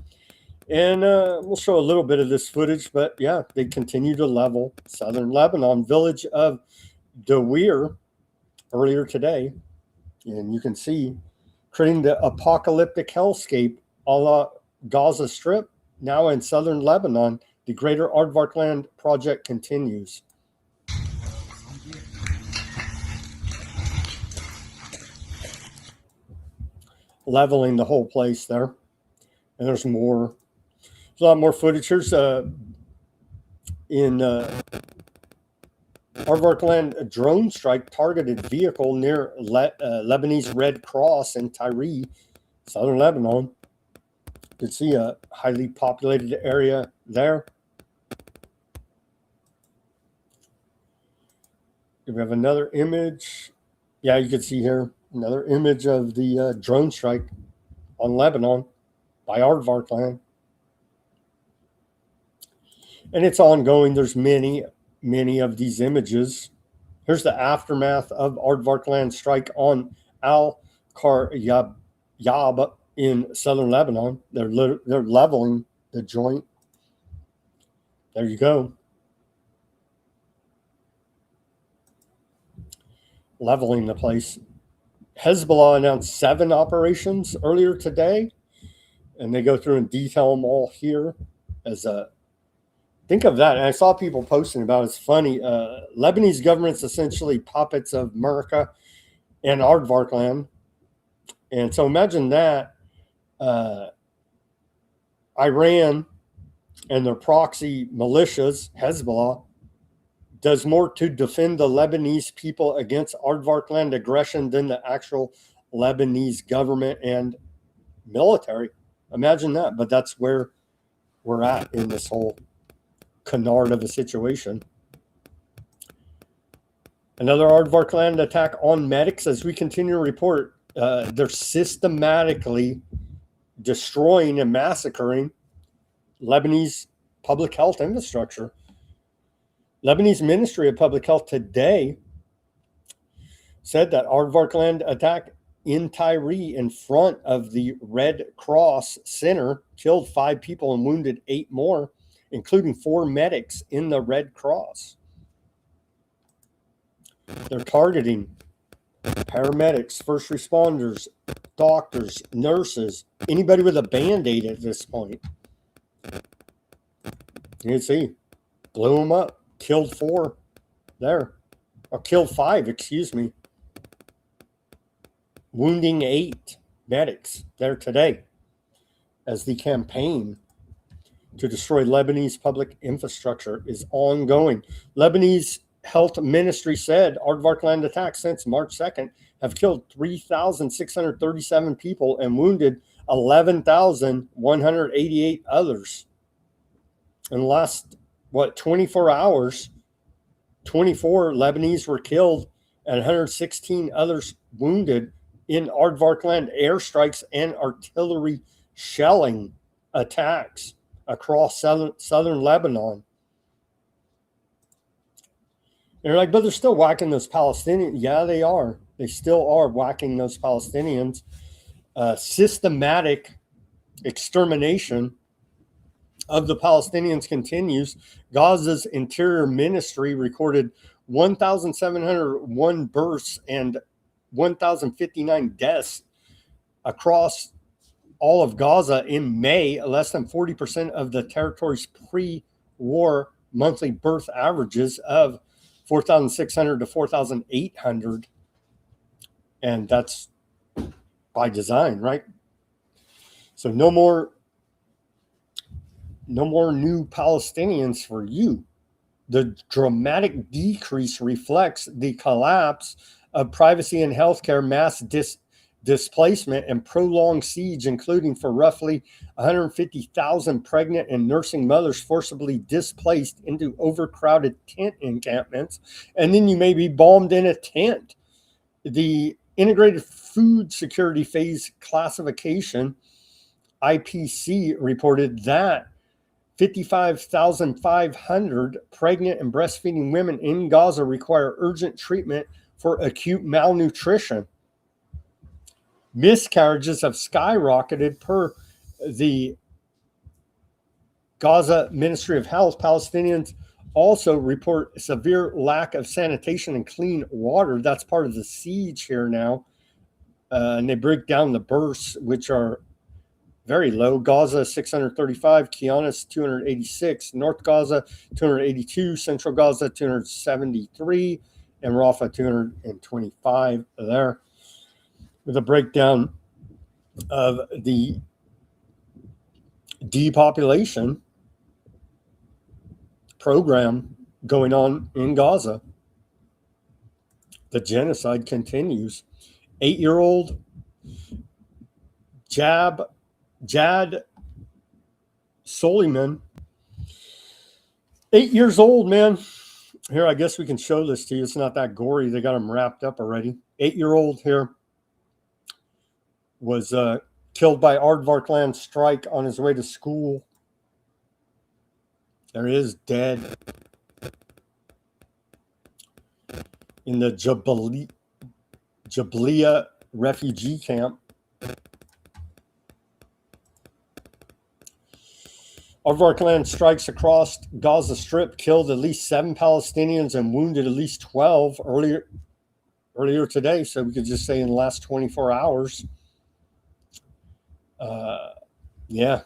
And we'll show a little bit of this footage, but yeah, they continue to level southern Lebanon, village of Dawir earlier today. And you can see creating the apocalyptic hellscape a la Gaza Strip. Now in southern Lebanon, the Greater Aardvark Land project continues. Leveling the whole place there. And there's more. There's a lot more footage. Here's in Aardvark Land, a drone strike targeted vehicle near Lebanese Red Cross in Tyre, southern Lebanon. You can see a highly populated area there. Do we have another image? Yeah, you can see here another image of the drone strike on Lebanon by Aardvark Land. And it's ongoing. There's many of these images. Here's the aftermath of Aardvark Land strike on Al-Qaryab in southern Lebanon. They're leveling the joint. There you go. Leveling the place. Hezbollah announced 7 operations earlier today, and they go through and detail them all here. As a think of that, and I saw people posting about it. It's funny. Lebanese government's essentially puppets of America and Aardvark Land, and so imagine that. Iran and their proxy militias, Hezbollah, does more to defend the Lebanese people against Aardvark Land aggression than the actual Lebanese government and military. Imagine that, but that's where we're at in this whole canard of a situation. Another Aardvark Land attack on medics. As we continue to report, they're systematically destroying and massacring Lebanese public health infrastructure. Lebanese Ministry of Public Health today said that Aardvarkland attack in Tyre in front of the Red Cross Center killed 5 people and wounded 8 more, including 4 medics in the Red Cross. They're targeting paramedics, first responders, doctors, nurses, anybody with a Band-Aid at this point. You can see, blew them up, killed 4 there, or killed 5, excuse me. Wounding 8 medics there today as the campaign to destroy Lebanese public infrastructure is ongoing. Lebanese Health Ministry said Aardvarkland attacks since March 2nd have killed 3,637 people and wounded 11,188 others. In the last, 24 hours, 24 Lebanese were killed and 116 others wounded in Aardvarkland airstrikes and artillery shelling attacks across southern Lebanon. And they're like, but they're still whacking those Palestinians. Yeah, they are. They still are whacking those Palestinians. Systematic extermination of the Palestinians continues. Gaza's Interior Ministry recorded 1,701 births and 1,059 deaths across all of Gaza in May, less than 40% of the territory's pre-war monthly birth averages of 4,600 to 4,800. And that's by design, right? So no more new Palestinians for you. The dramatic decrease reflects the collapse of privacy and healthcare, mass displacement, and prolonged siege, including for roughly 150,000 pregnant and nursing mothers forcibly displaced into overcrowded tent encampments. And then you may be bombed in a tent. The Integrated Food Security Phase Classification, IPC, reported that 55,500 pregnant and breastfeeding women in Gaza require urgent treatment for acute malnutrition. Miscarriages have skyrocketed per the Gaza Ministry of Health. Palestinians also report severe lack of sanitation and clean water. That's part of the siege here now. And they break down the births, which are very low. Gaza 635, Kianis 286, North Gaza 282, Central Gaza 273, and Rafah 225 there. With a breakdown of the depopulation program going on in Gaza. The genocide continues. 8-year-old Jad Soliman, 8 years old, man. Here, I guess we can show this to you. It's not that gory. They got him wrapped up already. 8-year-old here was killed by Aardvarkland strike on his way to school. There he is, dead in the Jabalia refugee camp. Aardvarkland strikes across Gaza Strip killed at least 7 Palestinians and wounded at least 12 earlier today. So we could just say in the last 24 hours. Yeah.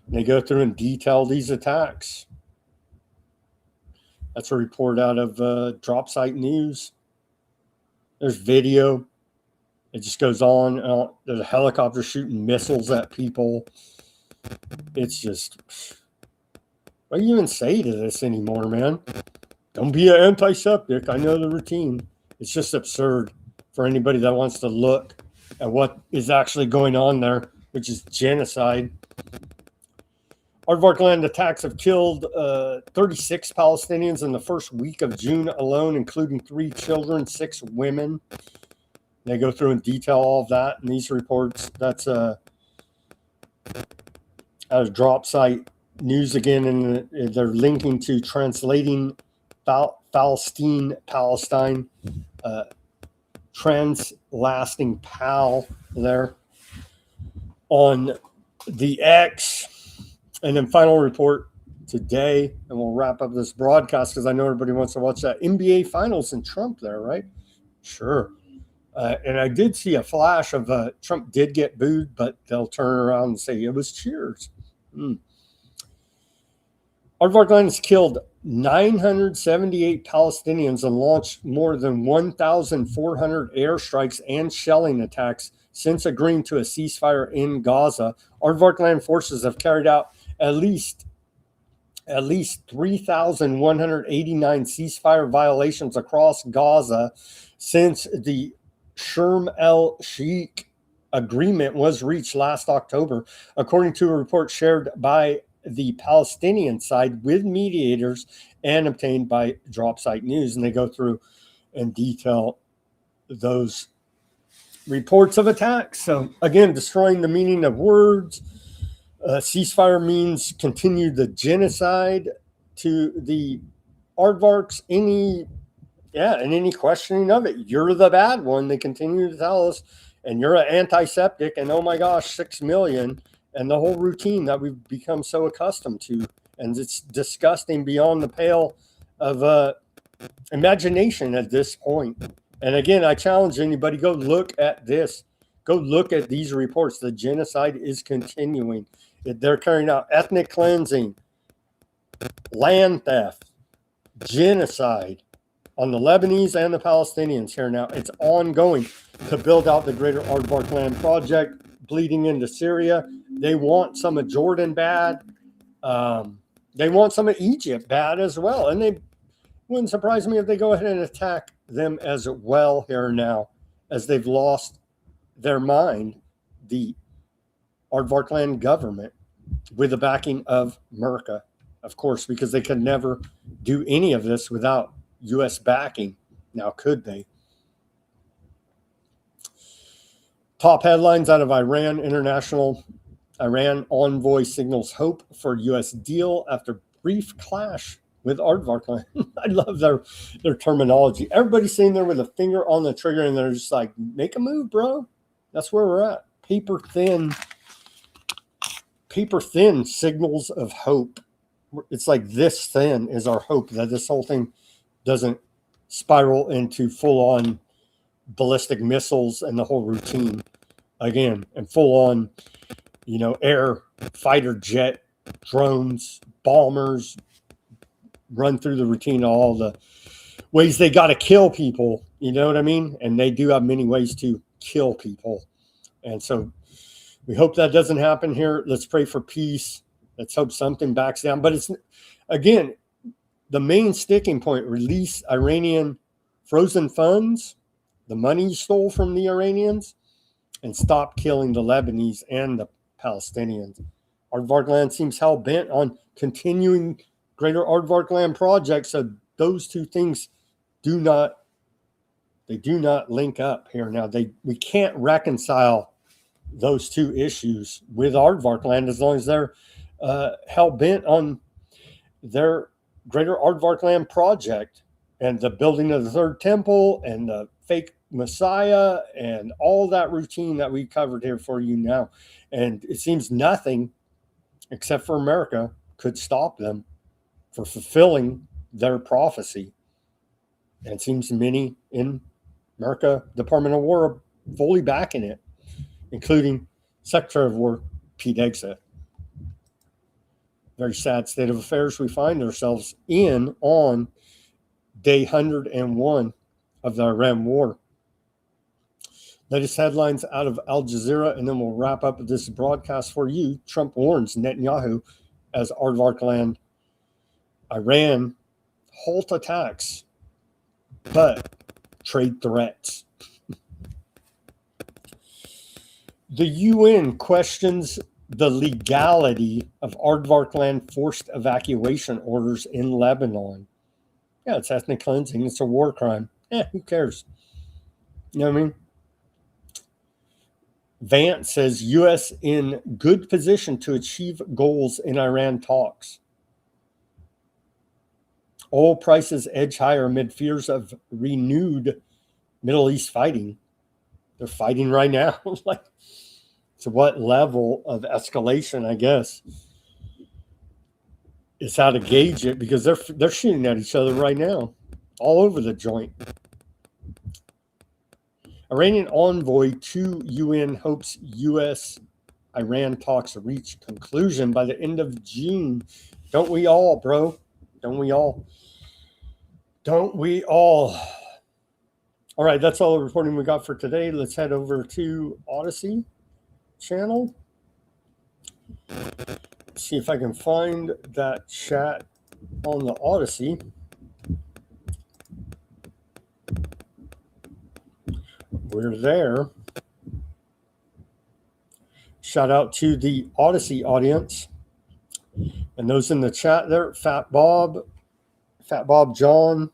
They go through and detail these attacks. That's a report out of Drop Site News. There's video. It just goes on. There's a helicopter shooting missiles at people. It's just, what do you even say to this anymore, man? Don't be an antiseptic. I know the routine. It's just absurd for anybody that wants to look at what is actually going on there, which is genocide. Aardvarkland attacks have killed 36 Palestinians in the first week of June alone, including 3 children, 6 women. They go through and detail all of that in these reports. That's out of Drop Site News again, and they're linking to translating Palestine, translasting PAL there on the X. And then final report today, and we'll wrap up this broadcast because I know everybody wants to watch that NBA Finals and Trump there, right? Sure. And I did see a flash of Trump did get booed, but they'll turn around and say it was cheers. Aardvark Land has killed 978 Palestinians and launched more than 1,400 airstrikes and shelling attacks since agreeing to a ceasefire in Gaza. Aardvark Land forces have carried out at least 3,189 ceasefire violations across Gaza since the Sharm el-Sheikh agreement was reached last October, according to a report shared by the Palestinian side with mediators and obtained by Drop Site News. And they go through and detail those reports of attacks. So again, destroying the meaning of words. Ceasefire means continue the genocide to the aardvarks. And any questioning of it, you're the bad one. They continue to tell us, and you're an antiseptic, and oh my gosh, 6 million, and the whole routine that we've become so accustomed to, and it's disgusting beyond the pale of imagination at this point. And again, I challenge anybody, go look at this. Go look at these reports. The genocide is continuing. They're carrying out ethnic cleansing, land theft, genocide on the Lebanese and the Palestinians here now. It's ongoing to build out the greater Aardvark Land project, bleeding into Syria. They want some of Jordan bad. They want some of Egypt bad as well. And they wouldn't surprise me if they go ahead and attack them as well here now, as they've lost their mind, the Aardvark Land government, with the backing of America, of course, because they could never do any of this without U.S. backing. Now, could they? Top headlines out of Iran. Iran envoy signals hope for U.S. deal after brief clash with Aardvark Land. I love their terminology. Everybody's sitting there with a finger on the trigger, and they're just like, make a move, bro. That's where we're at. Paper thin signals of hope. It's like this thin is our hope that this whole thing doesn't spiral into full-on ballistic missiles and the whole routine again, and full-on, air fighter jet, drones, bombers, run through the routine, all the ways they got to kill people. You know what I mean? And they do have many ways to kill people. And so we hope that doesn't happen here. Let's pray for peace. Let's hope something backs down. But it's, again, the main sticking point, release Iranian frozen funds, the money you stole from the Iranians, and stop killing the Lebanese and the Palestinians. Aardvark Land seems hell-bent on continuing greater Aardvark Land projects. So those two things do not link up here. Now, we can't reconcile those two issues with Aardvark Land as long as they're hell-bent on their greater Aardvark Land project and the building of the third temple and the fake Messiah and all that routine that we covered here for you now. And it seems nothing except for America could stop them for fulfilling their prophecy. And it seems many in America Department of War are fully backing it, including Secretary of War Pete Hegseth. Very sad state of affairs we find ourselves in on day 101 of the Iran war. Latest headlines out of Al Jazeera, and then we'll wrap up this broadcast for you. Trump warns Netanyahu as Aardvark Land, Iran halt attacks, but trade threats. The UN questions the legality of Aardvark Land forced evacuation orders in Lebanon. Yeah, it's ethnic cleansing. It's a war crime. Who cares? You know what I mean? Vance says U.S. in good position to achieve goals in Iran talks. Oil prices edge higher amid fears of renewed Middle East fighting. They're fighting right now. Like, to what level of escalation, I guess. It's how to gauge it, because they're shooting at each other right now, all over the joint. Iranian envoy to UN hopes U.S.-Iran talks reach conclusion by the end of June. Don't we all, bro? Don't we all? Don't we all? All right, that's all the reporting we got for today. Let's head over to Odysee channel. See if I can find that chat on the Odysee. We're there. Shout out to the Odysee audience and those in the chat there. Fat Bob John,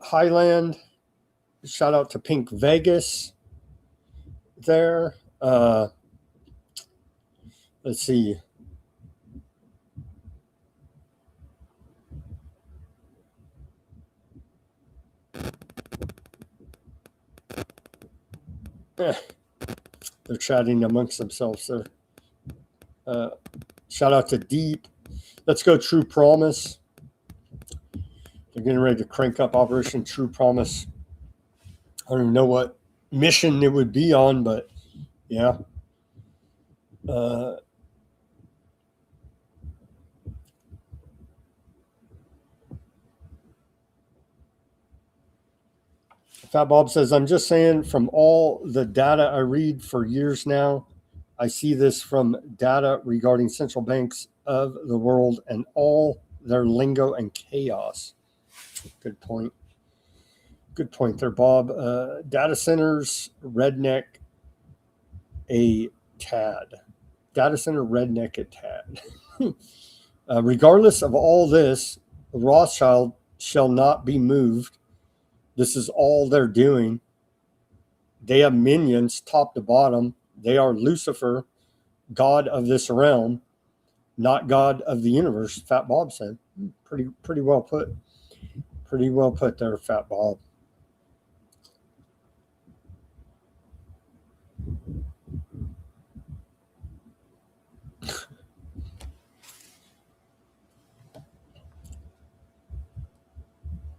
Highland. Shout out to Pink Vegas there. Let's see. They're chatting amongst themselves there. Shout out to Deep. Let's go True Promise. They're getting ready to crank up Operation True Promise. I don't even know what mission it would be on, but yeah. Fat Bob says, I'm just saying, from all the data I read for years now, I see this from data regarding central banks of the world and all their lingo and chaos. Good point. Good point there, Bob. Data centers, redneck, a tad. Data center, redneck, a tad. Regardless of all this, Rothschild shall not be moved. This is all they're doing. They have minions top to bottom. They are Lucifer, God of this realm, not God of the universe, Fat Bob said. Pretty well put. Pretty well put there, Fat Bob.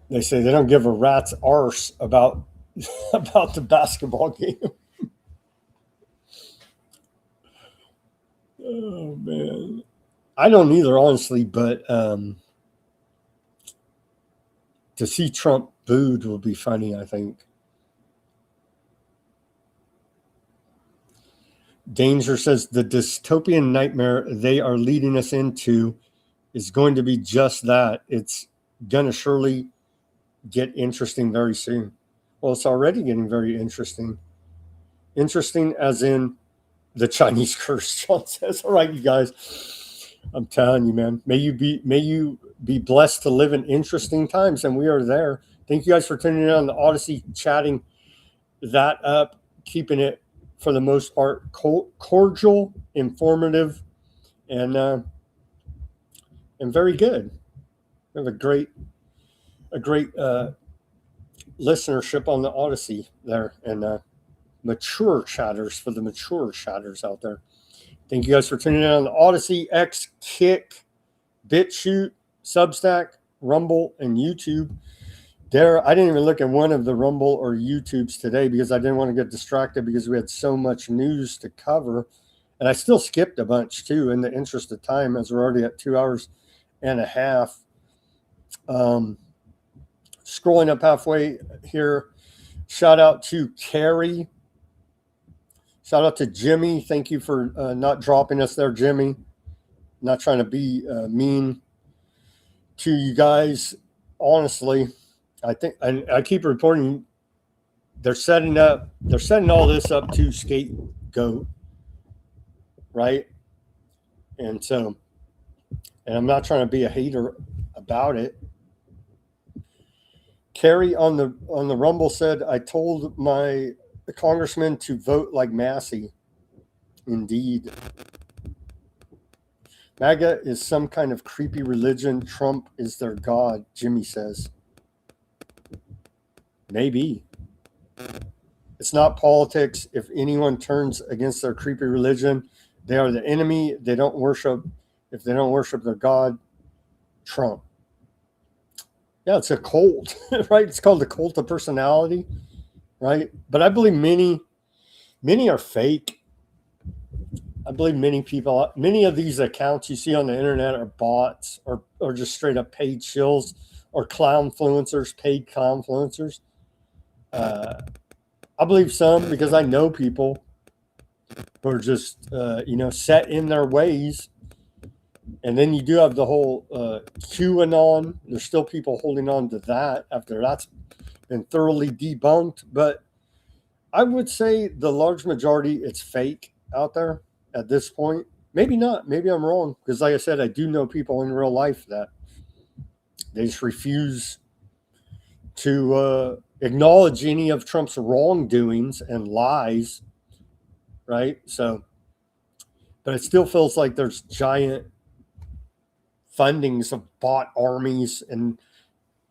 They say they don't give a rat's arse about the basketball game. Oh, man. I don't either, honestly, but to see Trump booed will be funny, I think. Danger says the dystopian nightmare they are leading us into is going to be just that. It's going to surely get interesting very soon. Well, it's already getting very interesting. Interesting as in the Chinese curse, John says. All right, you guys. I'm telling you, man. May you be blessed to live in interesting times, and we are there. Thank you guys for tuning in on the Odysee, chatting that up, keeping it for the most part cordial, informative, and very good. We have a great listenership on the Odysee there, and mature chatters for the mature chatters out there. Thank you guys for tuning in on the Odysee, X, Kick, Bitchute, Substack, Rumble, and YouTube. There, I didn't even look at one of the Rumble or YouTubes today because I didn't want to get distracted because we had so much news to cover. And I still skipped a bunch too in the interest of time, as we're already at 2 hours and a half. Scrolling up halfway here, shout out to Carrie. Shout out to Jimmy. Thank you for not dropping us there, Jimmy. Not trying to be mean to you guys. Honestly, I think, and I keep reporting, they're setting all this up to scapegoat, right? And so, and I'm not trying to be a hater about it. Kerry on the Rumble said, I told my congressman to vote like Massey. Indeed. MAGA is some kind of creepy religion. Trump is their god, Jimmy says. Maybe. It's not politics. If anyone turns against their creepy religion, they are the enemy. If they don't worship their god, Trump. Yeah, it's a cult, right? It's called the cult of personality, right? But I believe many are fake. I believe many of these accounts you see on the internet are bots or just straight up paid shills or paid clownfluencers. I believe some because I know people who are just, set in their ways. And then you do have the whole QAnon. There's still people holding on to that after that's been thoroughly debunked. But I would say the large majority, it's fake out there at this point. Maybe not. Maybe I'm wrong. Because like I said, I do know people in real life that they just refuse to acknowledge any of Trump's wrongdoings and lies. Right? So, but it still feels like there's giant fundings of bot armies and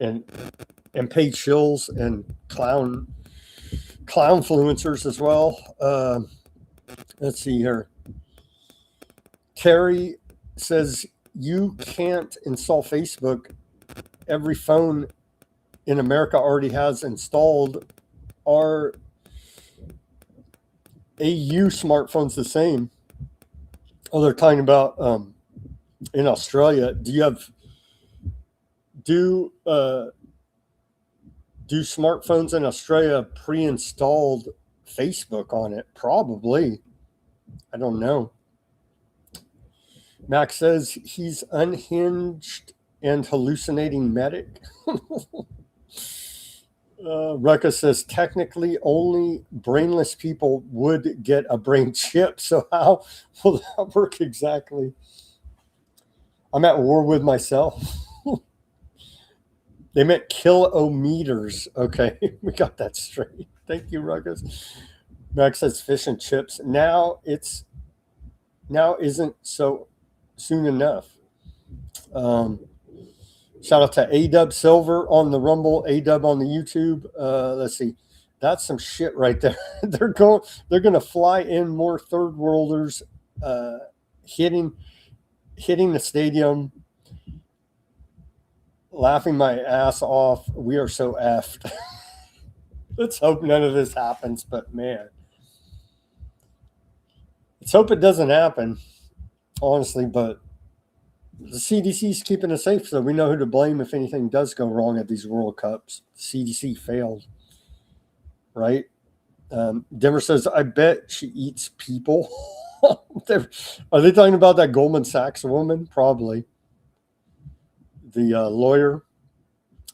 paid shills and clownfluencers as well. Let's see here. Terry says you can't install Facebook. Every phone in America already has installed. Are AU smartphones the same? Oh, they're talking about in Australia. Do smartphones in Australia pre-installed Facebook on it? Probably. I don't know. Max says he's unhinged and hallucinating medic. Ruckus says technically only brainless people would get a brain chip. So how will that work exactly? I'm at war with myself. They meant kilometers. Okay, we got that straight. Thank you, Ruckus. Max says fish and chips. Now isn't so soon enough. Shout out to A-Dub Silver on the Rumble, A-Dub on the YouTube. Let's see. That's some shit right there. They're going to fly in more third worlders hitting the stadium, laughing my ass off. We are so effed. Let's hope none of this happens, but man. Let's hope it doesn't happen, honestly, but the CDC is keeping us safe, so we know who to blame if anything does go wrong at these World Cups. The CDC failed, right? Denver says, I bet she eats people. Are they talking about that Goldman Sachs woman? Probably. The lawyer.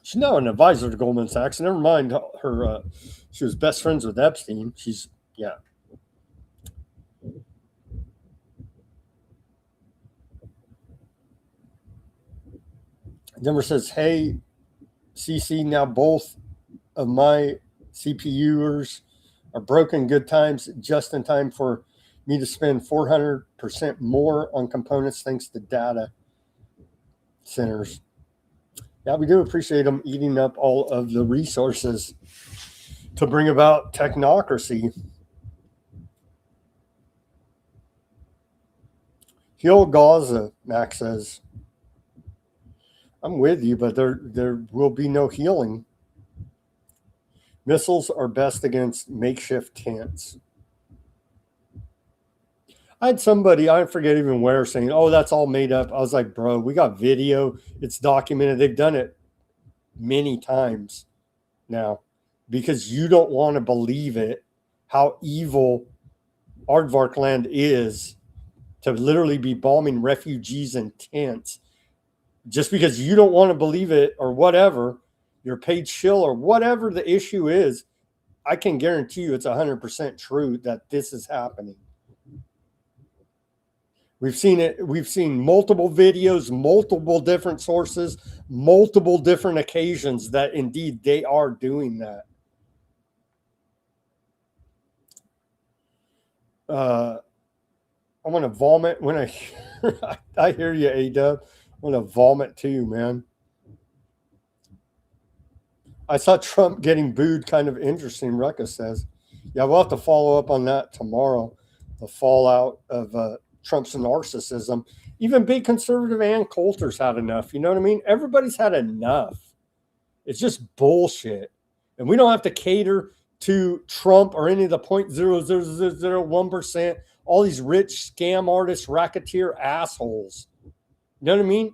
She's now an advisor to Goldman Sachs. Never mind her. She was best friends with Epstein. Yeah. Denver says, hey, CC, now both of my CPUers are broken. Good times, just in time for me to spend 400% more on components thanks to data centers. Yeah, we do appreciate them eating up all of the resources to bring about technocracy. Heal Gaza, Max says. I'm with you, but there will be no healing. Missiles are best against makeshift tents. I had somebody, I forget even where, saying, oh, that's all made up. I was like, bro, we got video. It's documented. They've done it many times now because you don't want to believe it, how evil Aardvark land is to literally be bombing refugees in tents. Just because you don't want to believe it or whatever, you're paid shill or whatever the issue is, I can guarantee you it's 100% true that this is happening. We've seen it. We've seen multiple videos, multiple different sources, multiple different occasions that indeed they are doing that. I want to vomit when I hear you, A-Dub. I want to vomit too, man. I saw Trump getting booed kind of interesting, Ruckus says. Yeah, we'll have to follow up on that tomorrow. The fallout of Trump's narcissism. Even big conservative Ann Coulter's had enough. You know what I mean? Everybody's had enough. It's just bullshit. And we don't have to cater to Trump or any of the 0.0001%, all these rich scam artists, racketeer assholes. You know what I mean?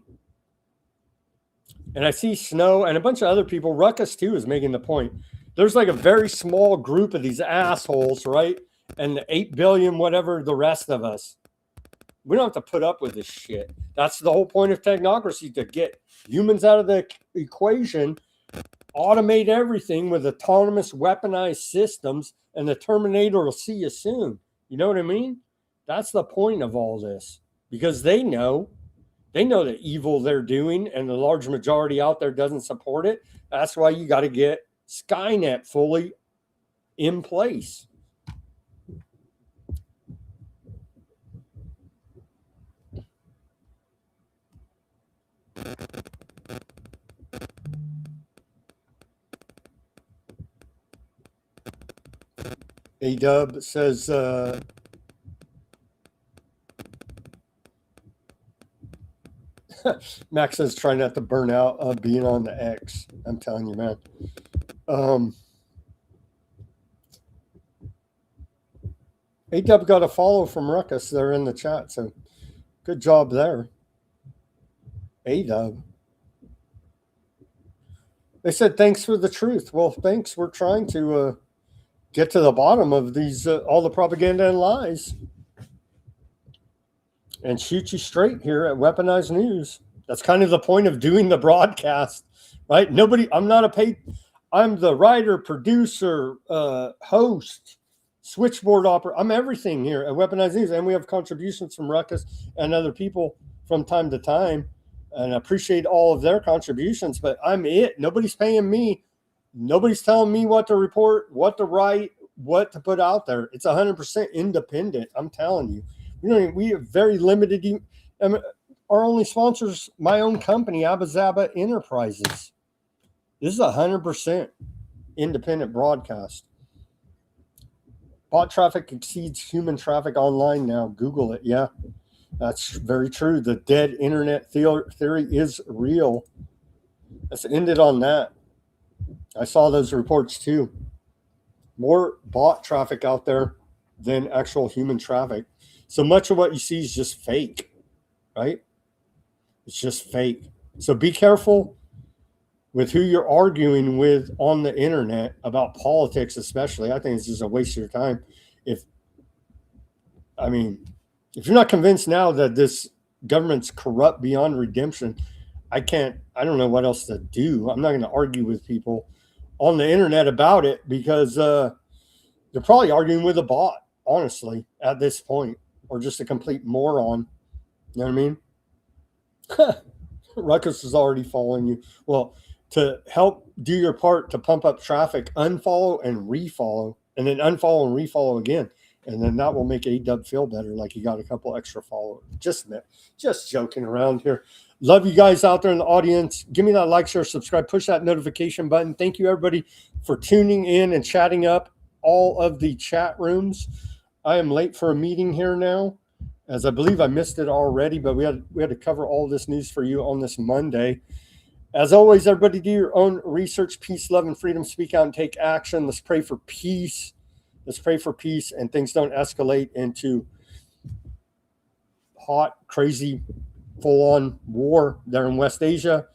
And I see Snow and a bunch of other people. Ruckus, too, is making the point. There's like a very small group of these assholes, right? And the 8 billion, whatever, the rest of us. We don't have to put up with this shit. That's the whole point of technocracy, to get humans out of the equation, automate everything with autonomous weaponized systems, and the Terminator will see you soon. You know what I mean? That's the point of all this, because they know the evil they're doing, and the large majority out there doesn't support it. That's why you got to get Skynet fully in place. A-Dub says, Max says, try not to burn out being on the X. I'm telling you, man. A-Dub got a follow from Ruckus there in the chat, so good job there. A-Dub. They said, thanks for the truth. Well, thanks. We're trying to get to the bottom of these, all the propaganda and lies, and shoot you straight here at Weaponized News. That's kind of the point of doing the broadcast, right? I'm the writer, producer, host, switchboard operator. I'm everything here at Weaponized News, and we have contributions from Ruckus and other people from time to time, and I appreciate all of their contributions, but I'm it. Nobody's paying me. Nobody's telling me what to report, what to write, what to put out there. It's 100% independent. I'm telling you. We have very limited. Our only sponsors, my own company, Abazaba Enterprises. This is 100% independent broadcast. Bot traffic exceeds human traffic online now. Google it. Yeah, that's very true. The dead internet theory is real. Let's end it on that. I saw those reports too. More bot traffic out there than actual human traffic. So much of what you see is just fake, right? It's just fake. So be careful with who you're arguing with on the internet about politics, especially. I think it's just a waste of your time. If you're not convinced now that this government's corrupt beyond redemption, I don't know what else to do. I'm not going to argue with people on the internet about it, because they're probably arguing with a bot, honestly, at this point, or just a complete moron. You know what I mean? Ruckus is already following you. Well, to help do your part to pump up traffic, unfollow and refollow, and then unfollow and refollow again. And then that will make A-Dub feel better, like he got a couple extra followers. Just joking around here. Love you guys out there in the audience. Give me that like, share, subscribe, push that notification button. Thank you, everybody, for tuning in and chatting up all of the chat rooms. I am late for a meeting here now, as I believe I missed it already, but we had to cover all this news for you on this Monday. As always, everybody, do your own research. Peace, love, and freedom. Speak out and take action. Let's pray for peace. Let's pray for peace, and things don't escalate into hot, crazy, full-on war there in West Asia.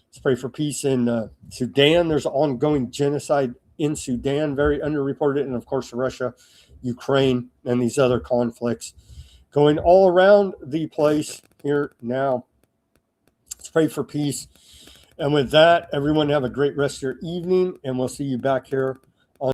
Let's pray for peace in Sudan. There's ongoing genocide in Sudan, very underreported, and of course Russia, Ukraine, and these other conflicts going all around the place here now. Let's pray for peace. And with that, everyone have a great rest of your evening, and we'll see you back here